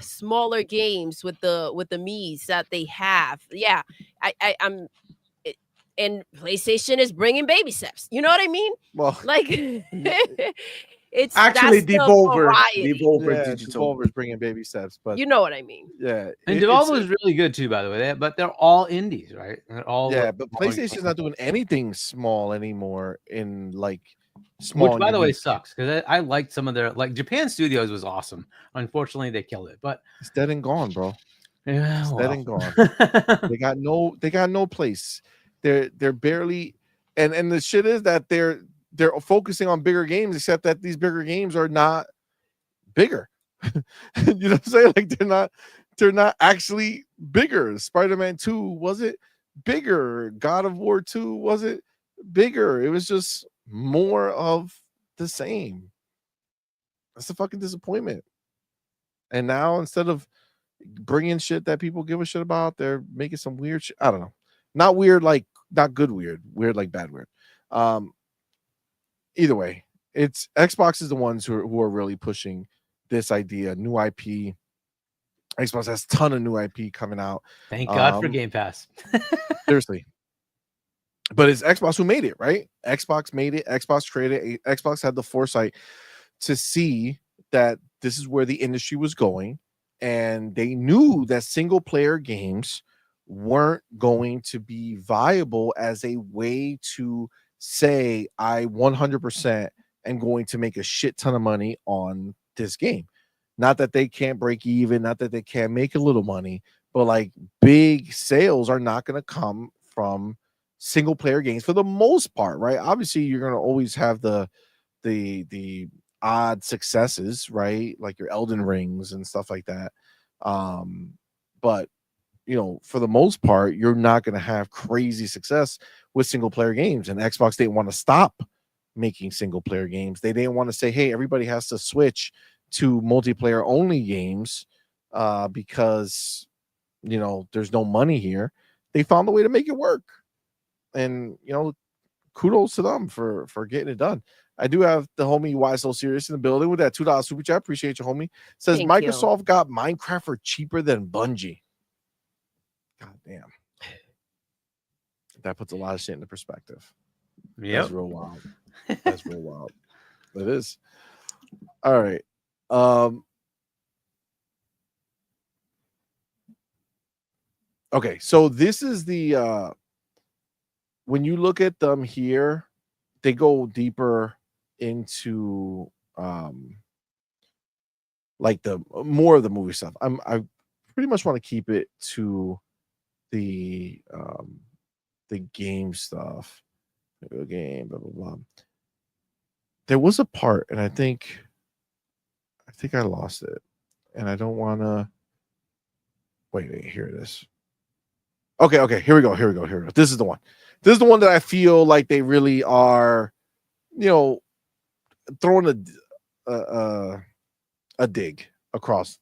smaller games with the Miis that they have. Yeah, I'm. And PlayStation is bringing baby steps. You know what I mean? Well, like it's actually Devolver Digital. Devolver's bringing baby steps, but you know what I mean. Yeah, and Devolver is really good too, by the way. But they're all indies, right? They're all but PlayStation's not doing anything small anymore. In like small, which by the way sucks, because I liked some of their, like Japan Studios was awesome. Unfortunately, they killed it, but it's dead and gone, bro. Yeah, it's dead and gone. They got no place. They're barely, and the shit is that they're focusing on bigger games, except that these bigger games are not bigger. You know what I'm saying? Like they're not actually bigger. Spider-Man 2 was it bigger? God of War 2 was it bigger? It was just more of the same. That's a fucking disappointment. And now instead of bringing shit that people give a shit about, they're making some weird shit. I don't know. Not weird, like not good weird like bad weird. Either way, it's Xbox is the ones who are really pushing this idea. New IP. Xbox has a ton of new IP coming out. Thank God for Game Pass. Seriously. But it's Xbox who made it, right? Xbox made it. Xbox created it. Xbox had the foresight to see that this is where the industry was going, and they knew that single player games weren't going to be viable as a way to say I 100% am going to make a shit ton of money on this game. Not that they can't break even, not that they can't make a little money, but like big sales are not going to come from single player games for the most part, right? Obviously you're going to always have the odd successes, right? Like your Elden Rings and stuff like that. But for the most part, you're not going to have crazy success with single player games. And Xbox didn't want to stop making single player games. They didn't want to say, hey, everybody has to switch to multiplayer only games because, there's no money here. They found a way to make it work. And, kudos to them for getting it done. I do have the homie Why So Serious in the building with that $2 super chat. Appreciate you, homie. Says Thank Microsoft got Minecraft for cheaper than Bungie. God damn. That puts a lot of shit into perspective. Yep. That's real wild. That's real wild. It is. All right. Okay, so this is the when you look at them here, they go deeper into like the more of the movie stuff. I pretty much want to keep it to the game stuff. Video game, blah blah blah. There was a part, and I think I lost it, and I don't want to. Wait, here it is. Okay, here we go. This is the one. This is the one that I feel like they really are, throwing a dig across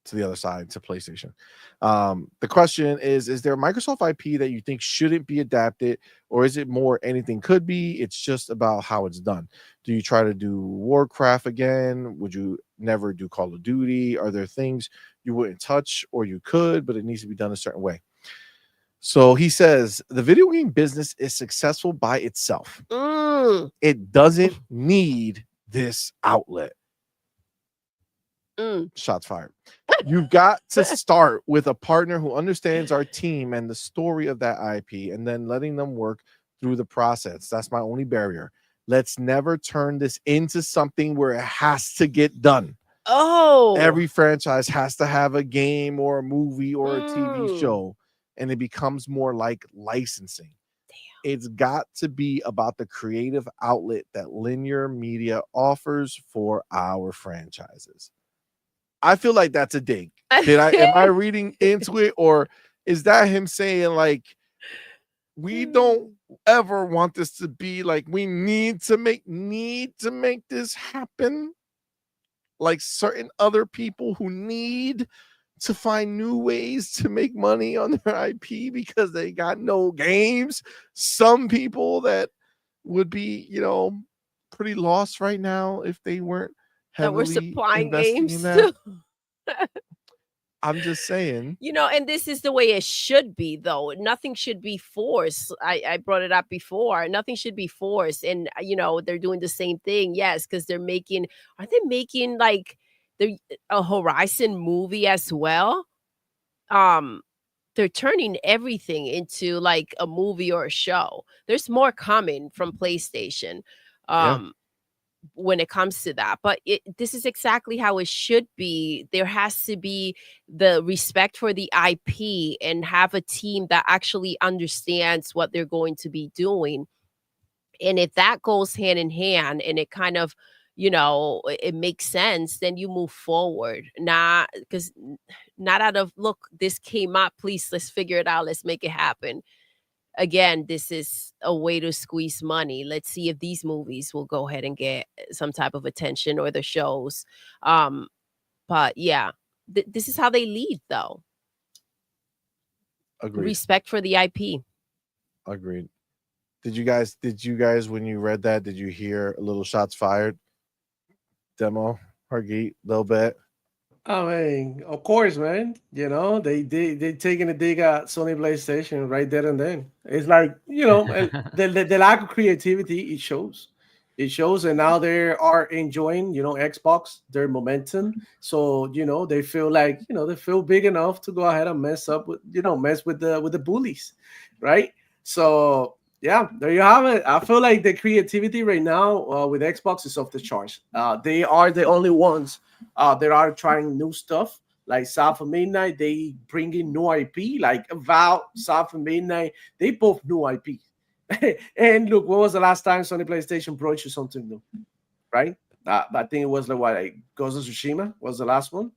to the other side to PlayStation. The question is there a Microsoft IP that you think shouldn't be adapted, or is it more anything could be? It's just about how it's done. Do you try to do Warcraft again? Would you never do Call of Duty? Are there things you wouldn't touch, or you could, but it needs to be done a certain way? So he says the video game business is successful by itself. It doesn't need this outlet. Shots fired. You've got to start with a partner who understands our team and the story of that IP, and then letting them work through the process. That's my only barrier. Let's never turn this into something where it has to get done. Every franchise has to have a game or a movie or a TV show, and it becomes more like licensing. Damn. It's got to be about the creative outlet that linear media offers for our franchises. I feel like that's a dig. Am I reading into it, or is that him saying like we don't ever want this to be like we need to make this happen? Like certain other people who need to find new ways to make money on their IP because they got no games. Some people that would be, pretty lost right now if they weren't heavily that we're supplying investing games in that. I'm just saying. And this is the way it should be, though. Nothing should be forced. I brought it up before. Nothing should be forced. And, they're doing the same thing. Yes, because aren't they making like a Horizon movie as well? They're turning everything into like a movie or a show. There's more coming from PlayStation. When it comes to that, but this is exactly how it should be. There has to be the respect for the IP and have a team that actually understands what they're going to be doing. And if that goes hand in hand and it kind of, it makes sense, then you move forward. Not out of, look, this came up, please, let's figure it out. Let's make it happen. Again, this is a way to squeeze money. Let's see if these movies will go ahead and get some type of attention, or the shows. But yeah, this is how they lead, though. Agreed. Respect for the IP. Agreed. Did you guys, when you read that, did you hear a little shots fired demo, Hargeet, a little bit? I mean, of course, man. They taking a dig at Sony PlayStation right there and then. It's like, the lack of creativity, it shows. And now they are enjoying, Xbox, their momentum. So, they feel like, they feel big enough to go ahead and mess with the bullies, right? So yeah, there you have it. I feel like the creativity right now with Xbox is off the charts. They are the only ones that are trying new stuff. Like South of Midnight, they bring in new IP. Like Avowed, South of Midnight, they both new IP. And look, what was the last time Sony PlayStation brought you something new? Right? I think it was like Ghost of Tsushima was the last one.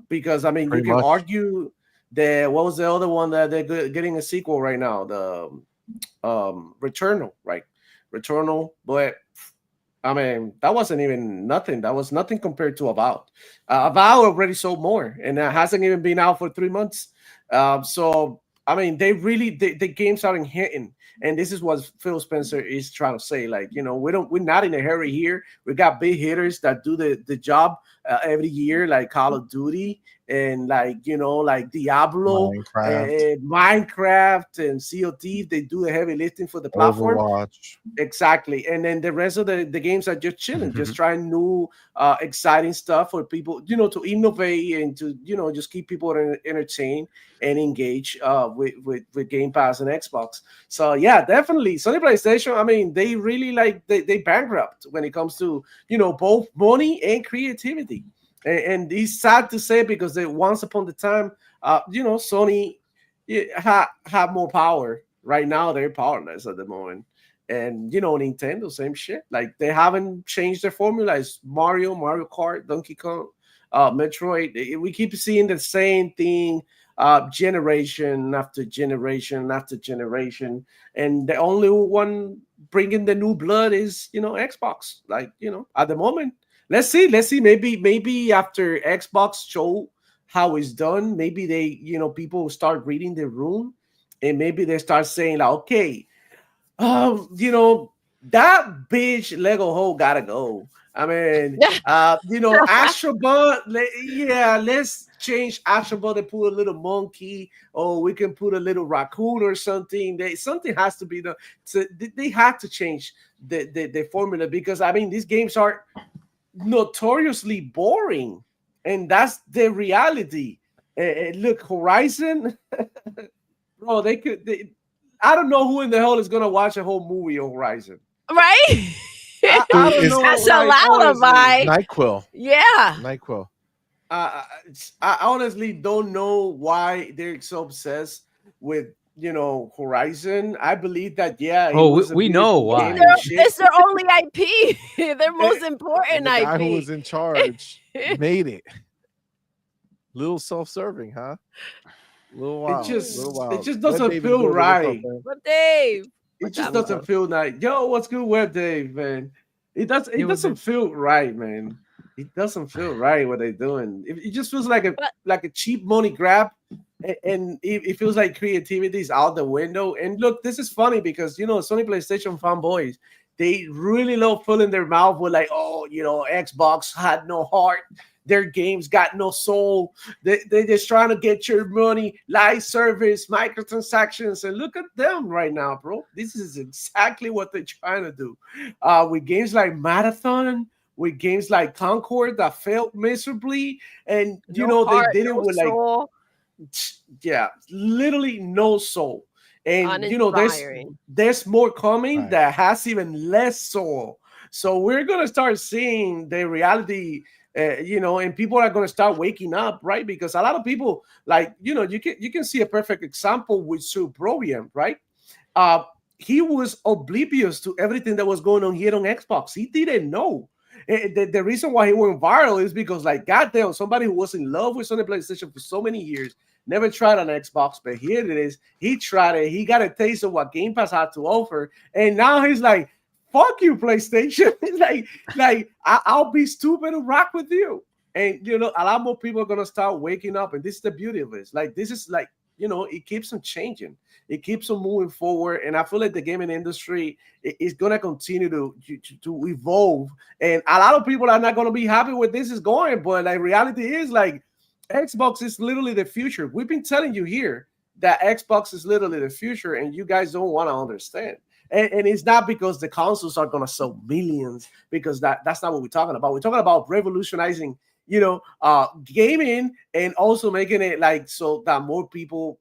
Because I mean, Pretty you can much. argue what was the other one that they're getting a sequel right now? The Returnal, right? Returnal, but I mean, that wasn't even nothing. That was nothing compared to Avowed. Avowed already sold more, and it hasn't even been out for 3 months. So I mean, they really the games aren't hitting, and this is what Phil Spencer is trying to say. Like, we're not in a hurry here. We got big hitters that do the job every year, like Call of Duty and like Diablo, Minecraft and COD. They do the heavy lifting for the platform. Overwatch. Exactly. And then the rest of the games are just chilling, just trying new exciting stuff for people, to innovate and to, just keep people entertained and engage with Game Pass and Xbox. So yeah, definitely Sony PlayStation. I mean, they really they bankrupt when it comes to, both money and creativity. And it's sad to say because once upon the time, Sony had more power. Right now, they're powerless at the moment. And Nintendo, same shit. Like, they haven't changed their formula. It's Mario Kart, Donkey Kong, Metroid. We keep seeing the same thing, generation after generation after generation. And the only one bringing the new blood is Xbox. Like, at the moment, let's see. Maybe after Xbox show how it's done, maybe they people start reading the room, and maybe they start saying like, okay. That bitch Lego hole gotta go. I mean, Astrobot, let's change Astrobot and put a little monkey, or we can put a little raccoon or something. Something has to be done. So they have to change the formula, because I mean, these games are notoriously boring, and that's the reality. Look, Horizon, bro, I don't know who in the hell is gonna watch a whole movie on Horizon. Right? I don't know. That's a lullaby. NyQuil. Yeah. NyQuil. I honestly don't know why they're so obsessed with Horizon. I believe that we know why. It's their only IP. Their most important the IP. guy who was in charge made it. Little self-serving, huh? Little wild. It just doesn't feel right. But Dave, it just doesn't feel nice. Yo, what's good, Web Dave, man? It doesn't feel right, man. It doesn't feel right what they're doing. It just feels like a cheap money grab, and it feels like creativity is out the window. And look, this is funny because Sony PlayStation fanboys, they really love filling their mouth with like, oh, Xbox had no heart. Their games got no soul. They're just trying to get your money, live service, microtransactions, and look at them right now, bro. This is exactly what they're trying to do. With games like Marathon, with games like Concord that failed miserably, and they did it with soul. Literally no soul. And there's more coming that has even less soul. So we're gonna start seeing the reality. And people are going to start waking up, right? Because a lot of people, like, you can see a perfect example with Suprobian, right? He was oblivious to everything that was going on here on Xbox. He didn't know. The reason why he went viral is because, like, goddamn, somebody who was in love with Sony PlayStation for so many years, never tried an Xbox, but here it is. He tried it. He got a taste of what Game Pass had to offer, and now he's like, fuck you, PlayStation. It's like I'll be stupid to rock with you. And a lot more people are gonna start waking up. And this is the beauty of it. Like, this is like, it keeps them changing. It keeps them moving forward. And I feel like the gaming industry is gonna continue to evolve. And a lot of people are not gonna be happy where this is going. But like, reality is like, Xbox is literally the future. We've been telling you here that Xbox is literally the future, and you guys don't want to understand. And it's not because the consoles are going to sell millions, because that's not what we're talking about. We're talking about revolutionizing, gaming, and also making it like so that more people,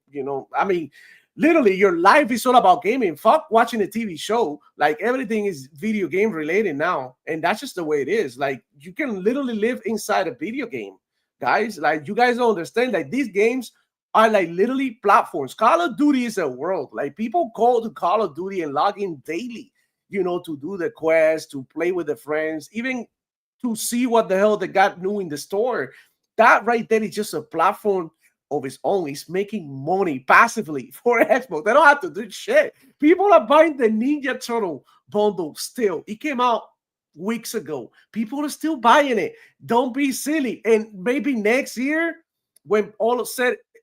I mean, literally your life is all about gaming. Fuck watching a TV show. Like, everything is video game related now. And that's just the way it is. Like, you can literally live inside a video game, guys. Like, you guys don't understand. Like, these games are like literally platforms. Call of Duty is a world. Like, people call to Call of Duty and log in daily, to do the quest, to play with the friends, even to see what the hell they got new in the store. That right there is just a platform of its own. It's making money passively for Xbox. They don't have to do shit. People are buying the Ninja Turtle bundle still. It came out weeks ago. People are still buying it. Don't be silly. And maybe next year, when all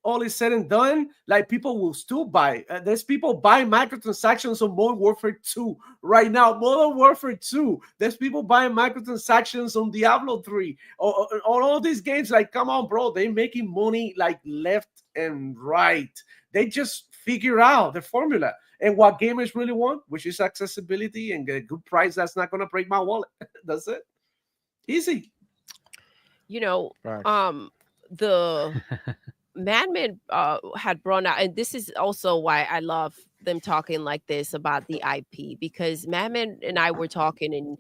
all is said and done, like people will still buy. There's people buying microtransactions on Modern Warfare 2 right now. Modern Warfare 2. There's people buying microtransactions on Diablo 3. Or all these games, like, come on, bro. They're making money like left and right. They just figure out the formula and what gamers really want, which is accessibility and a good price that's not going to break my wallet. That's it. Easy. You know, Facts. the Madman had brought out, and this is also why I love them talking like this about the IP, because Madman and I were talking, and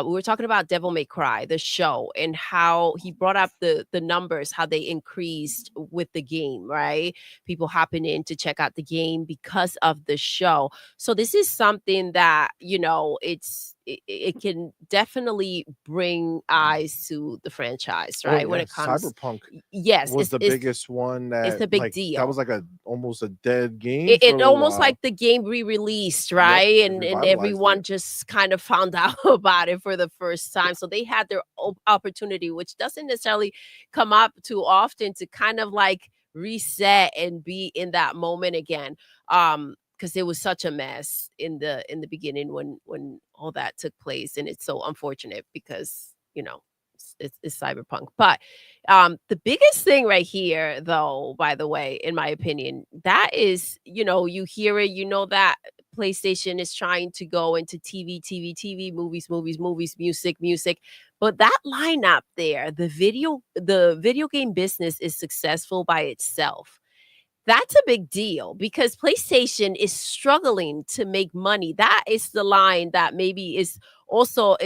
we were talking about Devil May Cry, the show, and how he brought up the numbers, how they increased with the game, right? People hopping in to check out the game because of the show. So this is something that, you know, it can definitely bring eyes to the franchise, right? When it comes, Cyberpunk yes, was the biggest one that it's a big like, deal. That was like almost a dead game. It almost like the game re-released, right? Yep, and revitalized everyone it. just kind of found out about it for the first time. So they had their opportunity, which doesn't necessarily come up too often, to kind of like reset and be in that moment again. Because it was such a mess in the beginning when all that took place, and it's so unfortunate because, you know, it's Cyberpunk. But the biggest thing right here, though, by the way, in my opinion, that is, you know, you hear it, you know, that PlayStation is trying to go into TV, movies, music. But that lineup there, the video game business is successful by itself. That's a big deal because PlayStation is struggling to make money. That is the line that maybe is also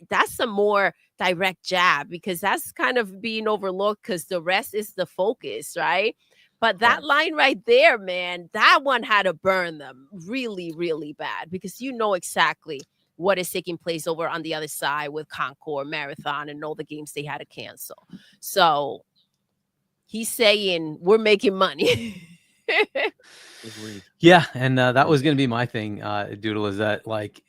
that's a more direct jab, because that's kind of being overlooked because the rest is the focus, right? But that line right there, man, that one had to burn them really, really bad, because you know exactly what is taking place over on the other side with Concord, Marathon, and all the games they had to cancel. So he's saying we're making money. Yeah, and that was going to be my thing, Doodle, is that like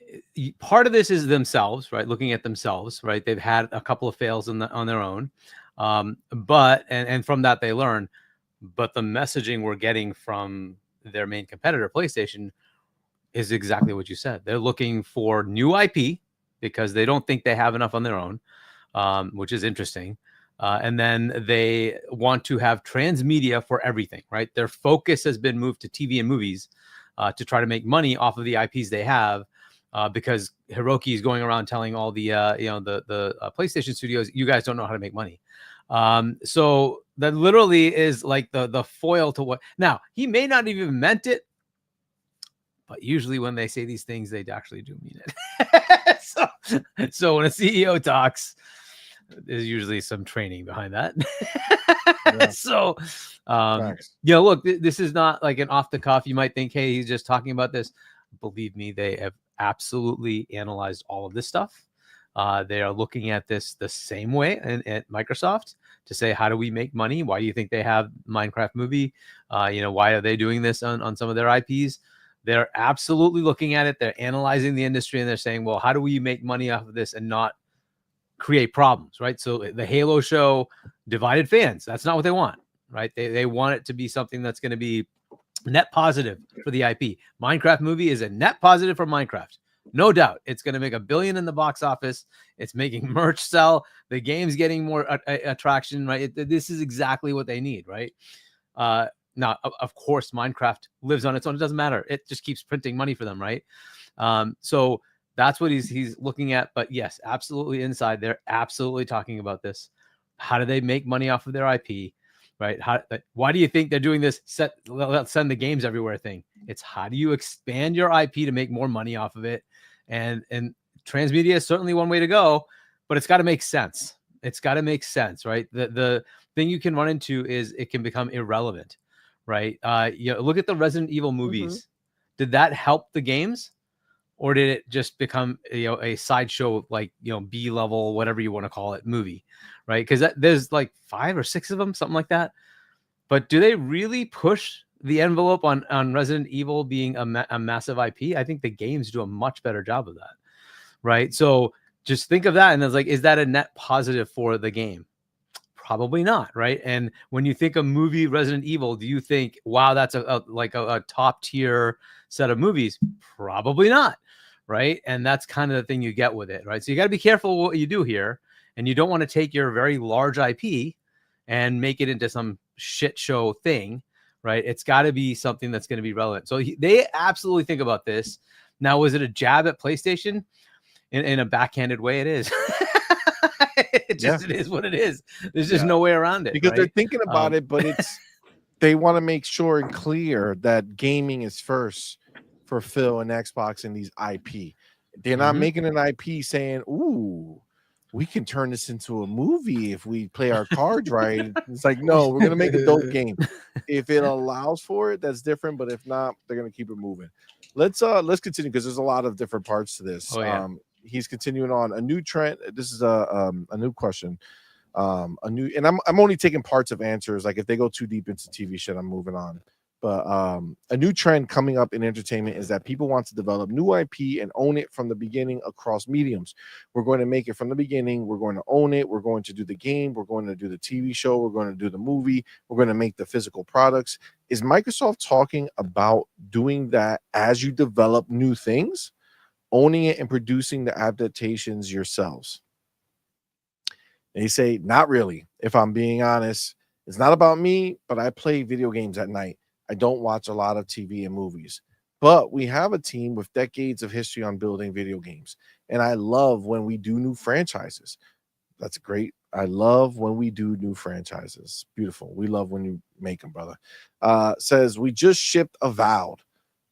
part of this is themselves, right? Looking at themselves, right? They've had a couple of fails on their own, but from that they learn. But the messaging we're getting from their main competitor, PlayStation, is exactly what you said. They're looking for new IP because they don't think they have enough on their own, which is interesting. And then they want to have transmedia for everything, right? Their focus has been moved to TV and movies to try to make money off of the IPs they have, because Hiroki is going around telling all the PlayStation studios, you guys don't know how to make money. So that literally is like the foil to what. Now, he may not even meant it, but usually when they say these things, they actually do mean it. So when a CEO talks, there's usually some training behind that. Yeah. So, look, this is not like an off the cuff. You might think, hey, he's just talking about this. Believe me, they have absolutely analyzed all of this stuff. They are looking at this the same way at Microsoft to say, how do we make money? Why do you think they have Minecraft movie? Why are they doing this on some of their IPs? They're absolutely looking at it. They're analyzing the industry, and they're saying, well, how do we make money off of this and not create problems, right? So the Halo show divided fans. That's not what they want, right? They want it to be something that's going to be net positive for the IP. Minecraft movie is a net positive for Minecraft. No doubt. It's going to make $1 billion in the box office. It's making merch sell. The game's getting more attraction, right? This is exactly what they need, right? Now, of course, Minecraft lives on its own. It doesn't matter. It just keeps printing money for them, right? So that's what he's looking at. But yes, absolutely inside, they're absolutely talking about this. How do they make money off of their IP, right? Why do you think they're doing this let's send the games everywhere thing? It's how do you expand your IP to make more money off of it? And transmedia is certainly one way to go, but it's got to make sense. It's got to make sense, right? The thing you can run into is it can become irrelevant, right? Look at the Resident Evil movies. Mm-hmm. Did that help the games? Or did it just become a sideshow, like B level, whatever you want to call it, movie, right? Because there's like 5 or 6 of them, something like that. But do they really push the envelope on Resident Evil being a massive IP? I think the games do a much better job of that, right? So just think of that, and it's like, is that a net positive for the game? Probably not, right? And when you think of movie Resident Evil, do you think, wow, that's a top tier set of movies? Probably not, right? And that's kind of the thing you get with it, right? So you got to be careful what you do here, and you don't want to take your very large IP and make it into some shit show thing, right? It's got to be something that's going to be relevant. So they absolutely think about this. Now, was it a jab at PlayStation? In a backhanded way, it is. It is what it is. There's just no way around it. Because right? they're thinking about it, but they want to make sure and clear that gaming is first for Phil and Xbox and these IP. They're not making an IP saying, ooh, we can turn this into a movie if we play our cards right. It's like, no, we're gonna make a dope game. If it allows for it, that's different. But if not, they're gonna keep it moving. Let's continue because there's a lot of different parts to this. He's continuing on a new trend. This is a new question. And I'm only taking parts of answers. Like if they go too deep into TV shit, I'm moving on. But a new trend coming up in entertainment is that people want to develop new IP and own it from the beginning across mediums. We're going to make it from the beginning. We're going to own it. We're going to do the game. We're going to do the TV show. We're going to do the movie. We're going to make the physical products. Is Microsoft talking about doing that as you develop new things, owning it and producing the adaptations yourselves? They say, not really. If I'm being honest, it's not about me, but I play video games at night. I don't watch a lot of TV and movies, but we have a team with decades of history on building video games. And I love when we do new franchises. That's great. I love when we do new franchises. Beautiful. We love when you make them, brother. Says, we just shipped Avowed.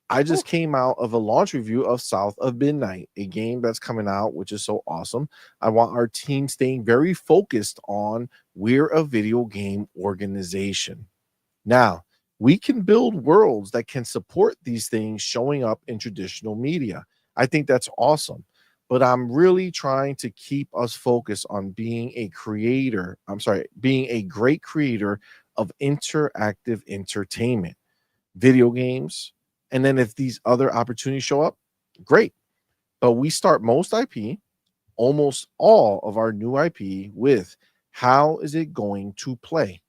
I just came out of a launch review of South of Midnight, a game that's coming out, which is so awesome. I want our team staying very focused on we're a video game organization. Now, we can build worlds that can support these things showing up in traditional media. I think that's awesome. But I'm really trying to keep us focused on being a great creator of interactive entertainment, video games. And then if these other opportunities show up, great. But we start most IP, almost all of our new IP with how is it going to play?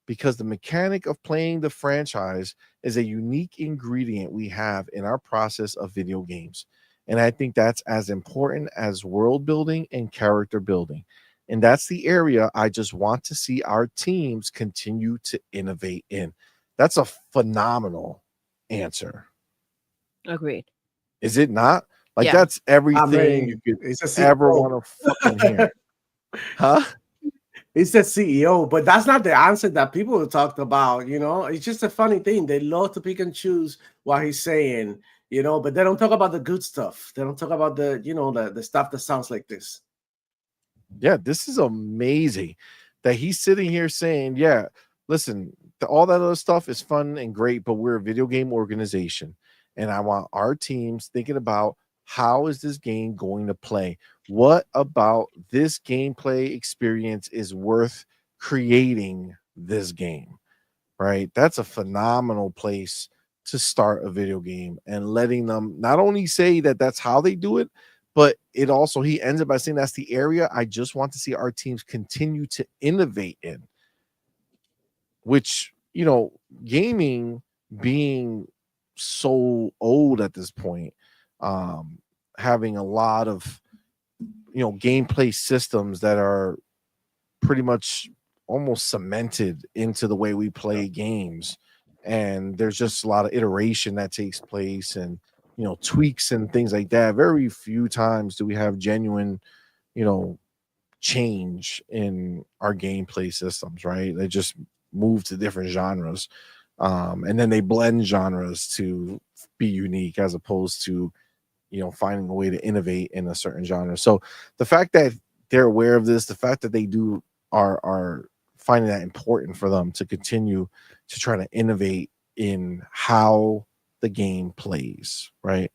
Because the mechanic of playing the franchise is a unique ingredient we have in our process of video games. And I think that's as important as world building and character building. And that's the area I just want to see our teams continue to innovate in. That's a phenomenal answer. Agreed. Is it not? Like that's everything you could ever want to fucking hear. Huh? It's the CEO, but that's not the answer that people talked about. You know, it's just a funny thing. They love to pick and choose what he's saying, you know, but they don't talk about the good stuff. They don't talk about the stuff that sounds like this. Yeah, this is amazing that he's sitting here saying, yeah, listen, all that other stuff is fun and great, but we're a video game organization. And I want our teams thinking about how is this game going to play? What about this gameplay experience is worth creating this game, right? That's a phenomenal place to start a video game and letting them not only say that that's how they do it, but it also, he ends it by saying that's the area I just want to see our teams continue to innovate in, which, you know, gaming being so old at this point, having a lot of, you know, gameplay systems that are pretty much almost cemented into the way we play games. And there's just a lot of iteration that takes place and, you know, tweaks and things like that. Very few times do we have genuine, you know, change in our gameplay systems, right? They just move to different genres. And then they blend genres to be unique as opposed to, you know, finding a way to innovate in a certain genre. So the fact that they're aware of this, the fact that they are finding that important for them to continue to try to innovate in how the game plays, right?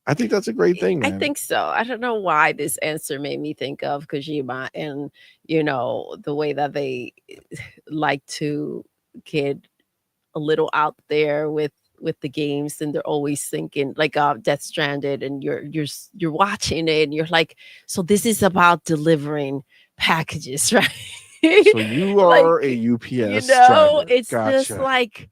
I think that's a great thing, man. I think so. I don't know why this answer made me think of Kojima and, you know, the way that they like to get a little out there with the games, and they're always thinking like Death Stranded, and you're watching it and you're like, so this is about delivering packages, right? So you are a UPS you know, driver. it's just Gotcha. like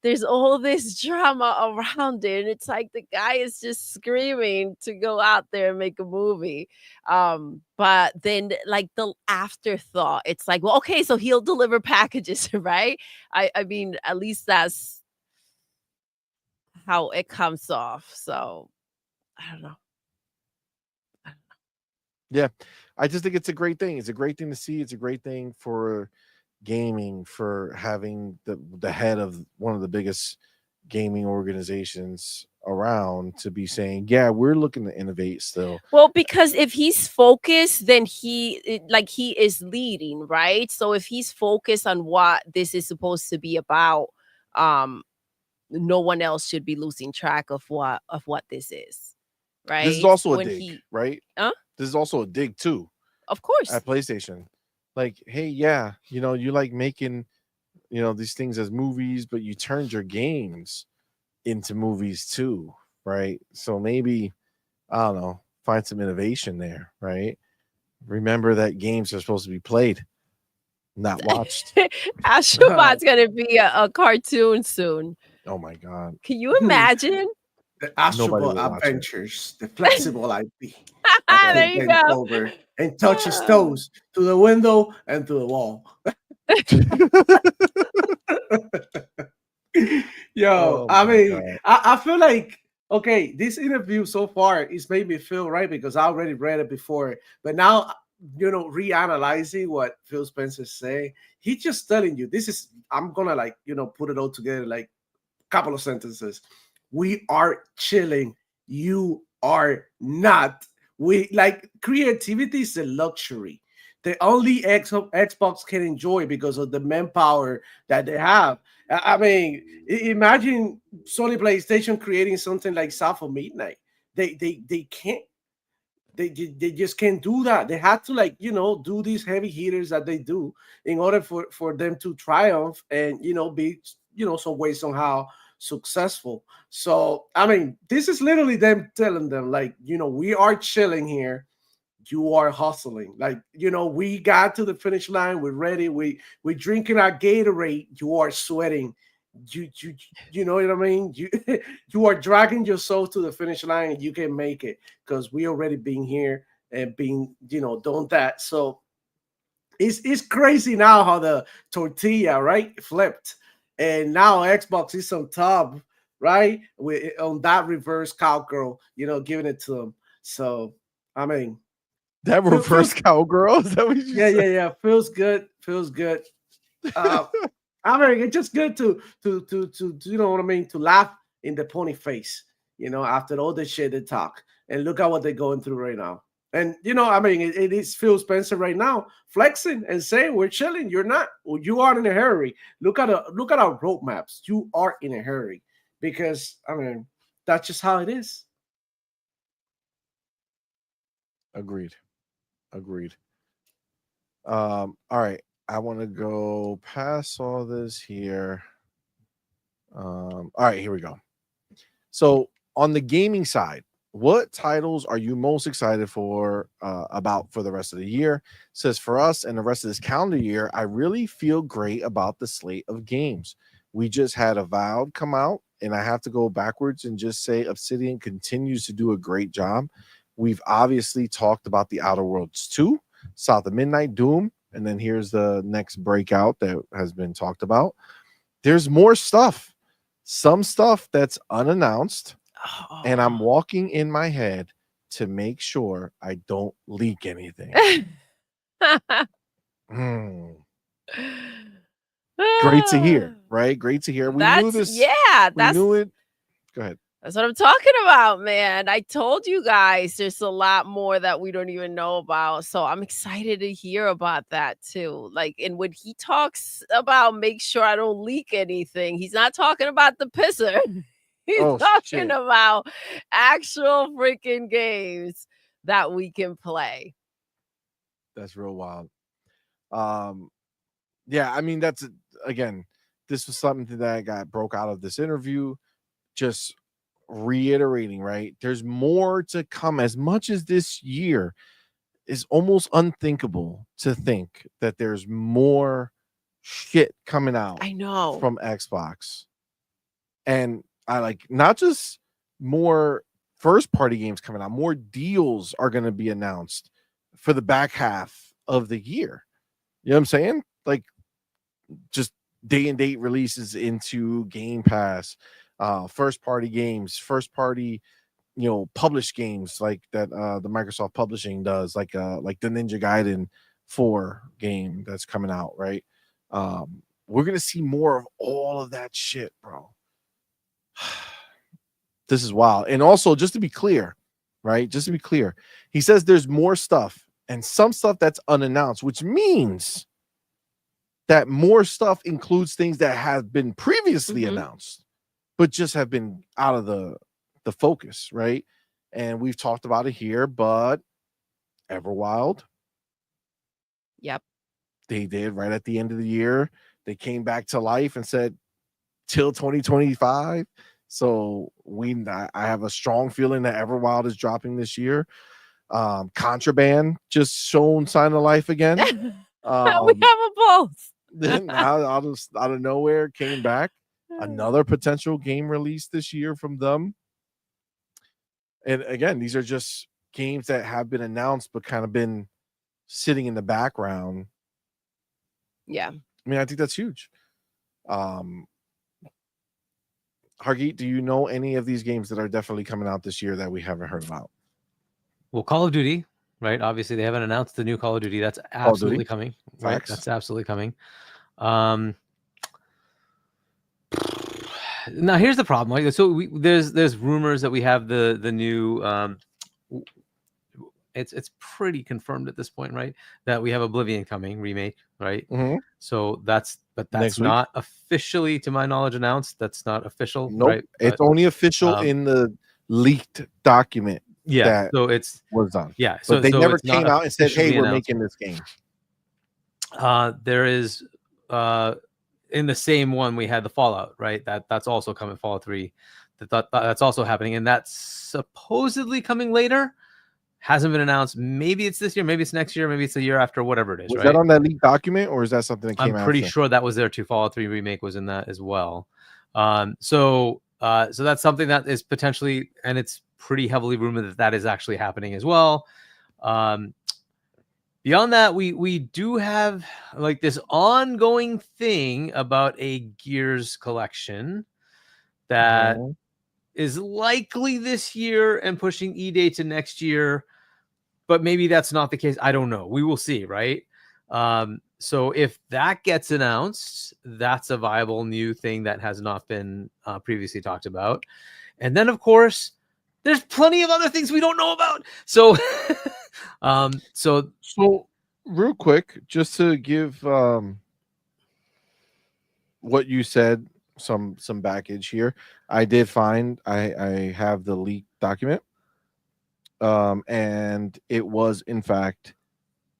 there's all this drama around it, and it's like the guy is just screaming to go out there and make a movie. But then like the afterthought, it's like, well, okay, so he'll deliver packages, right? I mean, at least that's how it comes off. So I don't know. Yeah, I just think it's a great thing. It's a great thing to see. It's a great thing for gaming, for having the head of one of the biggest gaming organizations around to be saying, yeah, we're looking to innovate still. Well, because if he's focused, then he is leading, right? So if he's focused on what this is supposed to be about, um, no one else should be losing track of what this is, right? This is also a When dig, right? Huh? This is also a dig too Of course. at PlayStation. Like, hey, yeah, you like making, these things as movies, but you turned your games into movies too, right? So maybe, I don't know, find some innovation there, right? Remember that games are supposed to be played, not watched. Astrobot's gonna be a cartoon soon. Oh my god. Can you imagine? The Nobody Astrobot will watch it. Adventures, the flexible IP that There can you bend go. over and touch his toes to the window and to the wall. Yo, Oh I my mean, God. I feel like okay, this interview so far is made me feel right because I already read it before, but now reanalyzing what Phil Spencer say, he's just telling you this is. I'm gonna like put it all together like a couple of sentences. We are chilling. You are not. We like creativity is a luxury. The only Xbox can enjoy because of the manpower that they have. I mean, imagine Sony PlayStation creating something like South of Midnight. They can't. They just can't do that. They had to do these heavy hitters that they do in order for them to triumph and be some way somehow successful. So I mean, this is literally them telling them like we are chilling here, you are hustling. Like, we got to the finish line. We're ready. We drinking our Gatorade. You are sweating. You know what I mean? You you are dragging yourself to the finish line and you can make it because we already been here and being, done that. So it's crazy now how the tortilla, right, flipped. And now Xbox is on top, right? On that reverse cowgirl, giving it to them. So I mean, That reverse cowgirl? Is that what you said? yeah. Feels good. Feels good. I mean, it's just good to you know what I mean, to laugh in the pony face, after all the shit they talk. And look at what they're going through right now. And I mean, it is Phil Spencer right now flexing and saying we're chilling. You're not. Well, you are in a hurry. Look at our roadmaps. You are in a hurry because I mean that's just how it is. Agreed. All right. I want to go past all this here. All right, here we go. So on the gaming side, what titles are you most excited for about for the rest of the year? It says for us and the rest of this calendar year, I really feel great about the slate of games. We just had Avowed come out, and I have to go backwards and just say Obsidian continues to do a great job. We've obviously talked about the Outer Worlds 2, South of Midnight, Doom, and then here's the next breakout that has been talked about. There's more stuff, some stuff that's unannounced, and I'm walking in my head to make sure I don't leak anything. Great to hear, right? Great to hear. We knew this. Yeah, we knew it. Go ahead. That's what I'm talking about, man. I told you guys there's a lot more that we don't even know about. So I'm excited to hear about that too. Like, and when he talks about make sure I don't leak anything, he's not talking about the pisser. He's talking about actual freaking games that we can play. That's real wild. Yeah, I mean, that's again, this was something that got broke out of this interview. Just reiterating, right? There's more to come. As much as this year is almost unthinkable to think that there's more shit coming out I know. from Xbox. And I like not just more first party games coming out, more deals are going to be announced for the back half of the year. You know what I'm saying? Like just day and date releases into Game Pass, first party games, first party, published games like that the Microsoft Publishing does, like the Ninja Gaiden 4 game that's coming out, right? We're gonna see more of all of that shit, bro. This is wild. And also, just to be clear, right? Just to be clear, he says there's more stuff and some stuff that's unannounced, which means that more stuff includes things that have been previously announced, but just have been out of the focus, right? And we've talked about it here, but Everwild. Yep. They did right at the end of the year. They came back to life and said till 2025. So I have a strong feeling that Everwild is dropping this year. Contraband just shown sign of life again. We have a both. Then out of nowhere came back. Another potential game release this year from them. And again, these are just games that have been announced but kind of been sitting in the background. Yeah. I mean, I think that's huge. Hargeet, do you know any of these games that are definitely coming out this year that we haven't heard about? Well, Call of Duty, right? Obviously, they haven't announced the new Call of Duty. That's absolutely coming. Right? Facts. That's absolutely coming. Now, here's the problem. Right? So there's rumors that we have the new. It's pretty confirmed at this point, right? That we have Oblivion coming remake, right? Mm-hmm. So that's not officially, to my knowledge, announced. That's not official. Nope. Right? It's only official in the leaked document. Yeah. So it's was done. Yeah. But they never came out and said, "Hey, we're making this game." There is in the same one we had the Fallout, right? That's also coming, Fallout 3. That's also happening, and that's supposedly coming later. Hasn't been announced. Maybe it's this year, maybe it's next year, maybe it's the year after, whatever it is. Was right? that on that leaked document, or is that something that came out? I'm pretty sure that was there too. Fallout 3 remake was in that as well. So that's something that is potentially, and it's pretty heavily rumored that is actually happening as well. Beyond that, we do have like this ongoing thing about a Gears collection that is likely this year and pushing E-Day to next year, but maybe that's not the case. I don't know. We will see, right? So if that gets announced, that's a viable new thing that has not been previously talked about. And then, of course, there's plenty of other things we don't know about. So, so real quick, just to give what you said some baggage here, I did find I have the leaked document, and it was in fact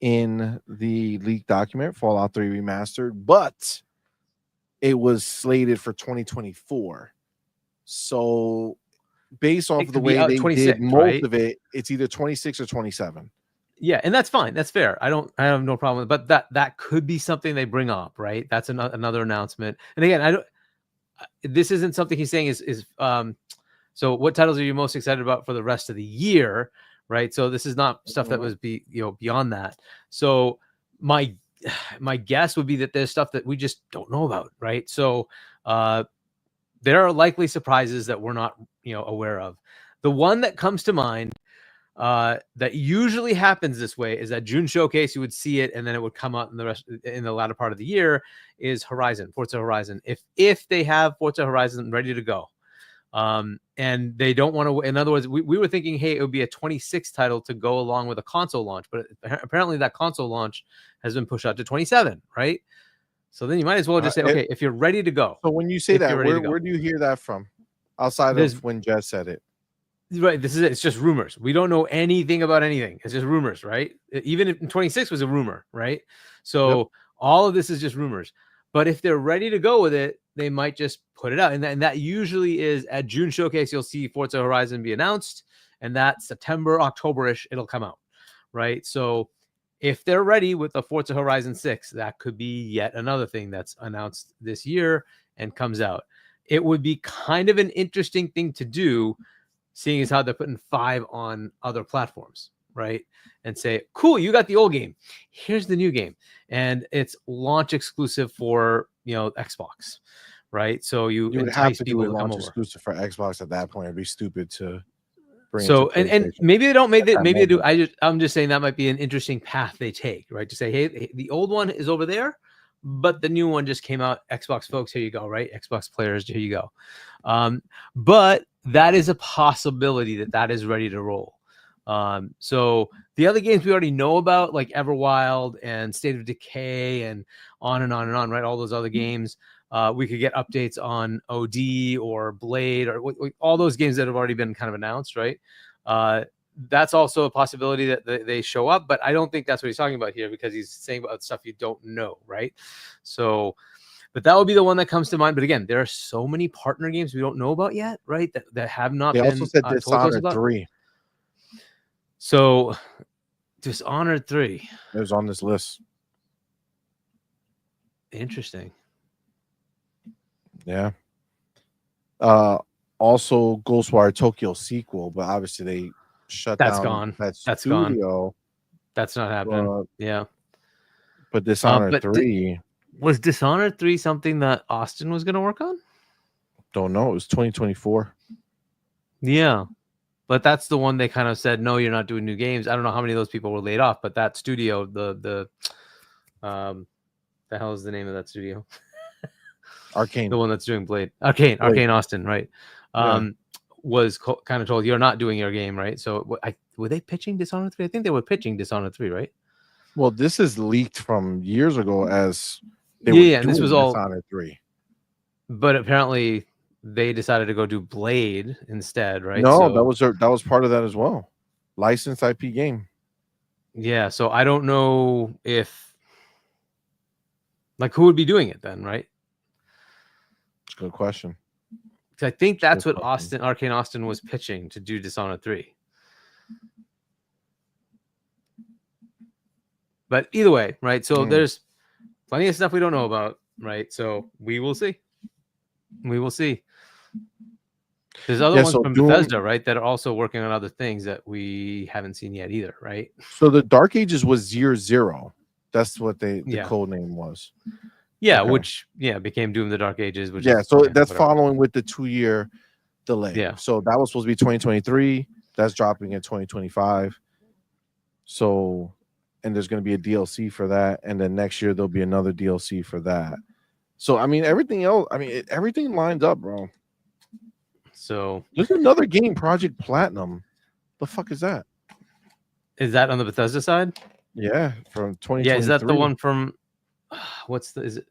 in the leaked document, Fallout 3 Remastered, but it was slated for 2024. So based off of the way they did most of it, it's either 26 or 27. Yeah, and that's fine. That's fair. I have no problem with it, but that could be something they bring up, right? That's another announcement. And again, this isn't something he's saying is so what titles are you most excited about for the rest of the year, right? So this is not stuff that was beyond that. So my guess would be that there's stuff that we just don't know about, right? So there are likely surprises that we're not aware of. The one that comes to mind that usually happens this way is that June showcase, you would see it and then it would come out in the latter part of the year, is Forza Horizon. If they have Forza Horizon ready to go, and they don't want to, in other words, we were thinking, hey, it would be a 26 title to go along with a console launch, but apparently that console launch has been pushed out to 27, right? So then you might as well just say, okay, if you're ready to go. So when you say that, where do you hear that from? Outside of when Jez said it. Right, this is it. It's just rumors. We don't know anything about anything. It's just rumors, right? Even if 26 was a rumor, right? So all of this is just rumors. But if they're ready to go with it, they might just put it out. And that usually is at June showcase, you'll see Forza Horizon be announced. And that September, October-ish, it'll come out, right? So if they're ready with the Forza Horizon 6, that could be yet another thing that's announced this year and comes out. It would be kind of an interesting thing to do, seeing as how they're putting 5 on other platforms, right? And say, cool, you got the old game. Here's the new game. And it's launch exclusive for, Xbox, right? So you would have entice to do people a to come launch over. exclusive for Xbox at that point. It'd be stupid to bring So it to and PlayStation maybe they don't make at it. that Maybe they do. moment. I'm just saying that might be an interesting path they take, right? To say, hey, the old one is over there, but the new one just came out. Xbox folks, here you go, right? Xbox players, here you go. But that is a possibility that is ready to roll. So the other games we already know about, like Everwild and State of Decay and on and on and on, right? All those other games. We could get updates on OD or Blade or all those games that have already been kind of announced, right? That's also a possibility that they show up, but I don't think that's what he's talking about here, because he's saying about stuff you don't know, right? So, but that would be the one that comes to mind. But again, there are so many partner games we don't know about yet, right? That have not They been also said told to us Dishonored about. 3. So, Dishonored 3. It was on this list. Interesting. Yeah. Also Ghostwire Tokyo sequel, but obviously they shut That's down gone. that That's gone. studio. That's not happening. Yeah. But Dishonored but 3, was Dishonored 3 something that Austin was going to work on? don't know. It was 2024. Yeah. But that's the one they kind of said, no, you're not doing new games. I don't know how many of those people were laid off, but that studio, the hell is the name of that studio? Arcane. The one that's doing Blade. Arcane Austin, right? Was kind of told, you're not doing your game, right? So were they pitching Dishonored 3? I think they were pitching Dishonored 3, right? Well, this is leaked from years ago as they Yeah, were and doing this was all Dishonored 3. But apparently they decided to go do Blade instead, right? No, So, that was part of that as well. Licensed IP game. yeah, so I don't know if, like, who would be doing it then, right? Good question. Because I think that's Good what question. Arcane Austin was pitching to do Dishonored 3. But either way, right? So there's plenty of stuff we don't know about, right? So we will see. We will see. There's other ones from Bethesda, right, that are also working on other things that we haven't seen yet either, right? So the Dark Ages was Year Zero. That's what the code name was. Yeah, okay. Which became Doom the Dark Ages. Which is, so that's following with the 2-year delay. Yeah. So that was supposed to be 2023. That's dropping in 2025. So, and there's going to be a DLC for that, and then next year there'll be another DLC for that. So I mean, everything else. I mean, everything lined up, bro. So there's another game, Project Platinum. The fuck is that? Is that on the Bethesda side? Yeah, from 2023. Yeah, is that the one from? Is it?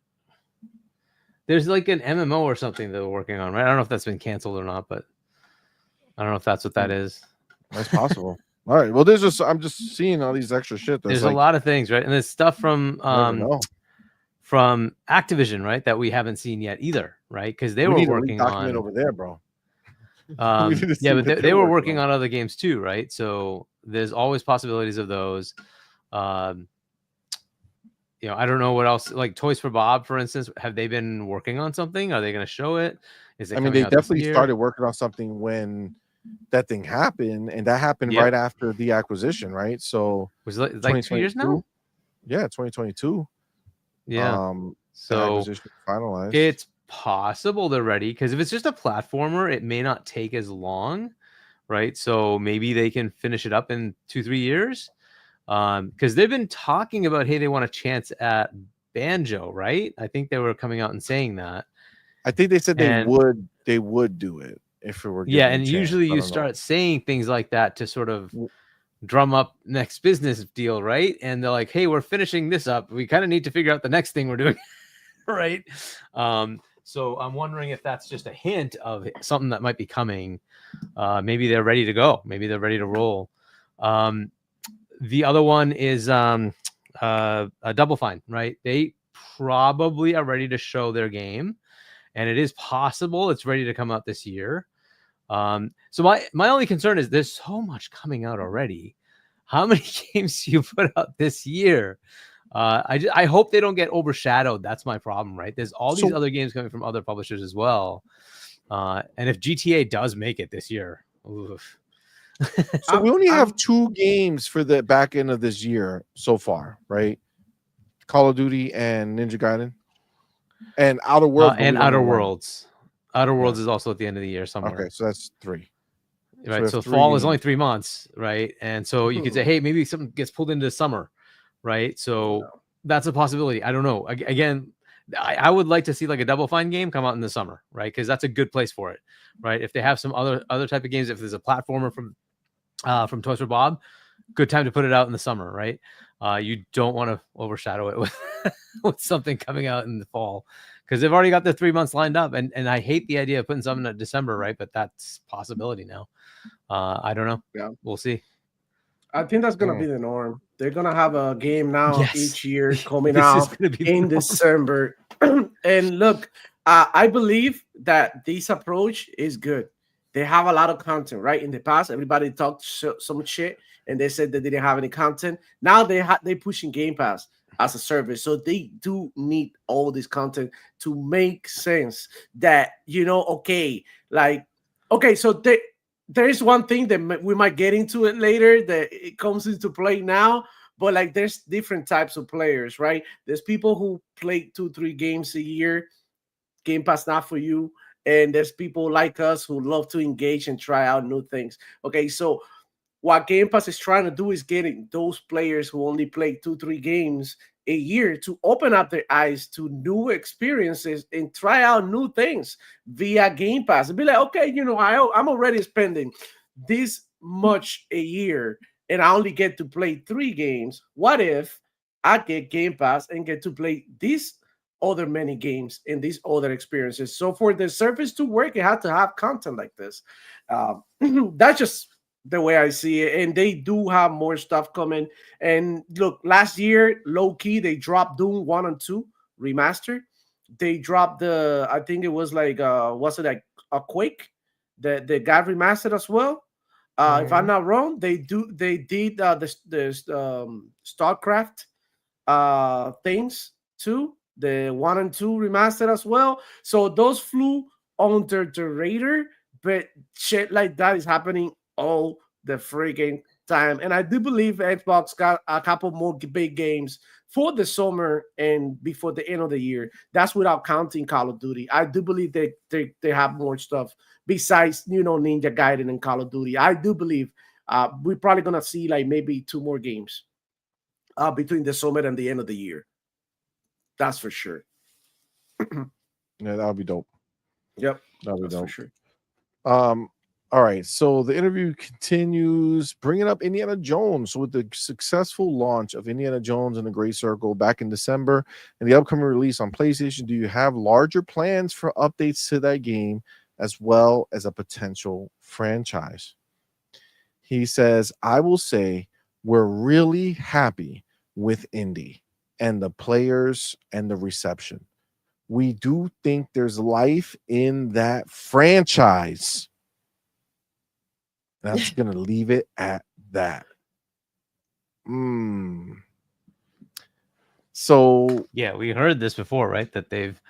There's like an MMO or something that we're working on, right? I don't know if that's been canceled or not, but I don't know if that's what that is. That's possible. All right. Well, I'm just seeing all these extra shit. There's a lot of things, right? And there's stuff from Activision, right, that we haven't seen yet either, right? Because they were working on over there, bro. Yeah, but they were working on other games too, right? So there's always possibilities of those. I don't know what else. Like Toys for Bob, for instance, have they been working on something? Are they going to show it? Is it? I mean, they definitely started working on something when that thing happened, and that happened right after the acquisition, right? So was it like 2 years now? Yeah, 2022. Yeah. So finalized. It's possible they're ready, because if it's just a platformer, it may not take as long, right? So maybe they can finish it up in 2-3 years, because they've been talking about, hey, they want a chance at Banjo, right? I think they were coming out and saying that. I think they said they would do it if it were and usually you start saying things like that to sort of drum up next business deal, right? And they're like, hey, we're finishing this up, we kind of need to figure out the next thing we're doing. Right. So I'm wondering if that's just a hint of something that might be coming. Maybe they're ready to go. Maybe they're ready to roll. The other one is a Double Fine, right? They probably are ready to show their game, and it is possible it's ready to come out this year. So my only concern is there's so much coming out already. how many games do you put out this year? I hope they don't get overshadowed. That's my problem, right? There's all these other games coming from other publishers as well. And if GTA does make it this year, oof. So we only have 2 games for the back end of this year so far, right? Call of Duty and Ninja Gaiden, and Outer Worlds. And Outer Worlds. Outer Worlds is also at the end of the year somewhere. Okay, so that's 3. Right. So fall is only 3 months, right? And so you could say, hey, maybe something gets pulled into summer, right? So that's a possibility. I don't know. Again, I would like to see like a Double Fine game come out in the summer, right? Because that's a good place for it, right? If they have some other type of games, if there's a platformer from Toys for Bob, good time to put it out in the summer, right? You don't want to overshadow it with something coming out in the fall, because they've already got the 3 months lined up, and I hate the idea of putting something in December, right? But that's a possibility now. I don't know. Yeah, we'll see. I think that's gonna be the norm. They're gonna have a game now each year coming out in December. And look, I believe that this approach is good. They have a lot of content, right? In the past, everybody talked some shit and they said they didn't have any content. Now they're pushing Game Pass as a service, so they do need all this content to make sense. That so there is one thing that we might get into it later that it comes into play now, but like there's different types of players, right? There's people who play 2-3 games a year. Game Pass not for you. And there's people like us who love to engage and try out new things. Okay, so what Game Pass is trying to do is getting those players who only play 2-3 games a year to open up their eyes to new experiences and try out new things via Game Pass. And be like, okay, I'm already spending this much a year and I only get to play 3 games. What if I get Game Pass and get to play these other many games and these other experiences? So for the service to work, it had to have content like this. That's just the way I see it. And they do have more stuff coming. And look, last year, low key, they dropped Doom 1 and 2 remastered. They dropped I think it was like, was it like a Quake that got remastered as well? If I'm not wrong, they did the StarCraft things too. The 1 and 2 remastered as well. So those flew under the radar, but shit like that is happening all the freaking time. And I do believe Xbox got a couple more big games for the summer and before the end of the year. That's without counting Call of Duty. I do believe they have more stuff besides, Ninja Gaiden and Call of Duty. I do believe we're probably going to see like maybe 2 more games between the summer and the end of the year. That's for sure. Yeah, that would be dope. Yep, that would be dope for sure. All right, so the interview continues, bringing up Indiana Jones. So with the successful launch of Indiana Jones and the Great Circle back in December and the upcoming release on PlayStation, do you have larger plans for updates to that game as well as a potential franchise? He says, I will say we're really happy with Indy and the players and the reception. We do think there's life in that franchise. That's going to leave it at that. So yeah, we heard this before, right? That they've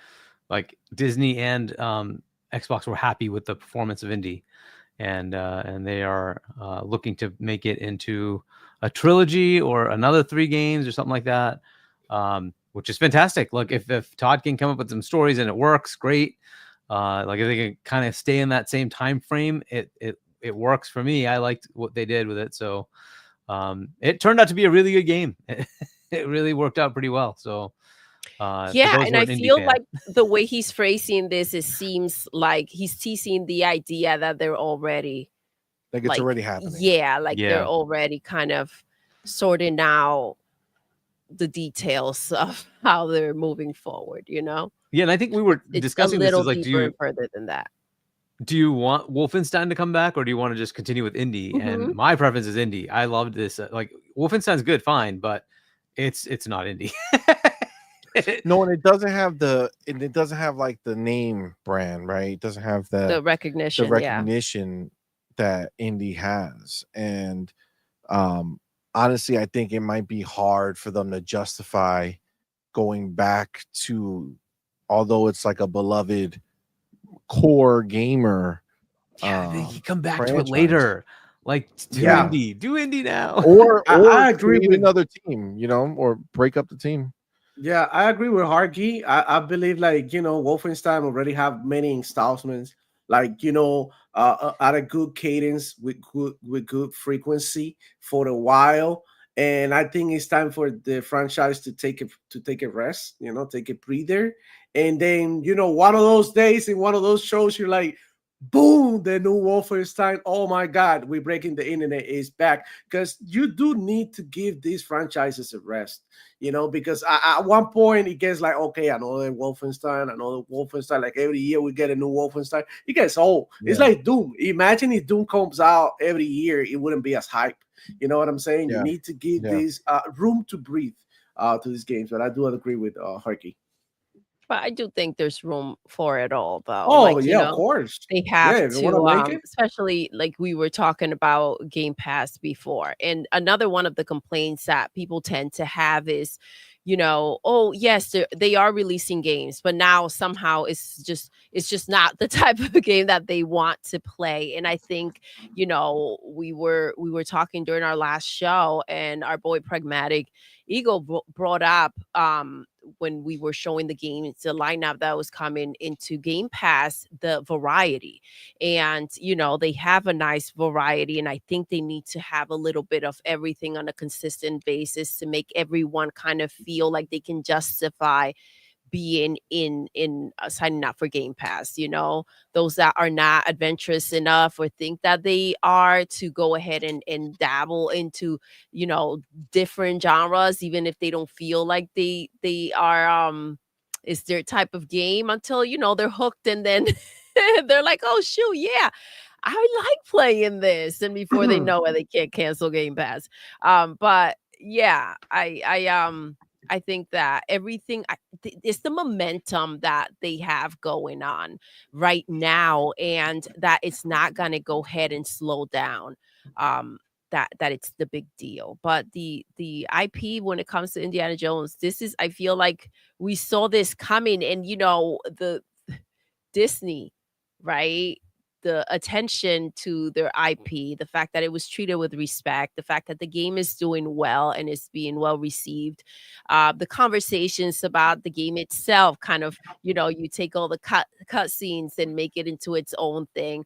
like Disney and Xbox were happy with the performance of Indy, and they are looking to make it into a trilogy or another 3 games or something like that, which is fantastic. Look, if Todd can come up with some stories and it works, great. Like if they can kind of stay in that same time frame, it works for me. I liked what they did with it. So it turned out to be a really good game. It really worked out pretty well. So yeah, and I feel like the way he's phrasing this, it seems like he's teasing the idea that they're already like it's already happening. Yeah, like they're already kind of sorting out the details of how they're moving forward, Yeah, and I think we were discussing this. Like, further than that. Do you want Wolfenstein to come back, or do you want to just continue with Indy? And my preference is Indy. I loved this. Like Wolfenstein's good, fine, but it's not Indy. No, and it doesn't have like the name brand, right? It doesn't have the recognition, that Indy has. And honestly, I think it might be hard for them to justify going back to, although it's like a beloved core gamer. Yeah, they can come back to it franchise. later. Like do Yeah. indie now. or I agree create with another team, or break up the team. Yeah, I agree with Harky. I believe like Wolfenstein already have many installments, like at a good cadence with good frequency for a while. And I think it's time for the franchise to take a rest, take a breather. And then one of those days in one of those shows, you're like, boom, the new Wolfenstein. Oh my God, we're breaking the internet is back, because you do need to give these franchises a rest. Because at one point it gets like, okay, another Wolfenstein. Like every year we get a new Wolfenstein. It gets old. It's like Doom. Imagine if Doom comes out every year, it wouldn't be as hype. You know what I'm saying? Yeah. You need to give these room to breathe to these games. But I do agree with Harky. But I do think there's room for it all, though. Oh Like, yeah, of course. they have If you want to make it. especially like we were talking about Game Pass before. And another one of the complaints that people tend to have is, oh yes, they are releasing games, but now somehow it's just not the type of game that they want to play. And I think, we were talking during our last show, and our boy Pragmatic Eagle brought up when we were showing the games, the lineup that was coming into Game Pass, the variety. And, they have a nice variety. And I think they need to have a little bit of everything on a consistent basis to make everyone kind of feel like they can justify being in signing up for Game Pass. Those that are not adventurous enough or think that they are, to go ahead and dabble into different genres, even if they don't feel like they are is their type of game, until they're hooked, and then they're like, oh shoot, yeah, I like playing this, and before they know it, they can't cancel Game Pass. But yeah, I think that everything it's the momentum that they have going on right now, and that it's not going to go ahead and slow down. That it's the big deal. But the IP, when it comes to Indiana Jones, I feel like we saw this coming, and the Disney, right? The attention to their IP, the fact that it was treated with respect, the fact that the game is doing well and is being well received, the conversations about the game itself, kind of, you take all the cut scenes and make it into its own thing,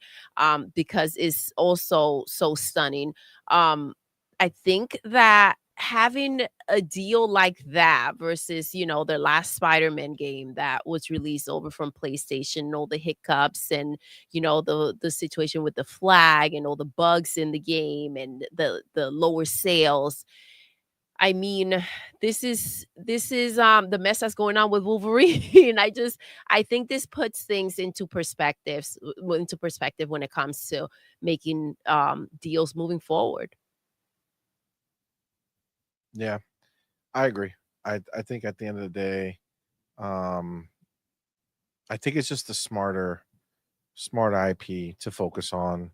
because it's also so stunning. I think that having a deal like that versus, their last Spider-Man game that was released over from PlayStation, all the hiccups and, the situation with the flag and all the bugs in the game and the lower sales. I mean, this is the mess that's going on with Wolverine. I think this puts things into perspective when it comes to making deals moving forward. Yeah, I agree. I think at the end of the day, I think it's just a smart IP to focus on.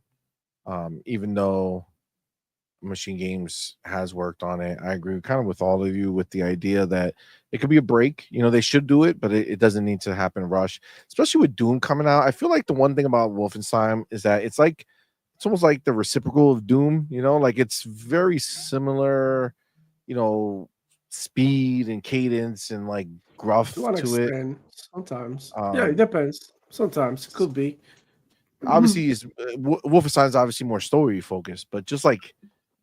Even though Machine Games has worked on it, I agree kind of with all of you with the idea that it could be a break. They should do it, but it doesn't need to happen rush, especially with Doom coming out. I feel like the one thing about Wolfenstein is that it's almost like the reciprocal of Doom, like it's very similar, speed and cadence and like gruff To an to it. extent, sometimes. Yeah, it depends. Sometimes it could be. Obviously, Wolfenstein is obviously more story focused, but just like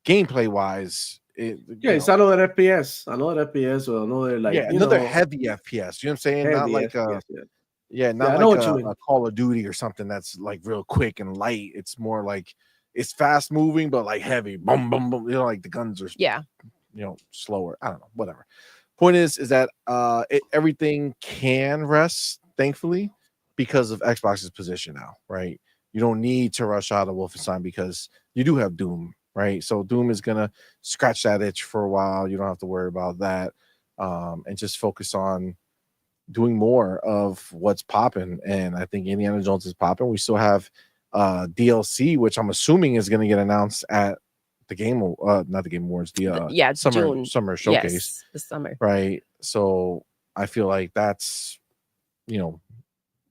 gameplay wise, it's another FPS, or another another heavy FPS. You know what I'm saying? Not like FPS, not I know like what you mean. a Call of Duty or something that's like real quick and light. It's more like it's fast moving, but like heavy. Boom, boom, boom. Like the guns are slower. I don't know. Whatever. Point is that everything can rest, thankfully, because of Xbox's position now, right? You don't need to rush out of Wolfenstein because you do have Doom, right? So Doom is gonna scratch that itch for a while. You don't have to worry about that, and just focus on doing more of what's popping. And I think Indiana Jones is popping. We still have DLC, which I'm assuming is going to get announced at game, not the Game Awards, the June. summer showcase. Yes, the summer. Right. So I feel like that's, you know,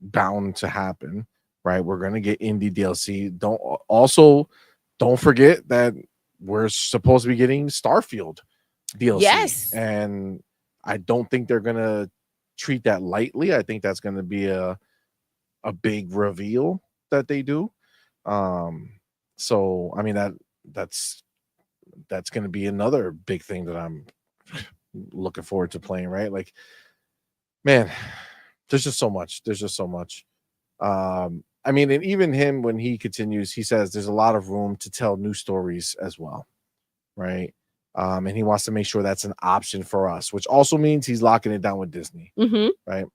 bound to happen. Right. We're gonna get indie DLC. Don't forget that we're supposed to be getting Starfield DLC. Yes. And I don't think they're gonna treat that lightly. I think that's gonna be a big reveal that they do. So I mean that's gonna be another big thing that I'm looking forward to playing, right? Like, man, there's just so much. I mean, and even him, when he continues, he says there's a lot of room to tell new stories as well, right? And he wants to make sure that's an option for us, which also means he's locking it down with Disney, right?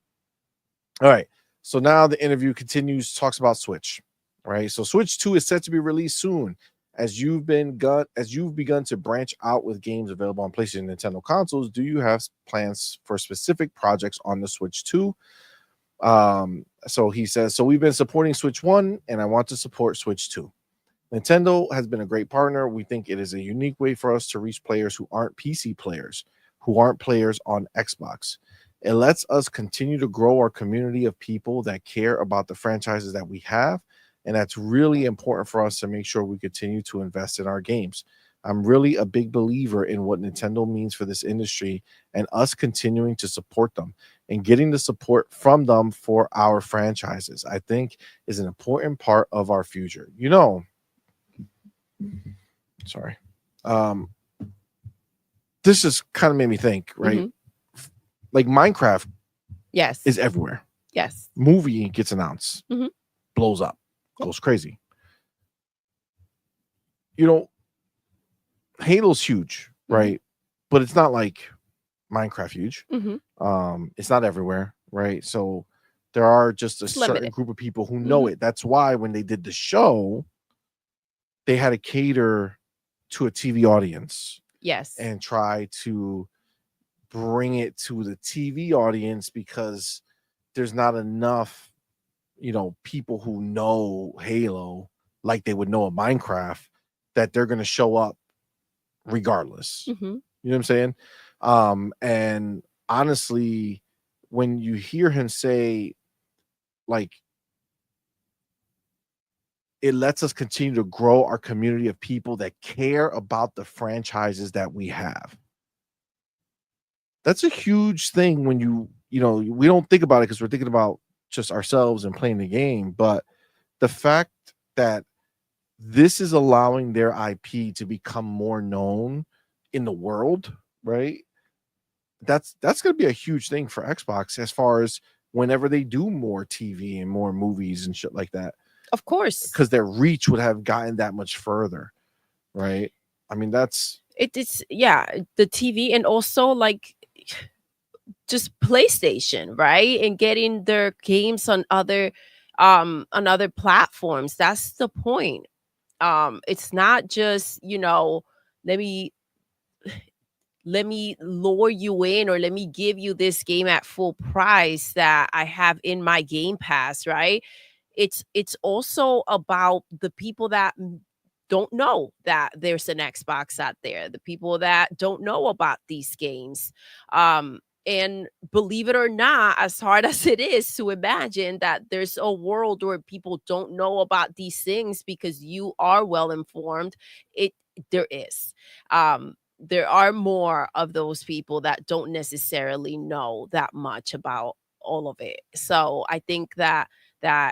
All right. So now the interview continues, talks about Switch, right? So Switch 2 is set to be released soon. As you've begun to branch out with games available on PlayStation and Nintendo consoles, do you have plans for specific projects on the Switch 2? So he says, so we've been supporting Switch 1 and I want to support Switch 2. Nintendo has been a great partner. We think it is a unique way for us to reach players who aren't PC players, who aren't players on Xbox. It lets us continue to grow our community of people that care about the franchises that we have. And that's really important for us to make sure we continue to invest in our games. I'm really a big believer in what Nintendo means for this industry and us continuing to support them and getting the support from them for our franchises, I think is an important part of our future. You know, sorry. This just kind of made me think, right? Like Minecraft is everywhere. Yes. Movie gets announced, blows up, goes crazy. You know, Halo's huge, right? But it's not like Minecraft huge. It's not everywhere, right? So there are just a certain group of people who know it. That's why when they did the show, they had to cater to a TV audience. Yes. And try to bring it to the TV audience because there's not enough, you know, people who know Halo like they would know a Minecraft that they're going to show up regardless. You know what I'm saying? And honestly, when you hear him say, like, it lets us continue to grow our community of people that care about the franchises that we have. That's a huge thing when you know, we don't think about it because we're thinking about just ourselves and playing the game. But the fact that this is allowing their IP to become more known in the world, right? That's going to be a huge thing for Xbox as far as whenever they do more TV and more movies and shit like that. Of course. Because their reach would have gotten that much further, right? I mean, it's the TV and also like just PlayStation, right? And getting their games on other platforms. That's the point. It's not just, you know, let me lure you in or let me give you this game at full price that I have in my Game Pass, right? It's also about the people that don't know that there's an Xbox out there, the people that don't know about these games. And believe it or not, as hard as it is to imagine that there's a world where people don't know about these things because you are well informed, there is. There are more of those people that don't necessarily know that much about all of it. So I think that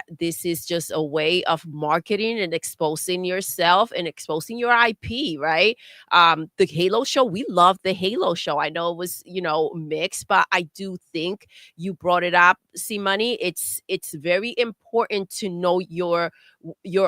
this is just a way of marketing and exposing yourself and exposing your IP, right? The Halo show, we love the Halo show. I know it was, you know, mixed, but I do think you brought it up, CMoney. It's very important to know your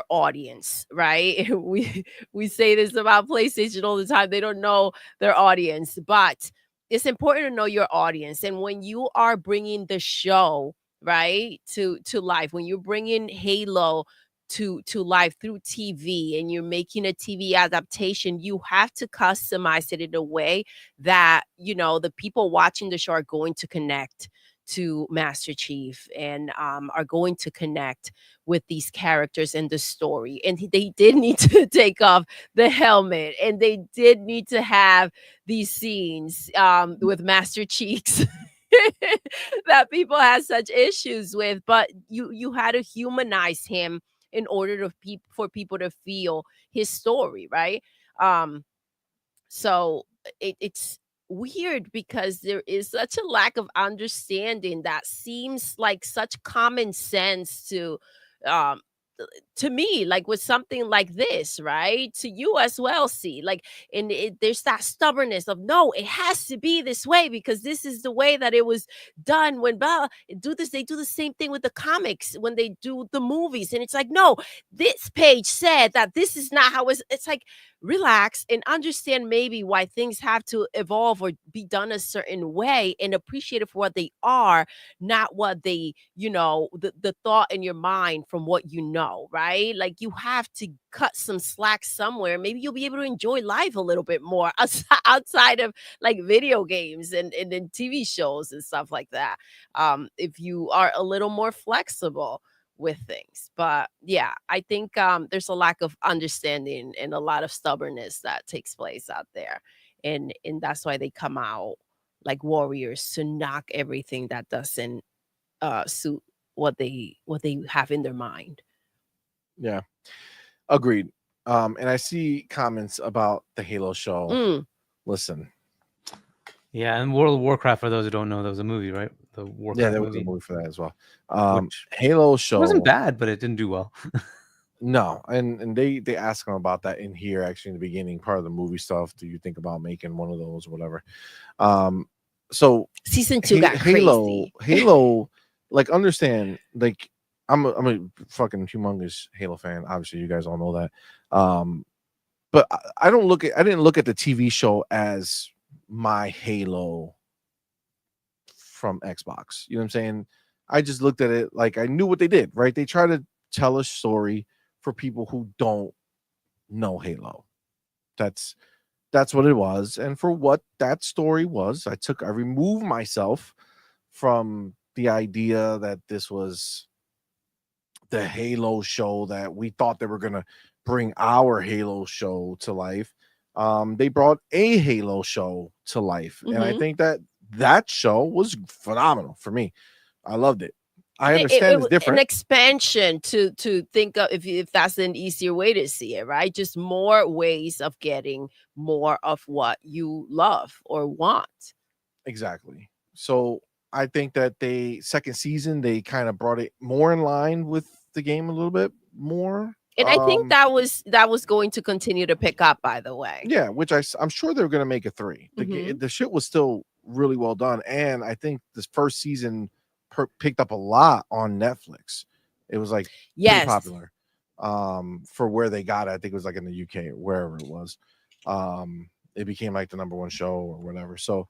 audience, right? We say this about PlayStation all the time. They don't know their audience, but it's important to know your audience. And when you are bringing the show, right, to life, when you're bringing Halo to life through TV and you're making a TV adaptation, you have to customize it in a way that, you know, the people watching the show are going to connect to Master Chief and are going to connect with these characters in the story. And they did need to take off the helmet, and they did need to have these scenes with Master Cheeks that people had such issues with. But you had to humanize him in order to for people to feel his story, right? So it's weird because there is such a lack of understanding that seems like such common sense um to me, like with something like this, right? To you as well, see, like, and there's that stubbornness of no, it has to be this way because this is the way that it was done. When they do the same thing with the comics when they do the movies, and it's like, no, this page said that this is not how it's like, relax and understand maybe why things have to evolve or be done a certain way, and appreciate it for what they are, not what they, the thought in your mind from what you know, right? Like, you have to cut some slack somewhere. Maybe you'll be able to enjoy life a little bit more outside of like video games and then TV shows and stuff like that. If you are a little more flexible with things. But yeah, I think there's a lack of understanding and a lot of stubbornnness that takes place out there. And that's why they come out like warriors to knock everything that doesn't suit what they have in their mind. Yeah, agreed. And I see comments about the Halo show. Listen. Yeah, and World of Warcraft, for those who don't know, there was a movie, right? The Warcraft there was movie. a movie for that as well. Halo show wasn't bad, but it didn't do well. No, and they ask him about that in here actually in the beginning, part of the movie stuff. Do you think about making one of those or whatever? So season 2 got crazy. Halo, like, understand, like, I'm a fucking humongous Halo fan. Obviously, you guys all know that. But I didn't look at the TV show as my Halo from Xbox. You know what I'm saying? I just looked at it like I knew what they did, right? They try to tell a story for people who don't know Halo. That's what it was. And for what that story was, I removed myself from the idea that this was the Halo show that we thought they were going to bring our Halo show to life. They brought a Halo show to life. And I think that show was phenomenal for me. I loved it. I understand it's different. An expansion to think of, if that's an easier way to see it, right? Just more ways of getting more of what you love or want. Exactly. So I think that second season, they kind of brought it more in line with the game a little bit more. And I think that was going to continue to pick up, by the way. Yeah, which I'm sure they're going to make a 3. The shit was still really well done. And I think this first season picked up a lot on Netflix. It was like pretty popular for where they got it. I think it was like in the UK or wherever it was. It became like the #1 show or whatever. So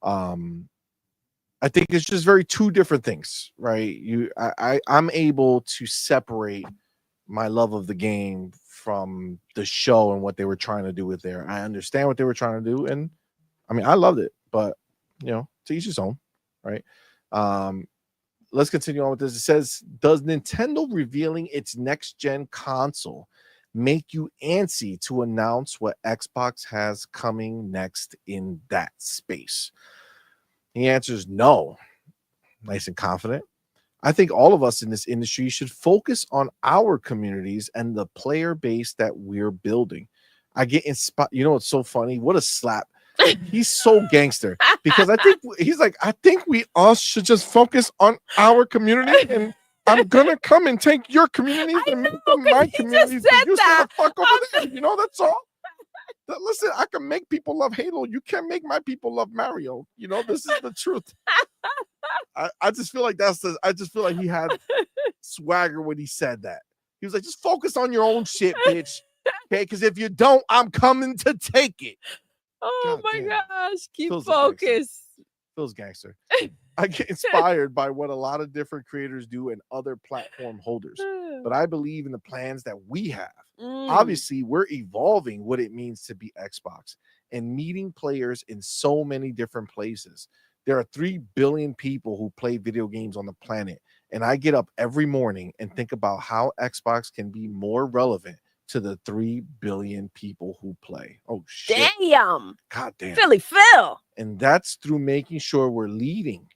I think it's just very two different things, right? I'm able to separate my love of the game from the show and what they were trying to do with there. I understand what they were trying to do, and I mean, I loved it, but to each his own, right? Let's continue on with this. It says, does Nintendo revealing its next-gen console make you antsy to announce what Xbox has coming next in that space? The answer is no. Nice and confident. I think all of us in this industry should focus on our communities and the player base that we're building. I get inspired. You know, it's so funny. What a slap. He's so gangster because I think we all should just focus on our community, and I'm gonna come and take your communities and make them my communities. You stand the fuck over there. That's all. Listen, I can make people love Halo. You can't make my people love Mario. This is the truth. I just feel like I just feel like he had swagger when he said that. He was like, just focus on your own shit, bitch. Okay, because if you don't, I'm coming to take it. Oh my gosh, keep focused. Feels gangster. I get inspired by what a lot of different creators do and other platform holders, but I believe in the plans that we have. Obviously, we're evolving what it means to be Xbox and meeting players in so many different places. There are 3 billion people who play video games on the planet. And I get up every morning and think about how Xbox can be more relevant to the 3 billion people who play. Oh, shit. Damn. God damn. Philly Phil. And that's through making sure we're leading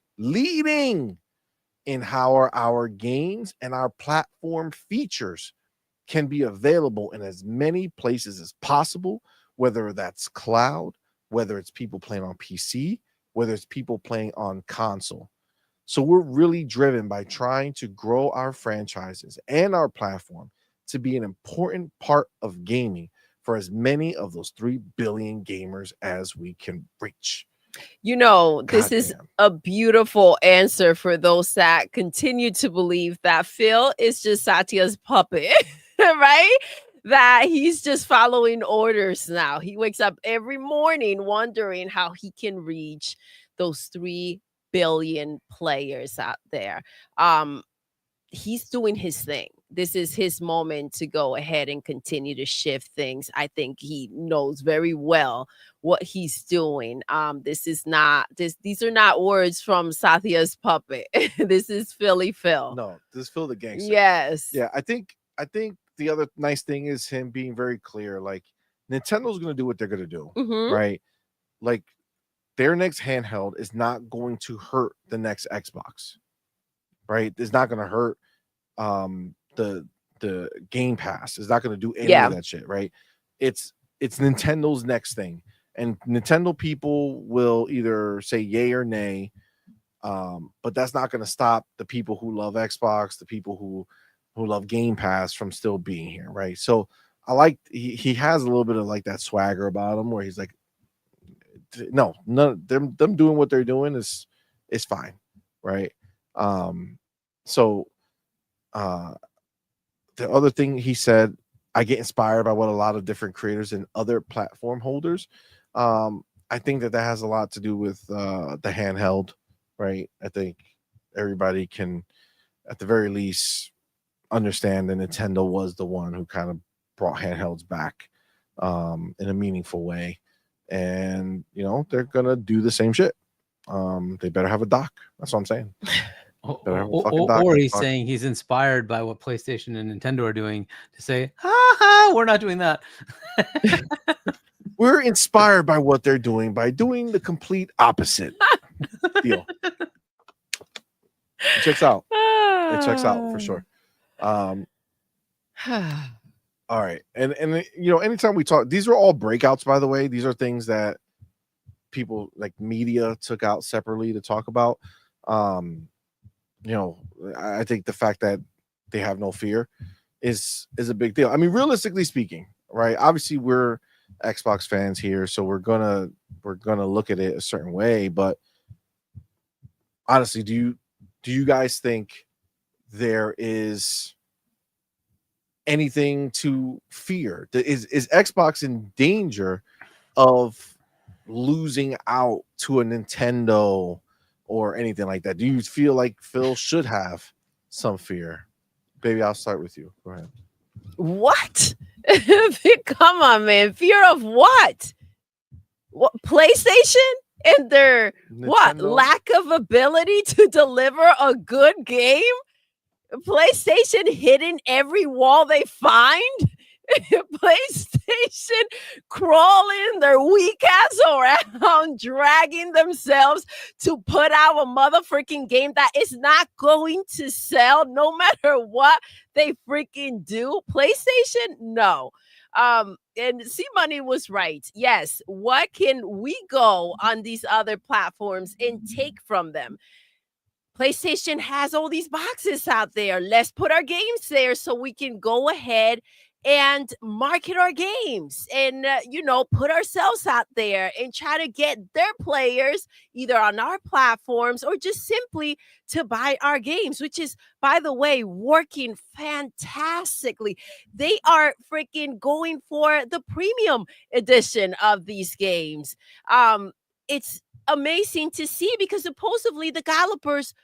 in how our games and our platform features can be available in as many places as possible, whether that's cloud, whether it's people playing on PC, whether it's people playing on console. So we're really driven by trying to grow our franchises and our platform to be an important part of gaming for as many of those 3 billion gamers as we can reach. You know, this is Goddamn. a beautiful answer for those that continue to believe that Phil is just Satya's puppet, right? That he's just following orders now. He wakes up every morning wondering how he can reach those 3 billion players out there. He's doing his thing. This is his moment to go ahead and continue to shift things. I think he knows very well what he's doing. These are not words from Satya's puppet. This is Philly Phil. No, this is Phil the gangster. Yes. Yeah, I think the other nice thing is him being very clear. Like, Nintendo's going to do what they're going to do, Mhm. right? Like, their next handheld is not going to hurt the next Xbox, right? It's not going to hurt the Game Pass. It's not going to do any of that shit, right? It's Nintendo's next thing, and Nintendo people will either say yay or nay, but that's not going to stop the people who love Xbox, the people who love Game Pass from still being here, right? So I like he has a little bit of like that swagger about him, where he's like, no, them doing what they're doing is fine, right? So the other thing he said, I get inspired by what a lot of different creators and other platform holders. I think that has a lot to do with the handheld, right? I think everybody can, at the very least, understand that Nintendo was the one who kind of brought handhelds back in a meaningful way. And, you know, they're going to do the same shit. They better have a dock. That's what I'm saying. Or he's saying he's inspired by what PlayStation and Nintendo are doing to say, ha ha, we're not doing that. We're inspired by what they're doing by doing the complete opposite deal. It checks out. It checks out for sure. All right. And you know, anytime we talk, these are all breakouts, by the way. These are things that people like media took out separately to talk about. You know, I think the fact that they have no fear is a big deal. I mean, realistically speaking, right? Obviously, we're Xbox fans here, so we're gonna look at it a certain way. But honestly, do you guys think there is anything to fear? Is Xbox in danger of losing out to a Nintendo or anything like that? Do you feel like Phil should have some fear? Baby, I'll start with you. Go ahead. What? Come on, man. Fear of what? What, PlayStation and their what, lack of ability to deliver a good game? PlayStation hitting every wall they find? PlayStation crawling their weak ass around, dragging themselves to put out a motherfucking game that is not going to sell no matter what they freaking do. PlayStation, no. And CMoney was right. Yes, what can we go on these other platforms and take from them? PlayStation has all these boxes out there. Let's put our games there so we can go ahead and market our games and, you know, put ourselves out there and try to get their players either on our platforms or just simply to buy our games, which is, by the way, working fantastically. They are freaking going for the premium edition of these games. It's amazing to see because supposedly the developers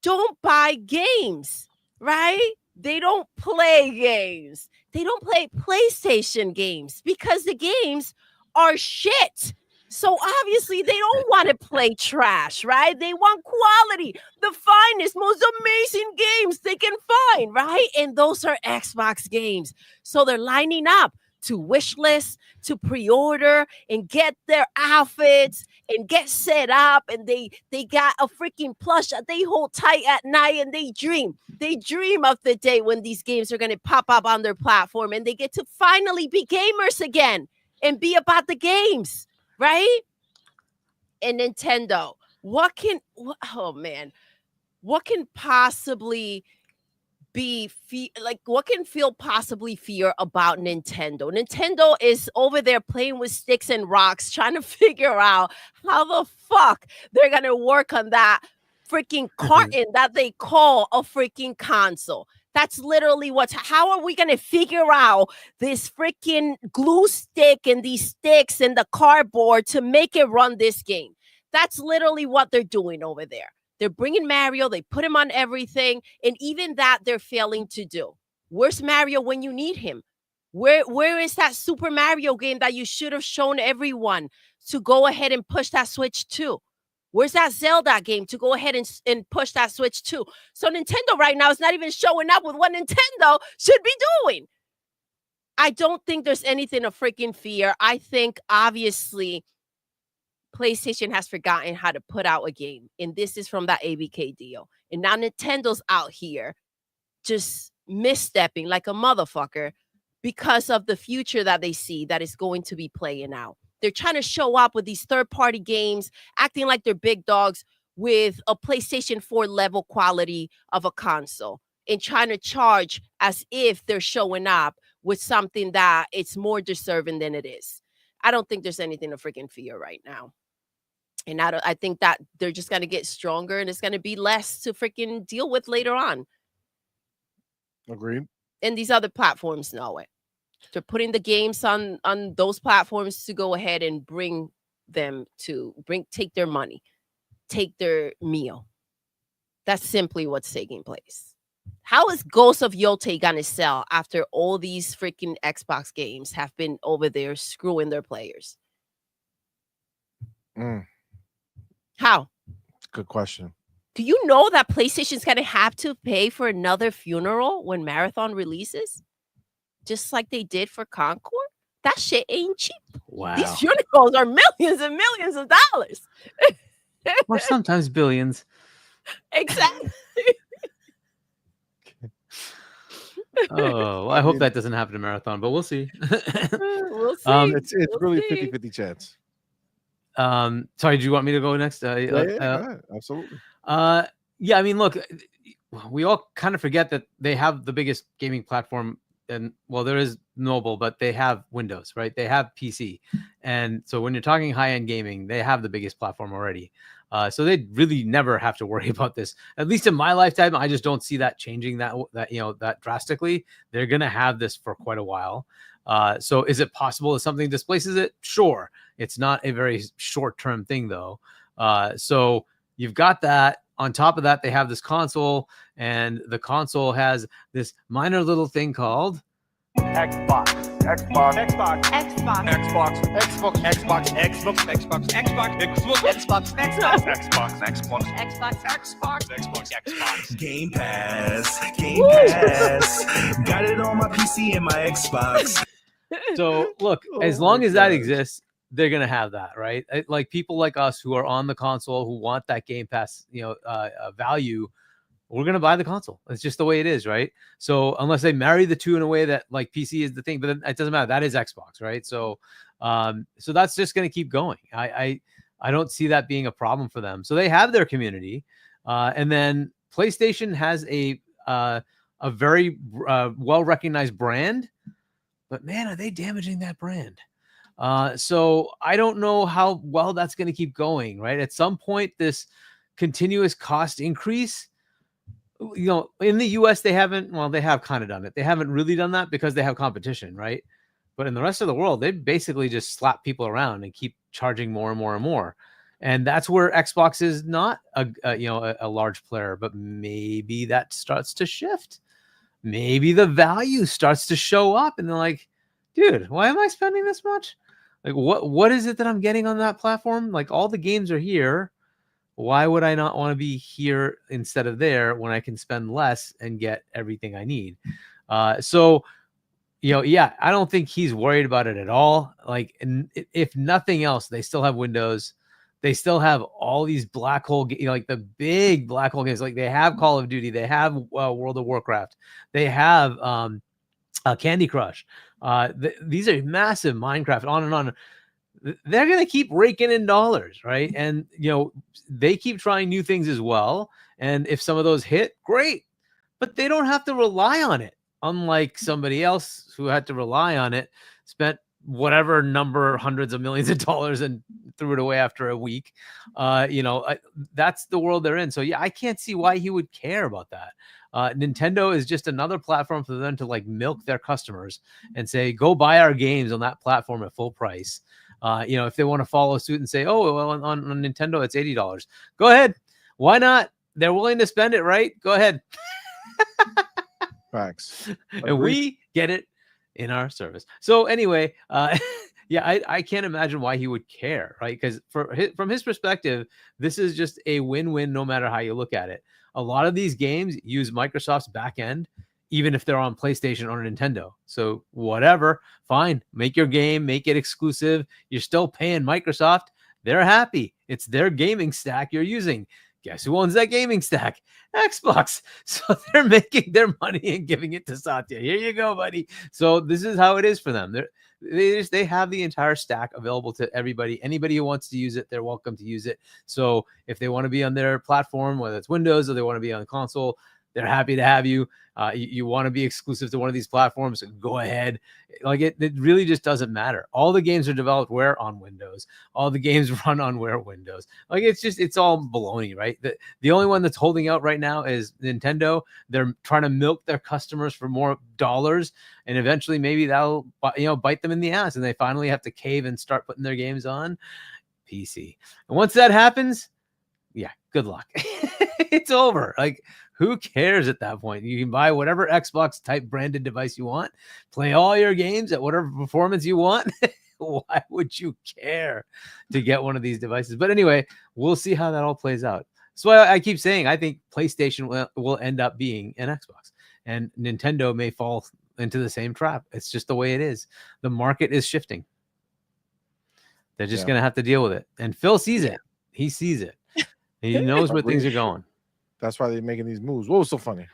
don't buy games, right? They don't play games. They don't play PlayStation games because the games are shit. So obviously they don't want to play trash, right? They want quality, the finest, most amazing games they can find, right? And those are Xbox games. So they're lining up to wish list, to pre-order, and get their outfits and get set up. And they got a freaking plush that they hold tight at night, and they dream. They dream of the day when these games are going to pop up on their platform and they get to finally be gamers again and be about the games. Right? And Nintendo, what can possibly be what can feel possibly fear about Nintendo? Nintendo is over there playing with sticks and rocks, trying to figure out how the fuck they're gonna work on that freaking carton that they call a freaking console. That's literally how are we going to figure out this freaking glue stick and these sticks and the cardboard to make it run this game? That's literally what they're doing over there. They're bringing Mario, they put him on everything, and even that they're failing to do. Where's Mario when you need him? Where is that Super Mario game that you should have shown everyone to go ahead and push that Switch to? Where's that Zelda game to go ahead and push that Switch to? So Nintendo right now is not even showing up with what Nintendo should be doing. I don't think there's anything of freaking fear. I think, obviously, PlayStation has forgotten how to put out a game. And this is from that ABK deal. And now Nintendo's out here just misstepping like a motherfucker because of the future that they see that is going to be playing out. They're trying to show up with these third-party games, acting like they're big dogs with a PlayStation 4 level quality of a console and trying to charge as if they're showing up with something that it's more deserving than it is. I don't think there's anything to freaking fear right now. And I think that they're just going to get stronger and it's going to be less to freaking deal with later on. Agreed. And these other platforms know it. They're putting the games on those platforms to go ahead and take their money, take their meal. That's simply what's taking place. How is Ghost of Yotei gonna sell after all these freaking Xbox games have been over there screwing their players? How? Good question. Do you know that PlayStation's gonna have to pay for another funeral when Marathon releases? Just like they did for Concord? That shit ain't cheap. Wow. These funerals are millions and millions of dollars. Or sometimes billions. Exactly. Oh, well, I hope that doesn't happen to Marathon, but we'll see. We'll see. It's really 50-50 chance. Sorry, do you want me to go next? Yeah, absolutely. Yeah, I mean, look, we all kind of forget that they have the biggest gaming platform. And well, there is mobile, but they have Windows, right? They have PC. And so when you're talking high-end gaming, they have the biggest platform already. So they really never have to worry about this. At least in my lifetime, I just don't see that changing that drastically. They're going to have this for quite a while. So is it possible that something displaces it? Sure. It's not a very short-term thing though. So you've got that. On top of that, they have this console, and the console has this minor little thing called Xbox. Game Pass. Got it on my PC and my Xbox. So look, as long as that exists, they're going to have that, right? Like people like us who are on the console, who want that Game Pass, value, we're going to buy the console. It's just the way it is, right? So unless they marry the two in a way that like PC is the thing, but then it doesn't matter. That is Xbox, right? So, so that's just going to keep going. I don't see that being a problem for them. So they have their community. And then PlayStation has a very well-recognized brand, but man, are they damaging that brand? So I don't know how well that's going to keep going, right? At some point, this continuous cost increase, in the US, they have kind of done it. They haven't really done that because they have competition, right? But in the rest of the world, they basically just slap people around and keep charging more and more and more. And that's where Xbox is not a large player, but maybe that starts to shift. Maybe the value starts to show up and they're like, dude, why am I spending this much? Like what is it that I'm getting on that platform? Like all the games are here. Why would I not want to be here instead of there when I can spend less and get everything I need? So, yeah, I don't think he's worried about it at all. Like, and if nothing else, they still have Windows. They still have all these black hole, like the big black hole games. Like they have Call of Duty, they have World of Warcraft, they have Candy Crush. These are massive Minecraft, on and on. They're going to keep raking in dollars, right? And, they keep trying new things as well. And if some of those hit, great. But they don't have to rely on it. Unlike somebody else who had to rely on it, spent whatever number, hundreds of millions of dollars and threw it away after a week. That's the world they're in. So, yeah, I can't see why he would care about that. Nintendo is just another platform for them to like milk their customers and say, go buy our games on that platform at full price. If they want to follow suit and say, oh, well, on Nintendo, it's $80. Go ahead. Why not? They're willing to spend it, right? Go ahead. Facts. And we get it in our service. So anyway, I can't imagine why he would care, right? Because from his perspective, this is just a win-win no matter how you look at it. A lot of these games use Microsoft's back end, even if they're on PlayStation or Nintendo. So whatever, fine. Make your game, make it exclusive. You're still paying Microsoft. They're happy. It's their gaming stack you're using. Guess who owns that gaming stack? Xbox. So they're making their money and giving it to Satya. Here you go, buddy. So this is how it is for them. They have the entire stack available to everybody. Anybody who wants to use it, they're welcome to use it. So if they want to be on their platform, whether it's Windows or they want to be on console, they're happy to have you. You want to be exclusive to one of these platforms, go ahead. Like it really just doesn't matter. All the games are developed where? On Windows. All the games run on where? Windows. Like it's all baloney, right? The only one that's holding out right now is Nintendo. They're trying to milk their customers for more dollars, and eventually maybe that'll bite them in the ass, and they finally have to cave and start putting their games on PC. And once that happens, yeah, good luck. It's over. Like, who cares at that point? You can buy whatever Xbox type branded device you want, play all your games at whatever performance you want. Why would you care to get one of these devices? But anyway, we'll see how that all plays out. So I keep saying, I think PlayStation will end up being an Xbox, and Nintendo may fall into the same trap. It's just the way it is. The market is shifting. They're just going to have to deal with it. And Phil sees it. He sees it. He knows where things are going. That's why they're making these moves. What was so funny?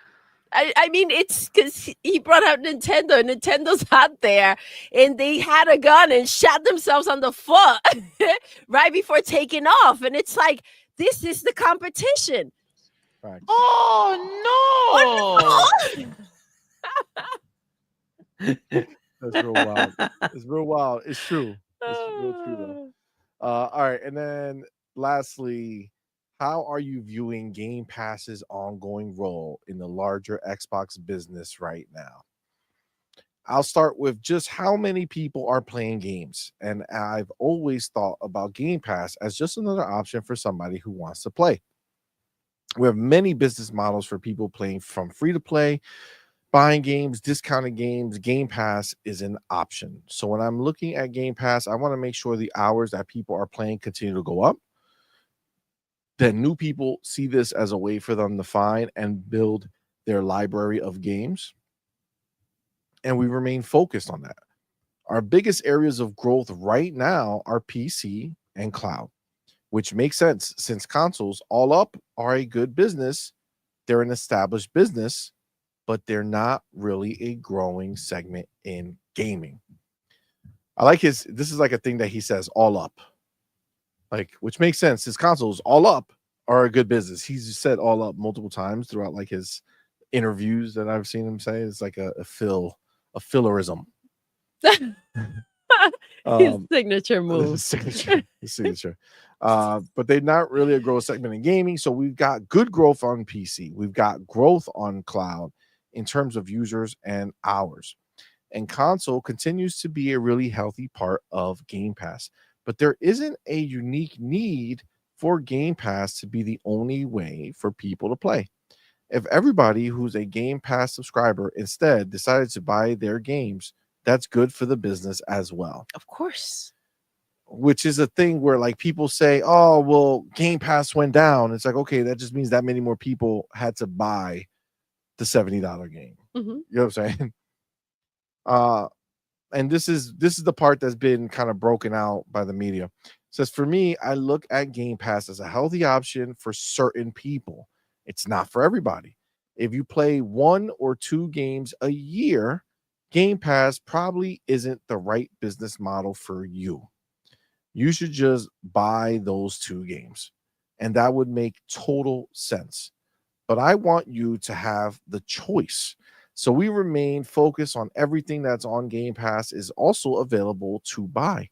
I mean, it's because he brought out Nintendo. Nintendo's out there, and they had a gun and shot themselves on the foot right before taking off. And it's like, this is the competition. Right. Oh, no. That's real wild. It's real wild. It's true. It's real true, though. All right. And then lastly, how are you viewing Game Pass's ongoing role in the larger Xbox business right now? I'll start with just how many people are playing games. And I've always thought about Game Pass as just another option for somebody who wants to play. We have many business models for people playing, from free to play, buying games, discounted games. Game Pass is an option. So when I'm looking at Game Pass, I want to make sure the hours that people are playing continue to go up, that new people see this as a way for them to find and build their library of games. And we remain focused on that. Our biggest areas of growth right now are PC and cloud, which makes sense since consoles all up are a good business. They're an established business, but they're not really a growing segment in gaming. I like this is like a thing that he says, all up. Like, which makes sense. His consoles all up are a good business. He's said all up multiple times throughout like his interviews that I've seen him say. It's like a fillerism. His signature move. His signature. But they're not really a growth segment in gaming. So we've got good growth on PC. We've got growth on cloud in terms of users and hours. And console continues to be a really healthy part of Game Pass. But there isn't a unique need for Game Pass to be the only way for people to play. If everybody who's a Game Pass subscriber instead decided to buy their games, that's good for the business as well. Of course. which is a thing where like people say, oh, well, Game Pass went down. It's like, okay, that just means that many more people had to buy the $70 game. Mm-hmm. You know what I'm saying? And this is the part that's been kind of broken out by the media. It says, for me, I look at Game Pass as a healthy option for certain people. It's not for everybody. If you play 1 or 2 games a year, Game Pass probably isn't the right business model for you. You should just buy those 2 games, and that would make total sense. But I want you to have the choice. So we remain focused on everything that's on Game Pass is also available to buy.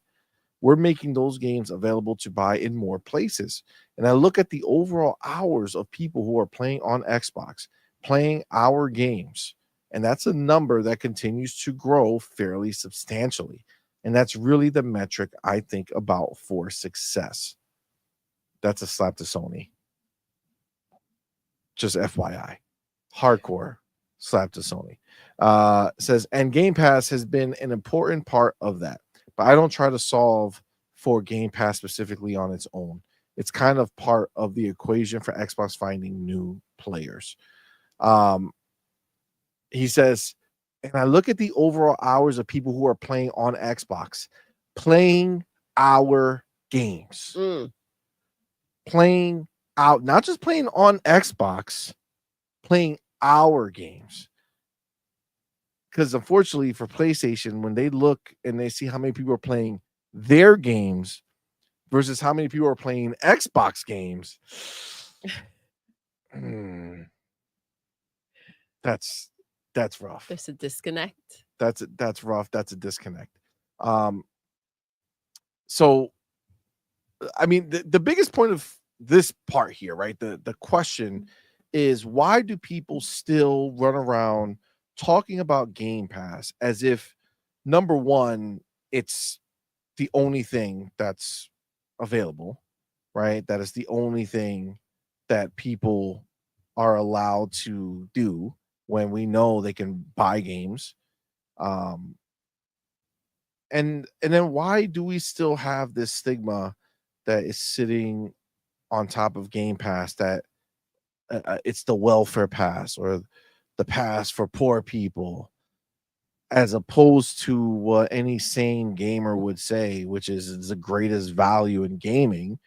We're making those games available to buy in more places. And I look at the overall hours of people who are playing on Xbox, playing our games, and that's a number that continues to grow fairly substantially. And that's really the metric I think about for success. That's a slap to Sony. Just FYI. Hardcore slap to Sony. Says, and Game Pass has been an important part of that. But I don't try to solve for Game Pass specifically on its own. It's kind of part of the equation for Xbox finding new players. He says, and I look at the overall hours of people who are playing on Xbox, playing our games, playing out, not just playing on Xbox, playing our games. Because unfortunately for PlayStation, when they look and they see how many people are playing their games versus how many people are playing Xbox games, that's rough. There's a disconnect. That's rough. That's a disconnect. So I mean, the biggest point of this part here, right? The question is, why do people still run around talking about Game Pass as if, number one, it's the only thing that's available, right? That is the only thing that people are allowed to do when we know they can buy games. And then why do we still have this stigma that is sitting on top of Game Pass that it's the welfare pass or the pass for poor people, as opposed to what any sane gamer would say, which is it's the greatest value in gaming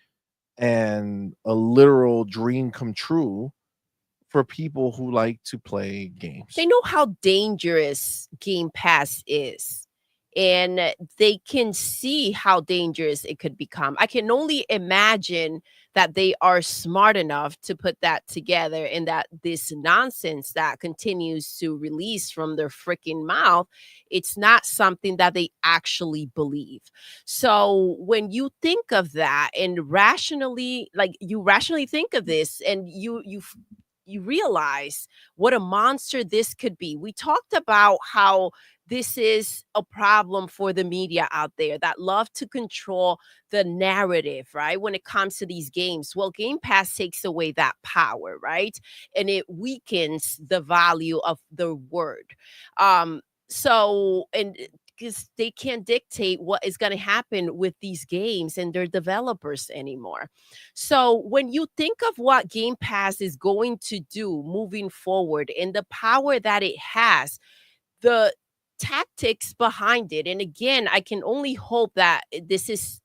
and a literal dream come true for people who like to play games. They know how dangerous Game Pass is, and they can see how dangerous it could become. I can only imagine that they are smart enough to put that together, and that this nonsense that continues to release from their freaking mouth, it's not something that they actually believe. So when you think of that and rationally, like you rationally think of this, and you realize what a monster this could be. We talked about how this is a problem for the media out there that love to control the narrative, right? When it comes to these games, well, Game Pass takes away that power, right? And it weakens the value of the word. So, and because they can't dictate what is going to happen with these games and their developers anymore. So when you think of what Game Pass is going to do moving forward and the power that it has, the tactics behind it, and again, I can only hope that this is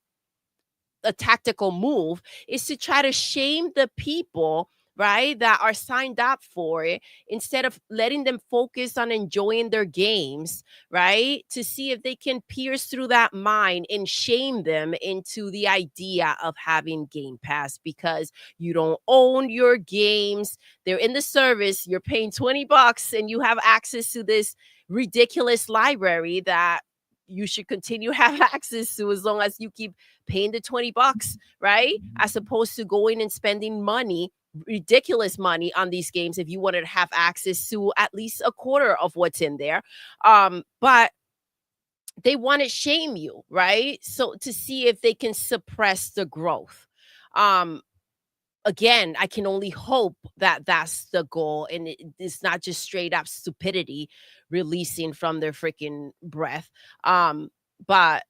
a tactical move, is to try to shame the people, right, that are signed up for it, instead of letting them focus on enjoying their games, right, to see if they can pierce through that mind and shame them into the idea of having Game Pass because you don't own your games. They're in the service. You're paying $20 and you have access to this ridiculous library that you should continue to have access to as long as you keep paying the $20, right? As opposed to going and spending money, ridiculous money on these games if you wanted to have access to at least a quarter of what's in there. But they want to shame you, right? So to see if they can suppress the growth. Again, I can only hope that that's the goal, and it's not just straight up stupidity releasing from their freaking breath. But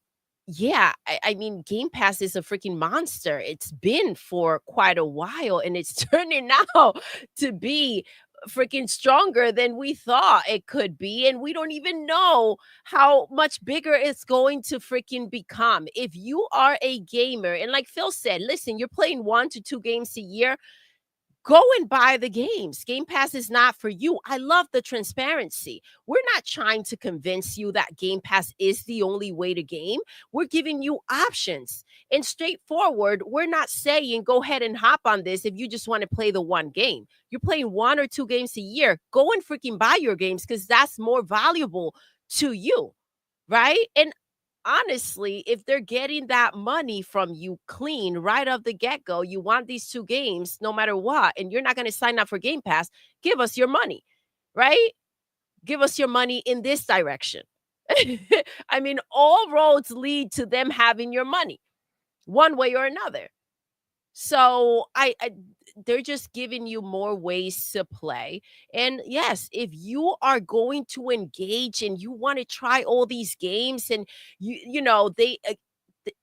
yeah, I mean, Game Pass is a freaking monster. It's been for quite a while, and it's turning out to be freaking stronger than we thought it could be. And we don't even know how much bigger it's going to freaking become. If you are a gamer, and like Phil said, listen, you're playing 1 to 2 games a year, go and buy the games. Game Pass is not for you. I love the transparency. We're not trying to convince you that Game Pass is the only way to game. We're giving you options. And straightforward, we're not saying go ahead and hop on this if you just want to play the one game. You're playing 1 or 2 games a year. Go and freaking buy your games because that's more valuable to you, right? And honestly, if they're getting that money from you clean right off the get-go, you want these 2 games no matter what, and you're not going to sign up for Game Pass, give us your money, right? Give us your money in this direction. I mean, all roads lead to them having your money one way or another. So they're just giving you more ways to play. And yes, if you are going to engage and you want to try all these games, and you know they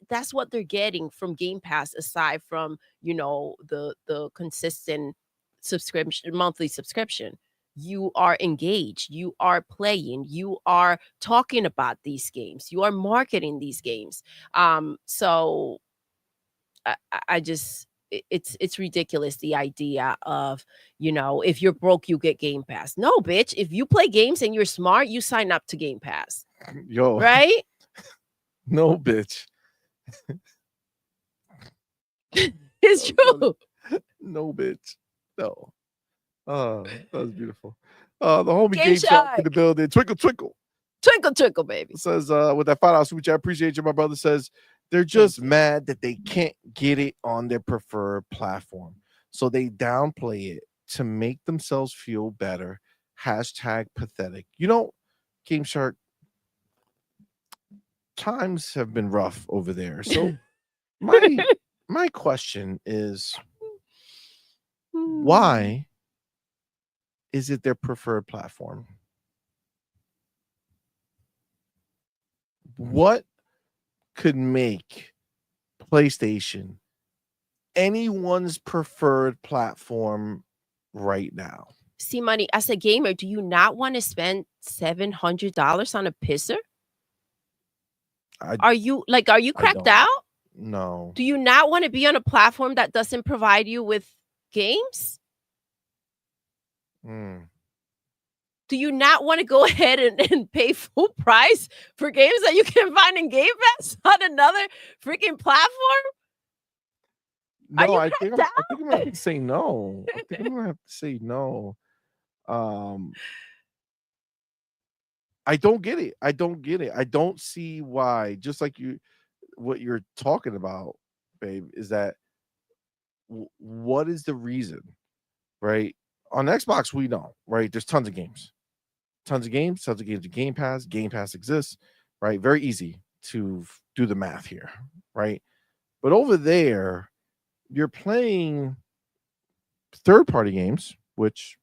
that's what they're getting from Game Pass, aside from the consistent subscription, monthly subscription. You are engaged, you are playing, you are talking about these games, you are marketing these games. So I just it's ridiculous, the idea of, if you're broke, you get Game Pass. No, bitch. If you play games and you're smart, you sign up to Game Pass. Yo, right? No, bitch. It's true. No, bitch. No. That was beautiful. The homie Game Game Shot Shark. in the building. Twinkle, twinkle. Twinkle, twinkle, baby. Says with that $5 switch, I appreciate you. My brother says they're just mad that they can't get it on their preferred platform, so they downplay it to make themselves feel better. Hashtag pathetic. Game Shark, times have been rough over there. So my question is, why is it their preferred platform? What could make PlayStation anyone's preferred platform right now? CMoney, as a gamer, do you not want to spend $700 on a pisser? Are you cracked out? No. Do you not want to be on a platform that doesn't provide you with games? Do you not want to go ahead and pay full price for games that you can find in Game Pass on another freaking platform? No, I think I'm gonna have to say no. I think I'm gonna have to say no. I don't get it. I don't see why. Just like what you're talking about, babe, is that what is the reason, right? On Xbox, we know, right? There's tons of games in Game Pass. Game Pass exists, right? Very easy to do the math here, right? But over there, you're playing third-party games, which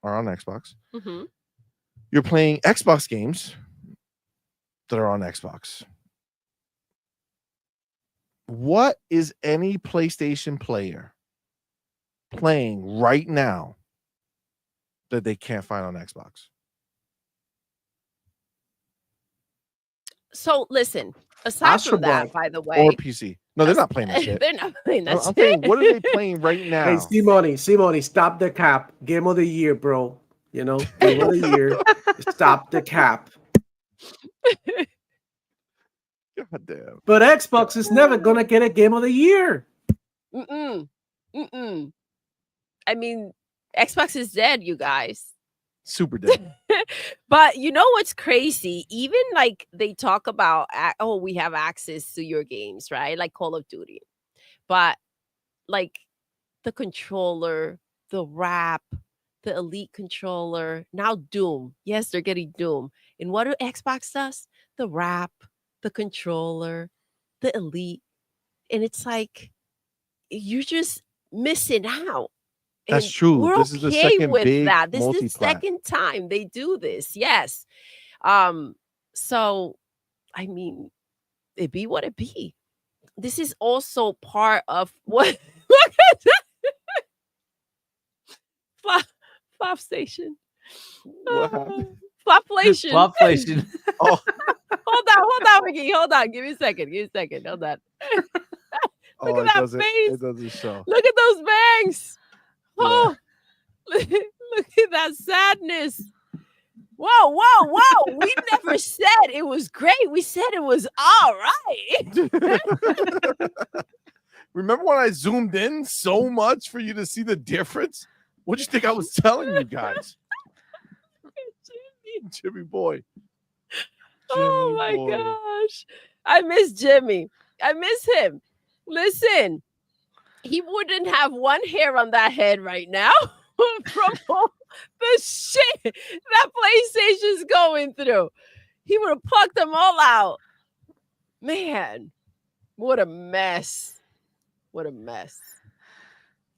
are on Xbox. Mm-hmm. You're playing Xbox games that are on Xbox. What is any PlayStation player playing right now that they can't find on Xbox? So listen, aside from that, by the way, or PC. No, they're not playing that shit. They're not playing that I'm shit. saying, what are they playing right now? Hey, CMoney, stop the cap. Game of the year, bro. Game of the year. Stop the cap. God damn. But Xbox is never gonna get a game of the year. I mean, Xbox is dead, you guys. Super dead. But you know what's crazy? Even like they talk about, we have access to your games, right? Like Call of Duty. But like the controller, the wrap, the Elite controller, now Doom. Yes, they're getting Doom. And what do Xbox does? The wrap, the controller, the Elite. And it's like, you're just missing out. That's And true. We're This is the second with big that. This is the multi-plat. second time they do this. Yes. So I mean, it be what it be. This is also part of what look at that. Flop station. What happened? Flopflation. Flopflation. Oh, Hold on, Ricky. Hold on. Give me a second. Hold on. Look at that face. It doesn't show. Look at those bangs. Yeah. Oh, look at that sadness. Whoa. We never said it was great. We said it was all right. Remember when I zoomed in so much for you to see the difference? What do you think I was telling you guys? Jimmy boy. Oh my boy. gosh. I miss Jimmy. I miss him. Listen, he wouldn't have one hair on that head right now from all the shit that PlayStation's going through. He would have plucked them all out. Man, what a mess. What a mess.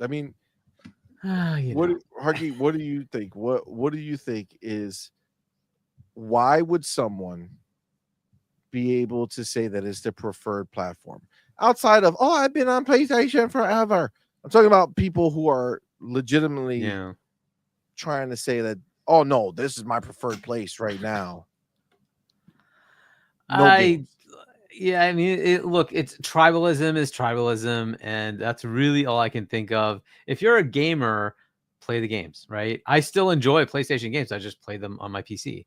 I mean, You Harky, what do you think? What do you think is, why would someone be able to say that it's the preferred platform outside of, oh, I've been on PlayStation forever? I'm talking about people who are legitimately trying to say that, oh no, this is my preferred place right now. I mean, look, it's tribalism is tribalism, and that's really all I can think of. If you're a gamer, play the games, right? I still enjoy PlayStation games. I just play them on my PC.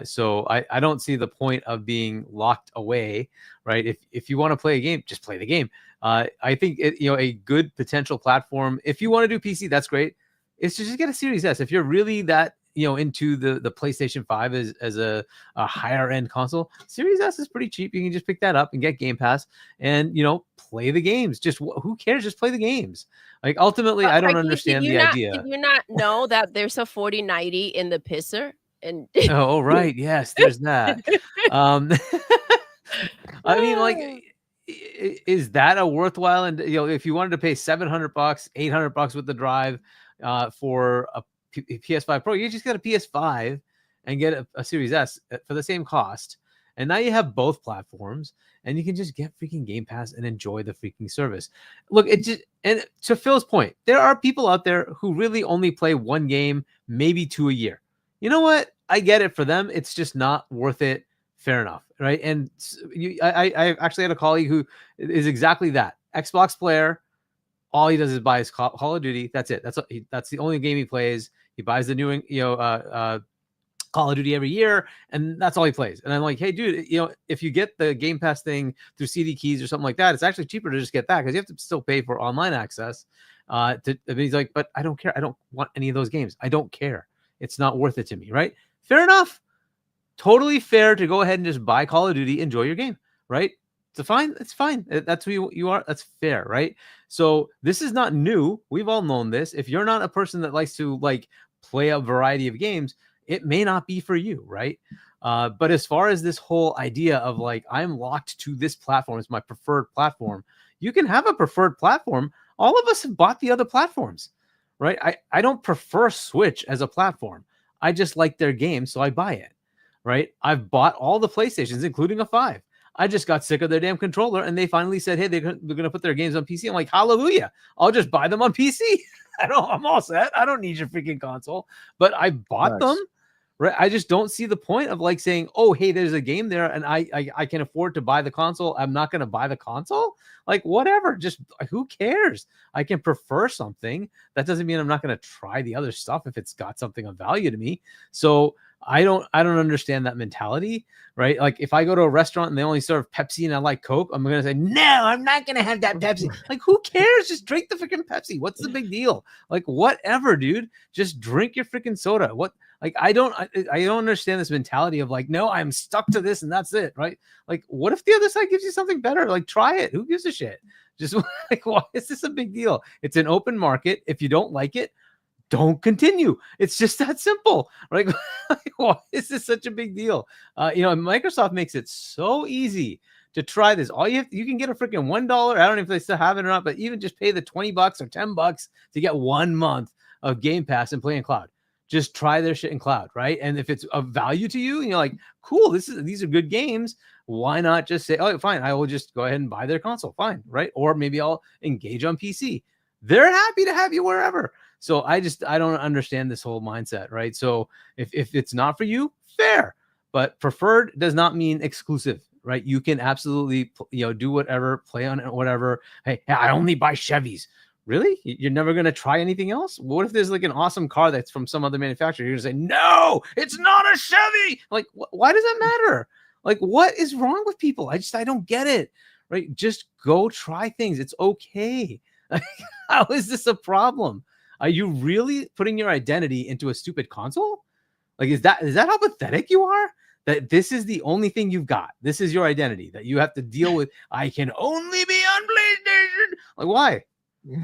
So I don't see the point of being locked away, right? If you want to play a game, just play the game. I think a good potential platform, if you want to do PC, that's great. It's to just get a Series S. If you're really that into the PlayStation 5 as a higher end console, Series S is pretty cheap. You can just pick that up and get Game Pass and play the games. Just who cares? Just play the games. Like ultimately, I don't understand the idea. Did you not know that there's a 4090 in the pisser? And oh right, yes, there's that. I mean, like, is that a worthwhile? And if you wanted to pay $700, $800 with the drive for a PS5 Pro, you just get a PS5 and get a Series S for the same cost, and now you have both platforms, and you can just get freaking Game Pass and enjoy the freaking service. Look, and to Phil's point, there are people out there who really only play one game, maybe two a year. You know what? I get it for them. It's just not worth it. Fair enough, right? And I actually had a colleague who is exactly that. Xbox player. All he does is buy his Call of Duty. That's it. That's the only game he plays. He buys the new, Call of Duty every year, and that's all he plays. And I'm like, hey, dude, if you get the Game Pass thing through CD keys or something like that, it's actually cheaper to just get that because you have to still pay for online access. He's like, but I don't care. I don't want any of those games. I don't care. It's not worth it to me, right? Fair enough. Totally fair to go ahead and just buy Call of Duty, enjoy your game, right? It's fine. That's who you are. That's fair, right? So this is not new. We've all known this. If you're not a person that likes to play a variety of games, it may not be for you, right? But as far as this whole idea of I'm locked to this platform, it's my preferred platform. You can have a preferred platform. All of us have bought the other platforms, right? I don't prefer Switch as a platform. I just like their game, so I buy it, right? I've bought all the PlayStations, including a 5. I just got sick of their damn controller, and they finally said, hey, they're going to put their games on PC. I'm like, hallelujah. I'll just buy them on PC. I'm all set. I don't need your freaking console, but I bought them, right? I just don't see the point of saying, oh, hey, there's a game there, and I can afford to buy the console. I'm not going to buy the console. Whatever, just who cares? I can prefer something. That doesn't mean I'm not going to try the other stuff if it's got something of value to me. So I don't understand that mentality, right? If I go to a restaurant and they only serve Pepsi and I like Coke, I'm going to say, no, I'm not going to have that Pepsi. Who cares? Just drink the freaking Pepsi. What's the big deal? Whatever, dude, just drink your freaking soda. What? I don't understand this mentality of no, I'm stuck to this and that's it, right? What if the other side gives you something better? Try it. Who gives a shit? Just why is this a big deal? It's an open market. If you don't like it, don't continue. It's just that simple, right? Why is this such a big deal? Microsoft makes it so easy to try this. You can get a freaking $1. I don't know if they still have it or not, but even just pay the $20 or $10 to get 1 month of Game Pass and play in cloud. Just try their shit in cloud, right? And if it's of value to you, and you're like, cool, these are good games, Why not just say, oh, fine, I will just go ahead and buy their console, fine, right? Or maybe I'll engage on PC. They're happy to have you wherever. So I don't understand this whole mindset, right? So if it's not for you, fair, but preferred does not mean exclusive, right? You can absolutely, do whatever, play on it, whatever. Hey, I only buy Chevys. Really? You're never going to try anything else? What if there's like an awesome car that's from some other manufacturer? You're going to say, no, it's not a Chevy. Like, why does that matter? Like, what is wrong with people? I don't get it, right? Just go try things. It's okay. How is this a problem? Are you really putting your identity into a stupid console? Like, is that how pathetic you are? That this is the only thing you've got. This is your identity that you have to deal with. I can only be on PlayStation. Like, why?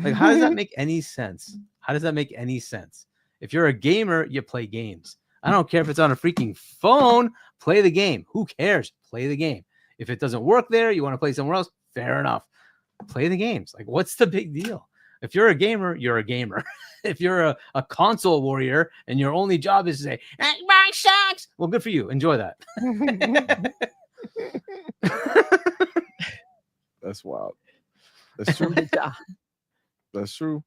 Like, how does that make any sense? How does that make any sense? If you're a gamer, you play games. I don't care if it's on a freaking phone. Play the game. Who cares? Play the game. If it doesn't work there, you want to play somewhere else, fair enough. Play the games. Like, what's the big deal? If you're a gamer, you're a gamer. If you're a console warrior and your only job is to say, Xbox sucks, well, good for you. Enjoy that. That's wild. That's true. That's true.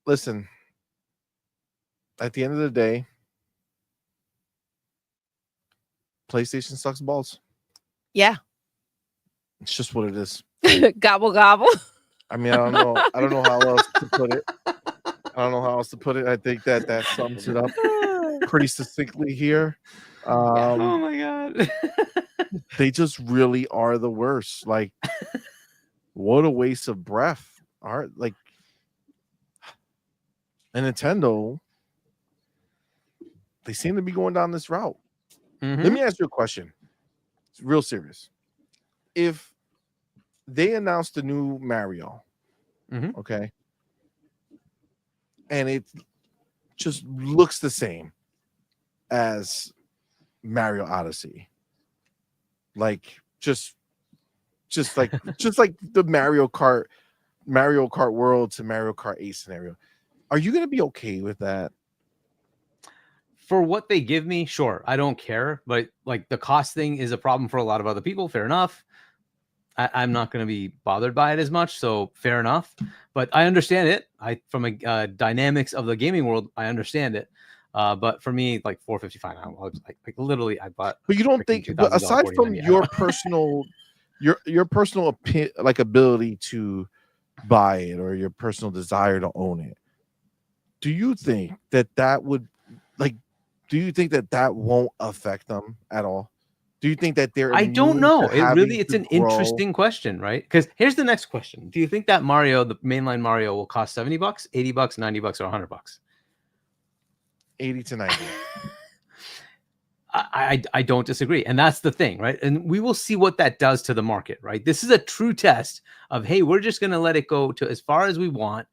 Listen, at the end of the day, PlayStation sucks balls. Yeah. It's just what it is. Gobble gobble. I mean, I don't know how else to put it. I think that sums it up pretty succinctly here. Oh my God. They just really are the worst. Like, what a waste of breath. Like, and Nintendo, they seem to be going down this route. Mm-hmm. Let me ask you a question. It's real serious. If they announced the new Mario, okay, and it just looks the same as Mario Odyssey, like just like the Mario Kart World to Mario Kart 8 scenario, are you gonna be okay with that? For what they give me, sure, I don't care. But like, the cost thing is a problem for a lot of other people. Fair enough. I'm not going to be bothered by it as much, so fair enough. But I understand it. From a dynamics of the gaming world, I understand it. But for me, like $455, I was like literally, I bought. But you don't think, but aside from your personal, your personal like ability to buy it or your personal desire to own it, do you think that would, like, do you think that won't affect them at all? Do you think that they're? I don't know. It's an interesting question, right? Because here's the next question: do you think that Mario, the mainline Mario, will cost $70, $80, $90, or $100? 80 to 90. I don't disagree, and that's the thing, right? And we will see what that does to the market, right? This is a true test of, hey, we're just going to let it go to as far as we want,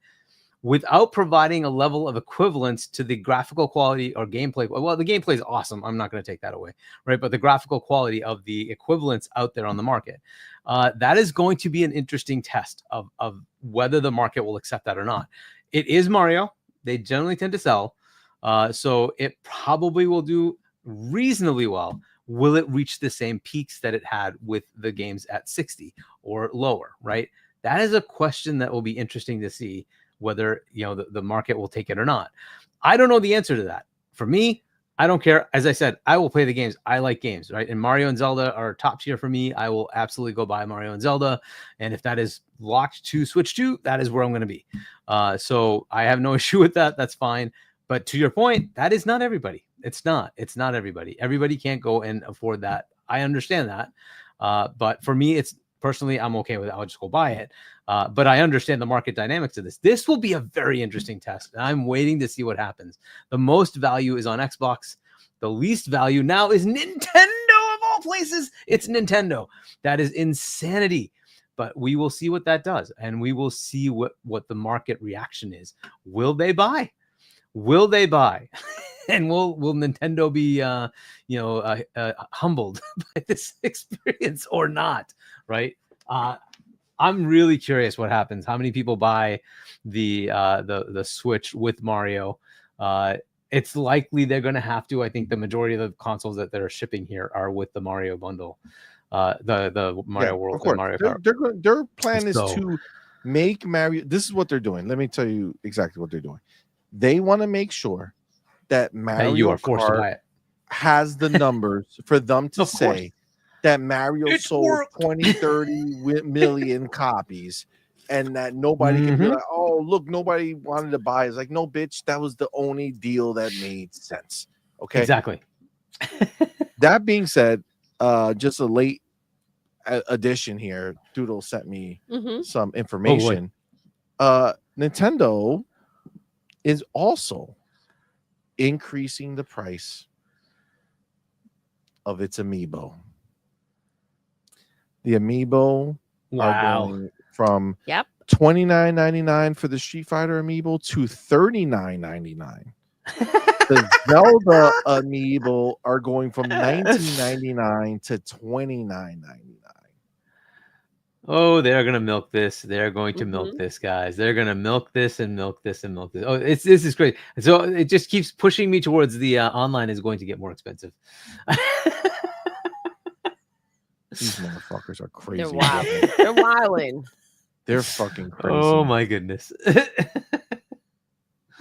without providing a level of equivalence to the graphical quality or gameplay. Well, the gameplay is awesome. I'm not going to take that away, right? But the graphical quality of the equivalents out there on the market, that is going to be an interesting test of whether the market will accept that or not. It is Mario. They generally tend to sell. So it probably will do reasonably well. Will it reach the same peaks that it had with the games at 60 or lower, right? That is a question that will be interesting to see, whether the market will take it or not. I don't know the answer to that. For me, I don't care. As I said, I will play the games. I like games, right? And Mario and Zelda are top tier for me. I will absolutely go buy Mario and Zelda. And if that is locked to Switch 2, that is where I'm going to be. So I have no issue with that. That's fine. But to your point, that is not everybody. It's not everybody. Everybody can't go and afford that. I understand that. But for me, personally, I'm okay with it. I'll just go buy it. But I understand the market dynamics of this. This will be a very interesting test. And I'm waiting to see what happens. The most value is on Xbox. The least value now is Nintendo, of all places. It's Nintendo. That is insanity. But we will see what that does. And we will see what the market reaction is. Will they buy? Will they buy? And will Nintendo be humbled by this experience or not? Right? I'm really curious what happens. How many people buy the Switch with Mario? it's likely they're going to have to. I think the majority of the consoles that are shipping here are with the Mario bundle, the Mario World, of course. Mario Kart. Their plan is So- to make Mario. This is what they're doing. Let me tell you exactly what they're doing. They want to make sure that That Mario you are forced to Kart buy it. has the numbers for them to Of course. say that Mario It's sold worked. 20, 30 million copies, and that nobody can be Mhm. like, oh, look, nobody wanted to buy. It's like, no, bitch, that was the only deal that made sense. Okay. Exactly. That being said, just a late addition here. Doodle sent me Mhm. some information. Nintendo is also increasing the price of its amiibo. The amiibo are Wow. going from Yep. $29.99 for the Street Fighter amiibo to $39.99. The Zelda amiibo are going from $19.99 to $29.99. Oh, they're gonna milk this. They're going to milk Mhm. this, guys. They're gonna milk this and milk this and milk this. Oh, this is great. So it just keeps pushing me towards the online is going to get more expensive. These motherfuckers are crazy. They're wilding. They're wilding. They're fucking crazy. Oh my goodness.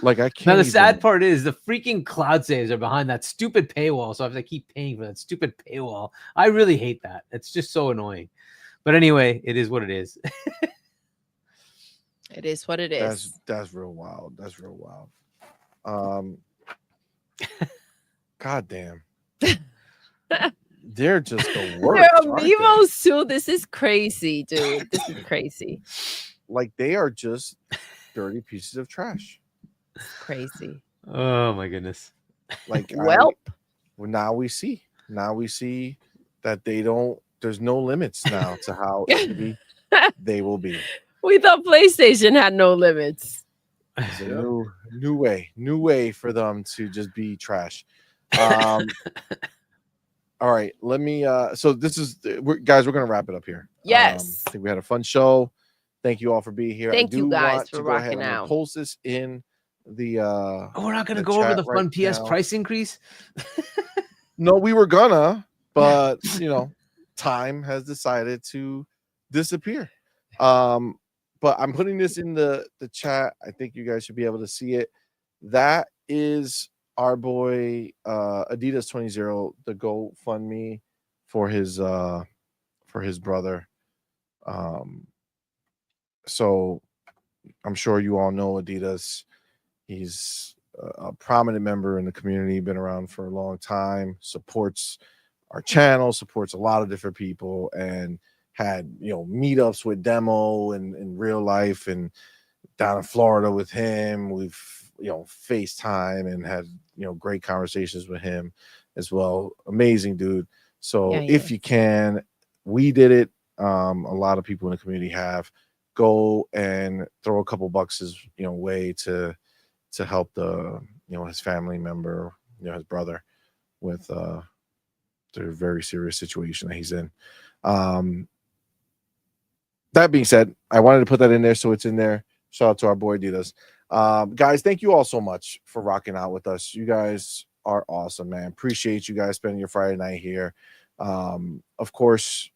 Like I can't. Now the even- sad part is the freaking cloud saves are behind that stupid paywall. So I have to keep paying for that stupid paywall. I really hate that. It's just so annoying. But anyway, it is what it is. It is what it is. That's real wild. That's real wild. God damn. They're just the worst. They're aren't they? amiibos too. This is crazy, dude. This is crazy. Like they are just dirty pieces of trash. Crazy. Oh my goodness. Like Well, now we see that they don't. There's no limits now to how shitty they will be. we thought PlayStation had no limits. It's a new way for them to just be trash. All right, let me. So this is, guys. We're gonna wrap it up here. Yes. I think we had a fun show. Thank you all for being here. Thank I you do guys want for to go ahead rocking and out. post this in the. Oh, we're not gonna the go over chat the fun right PS now. price increase. No, we were gonna, but time has decided to disappear. But I'm putting this in the chat. I think you guys should be able to see it. That is our boy Adidas 20, the GoFundMe for his brother. So I'm sure you all know Adidas. He's a prominent member in the community, been around for a long time, supports our channel, supports a lot of different people, and had meetups with Demo and in real life and down in Florida with him. We've FaceTime and had great conversations with him as well. Amazing dude. So Yeah, he if is. you can, we did it. A lot of people in the community have. Go and throw a couple bucks his way to help the his family member, his brother, with the very serious situation that he's in. That being said, I wanted to put that in there, so it's in there. Shout out to our boy Adidas. Guys, thank you all so much for rocking out with us. You guys are awesome, man. Appreciate you guys spending your Friday night here. Of course,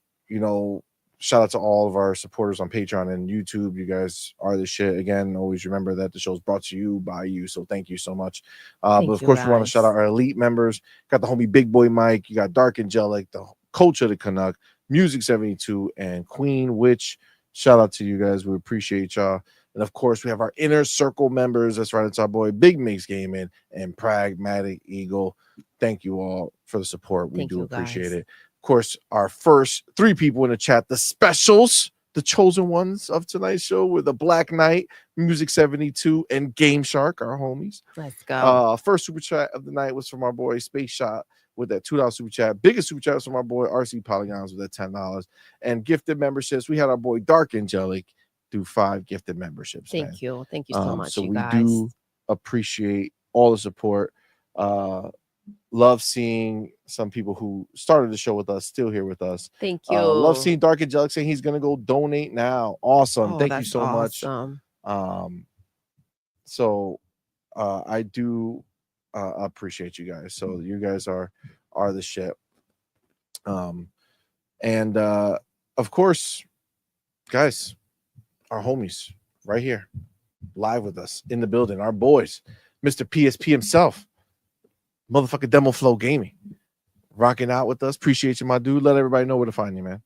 shout out to all of our supporters on Patreon and YouTube. You guys are the shit. Again, always remember that the show's brought to you by you. So thank you so much. But of course, we want to shout out our elite members. Got the homie Big Boy Mike. You got Dark Angelic, the Coach of the Canuck, Music 72, and Queen Witch. Shout out to you guys. We appreciate y'all. And of course, we have our inner circle members. That's right. It's our boy Big Mix Gaming and Pragmatic Eagle. Thank you all for the support. We do appreciate it. Of course, our first 3 people in the chat, the specials, the chosen ones of tonight's show, were the Black Knight, Music 72, and Game Shark, our homies. Let's go. First super chat of the night was from our boy Space Shot with that $2 super chat. Biggest super chat was from our boy RC Polygons with that $10. And gifted memberships, we had our boy Dark Angelic do 5 gifted memberships. Thank you so much. So you we guys. do appreciate all the support. Love seeing some people who started the show with us still here with us. Thank you. Love seeing Dark Angelic saying he's gonna go donate now. Awesome. Thank you so much. Awesome. So I do appreciate you guys. So you guys are the shit. And of course, guys, our homies right here, live with us in the building, our boys, Mr. PSP himself, motherfucking Demo Flow Gaming, rocking out with us. Appreciate you, my dude. Let everybody know where to find you, man.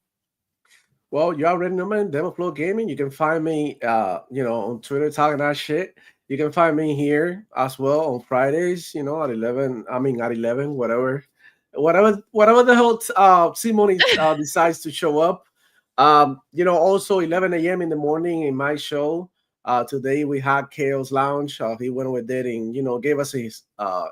Well, you already know, man. Demo Flow Gaming. You can find me, on Twitter talking that shit. You can find me here as well on Fridays. At 11. At 11, whatever the hell CMoney decides to show up. Also 11 a.m. in the morning in my show. Today we had Chaos Lounge. He went with it and gave us his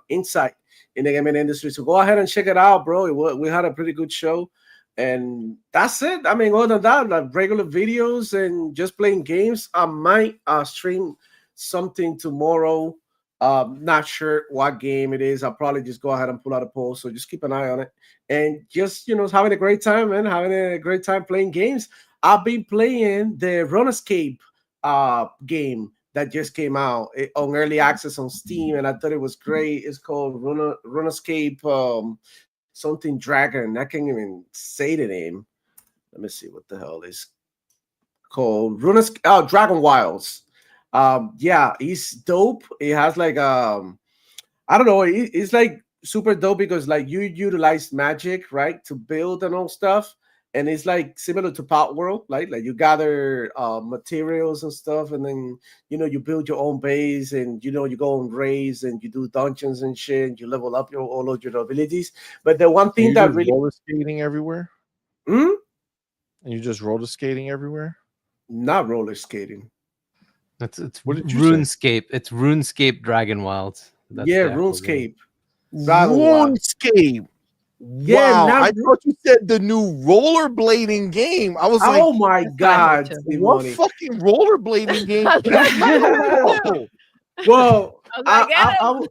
insight in the gaming industry. So go ahead and check it out, bro. We had a pretty good show. And that's it. Other than that, like regular videos and just playing games. I might stream something tomorrow. Not sure what game it is. I'll probably just go ahead and pull out a poll. So just keep an eye on it. And just, having a great time, man. Having a great time playing games. I've been playing the RuneScape game that just came out on early access on Steam. And I thought it was great. It's called RuneScape something Dragon. I can't even say the name. Let me see what the hell it's called. Dragon Wilds. It's dope. It has like I don't know. It's like super dope because like you utilize magic, right, to build and all stuff. And it's like similar to Pot World, like you gather materials and stuff, and then you build your own base, and you go on raids and you do dungeons and shit, and you level up all of your abilities. But the one thing that really roller skating everywhere. And you just roller skating everywhere? Not roller skating. It's RuneScape. It's RuneScape Dragon Wilds. RuneScape. RuneScape. Wow, I thought you said the new rollerblading game. I was like, oh my god, what fucking rollerblading game? Well, I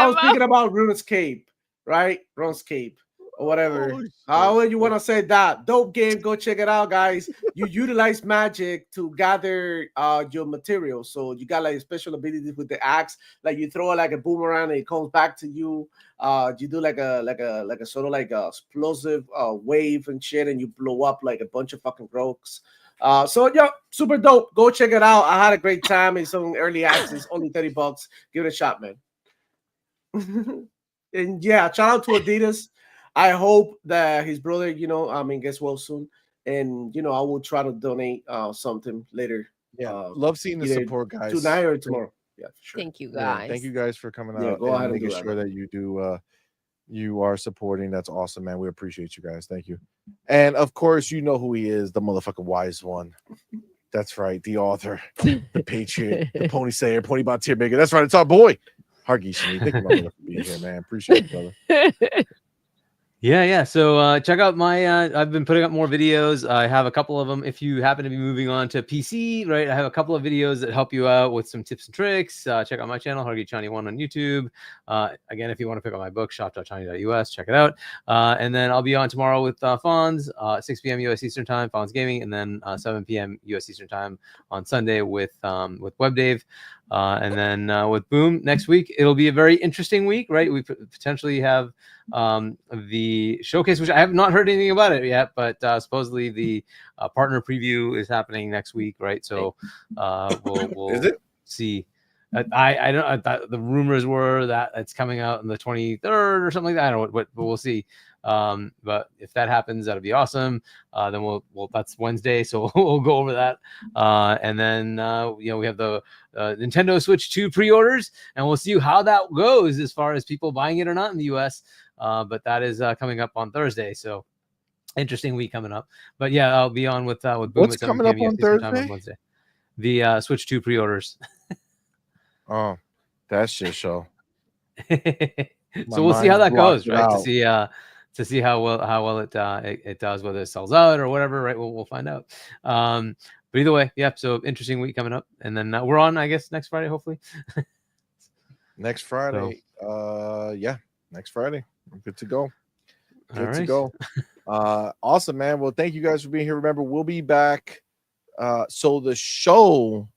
was thinking about RuneScape, right? RuneScape or whatever. However you want to say that. Dope game. Go check it out, guys. You utilize magic to gather your materials. So you got like special abilities with the axe. Like you throw it like a boomerang and it comes back to you. You do like a sort of like a explosive wave and shit, and you blow up like a bunch of fucking rocks. Super dope. Go check it out. I had a great time. It's on early access, only $30. Give it a shot, man. And shout out to Adidas. I hope that his brother, gets well soon. And I will try to donate something later. Love seeing the support, guys. Tonight or tomorrow. Yeah, for sure. Thank you, guys. Thank you guys for coming out go ahead and making and sure that you do you are supporting. That's awesome, man. We appreciate you guys. Thank you. And of course, you know who he is, the motherfucking wise one. That's right, the author, the patriot, the pony sayer, pony bot tier maker. That's right, it's our boy. Hargeet, thank you for being here, man. Appreciate it, brother. Yeah. So check out my I've been putting up more videos. I have a couple of them. If you happen to be moving on to PC, right, I have a couple of videos that help you out with some tips and tricks. Check out my channel, HargeetChani1 on YouTube. Again, if you want to pick up my book, shop.chani.us, check it out. And then I'll be on tomorrow with Fonz, 6 p.m. US Eastern Time, Fonz Gaming, and then 7 p.m. US Eastern Time on Sunday with WebDave. And then with Boom next week, it'll be a very interesting week, right? We potentially have the showcase, which I have not heard anything about it yet, but supposedly the partner preview is happening next week, right? So we'll see. I don't. The rumors were that it's coming out on the 23rd or something like that. I don't know, but we'll see. But if that happens, that'll be awesome. Then we'll that's Wednesday, so we'll go over that. And then we have the Nintendo Switch 2 pre-orders, and we'll see how that goes as far as people buying it or not in the US. But that is coming up on Thursday, so interesting week coming up. But yeah, I'll be on with Boom. What's coming up on Thursday? On Wednesday. The Switch 2 pre-orders. Oh, that's shit show. So we'll see how that goes, right? To see how well it does, whether it sells out or whatever, right? We'll find out. But either way, yeah. So interesting week coming up, and then we're on, I guess, next Friday, hopefully. Next Friday, next Friday. I'm good to go. Good to go. Awesome, man. Well, thank you guys for being here. Remember, we'll be back. So the show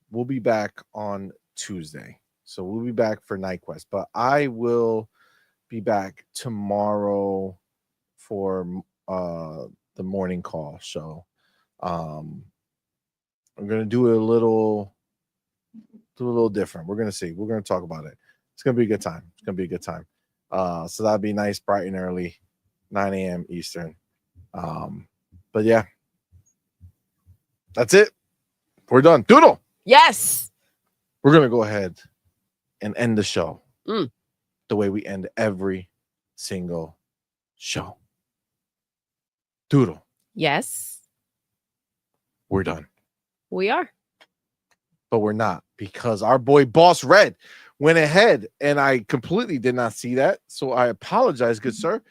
will be back on Tuesday. So we'll be back for Night Quest, but I will be back tomorrow for the morning call. So I'm gonna do it a little different. We're gonna see. We're gonna talk about it. It's gonna be a good time. It's gonna be a good time. So that'd be nice, bright and early, 9 a.m. Eastern. But yeah, that's it. We're done. Doodle. Yes. We're gonna go ahead and end the show the way we end every single show. Doodle. Yes. We're done. We are. But we're not, because our boy Boss Red went ahead, and I completely did not see that. So I apologize, good sir.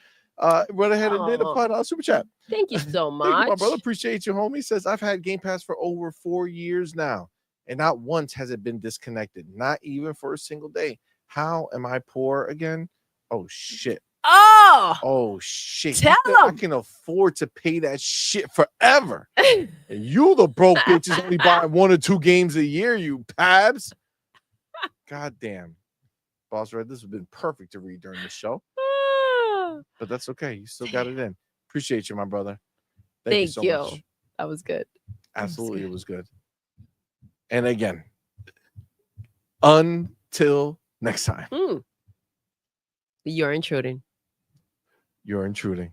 Went ahead and did a super chat. Thank you so much. Thank you, my brother. Appreciate you, homie. Says, I've had Game Pass for over 4 years now, and not once has it been disconnected, not even for a single day. How am I poor again? Oh, shit. Oh, shit. Tell I can afford to pay that shit forever. And you, the broke bitch, is only buying 1 or 2 games a year, you pabs. God damn. Boss Red, this has been perfect to read during the show. But that's okay. You still got it in. Appreciate you, my brother. Thank you so much. That was good. Absolutely, it was good. And again, until next time. You're intruding. You're intruding.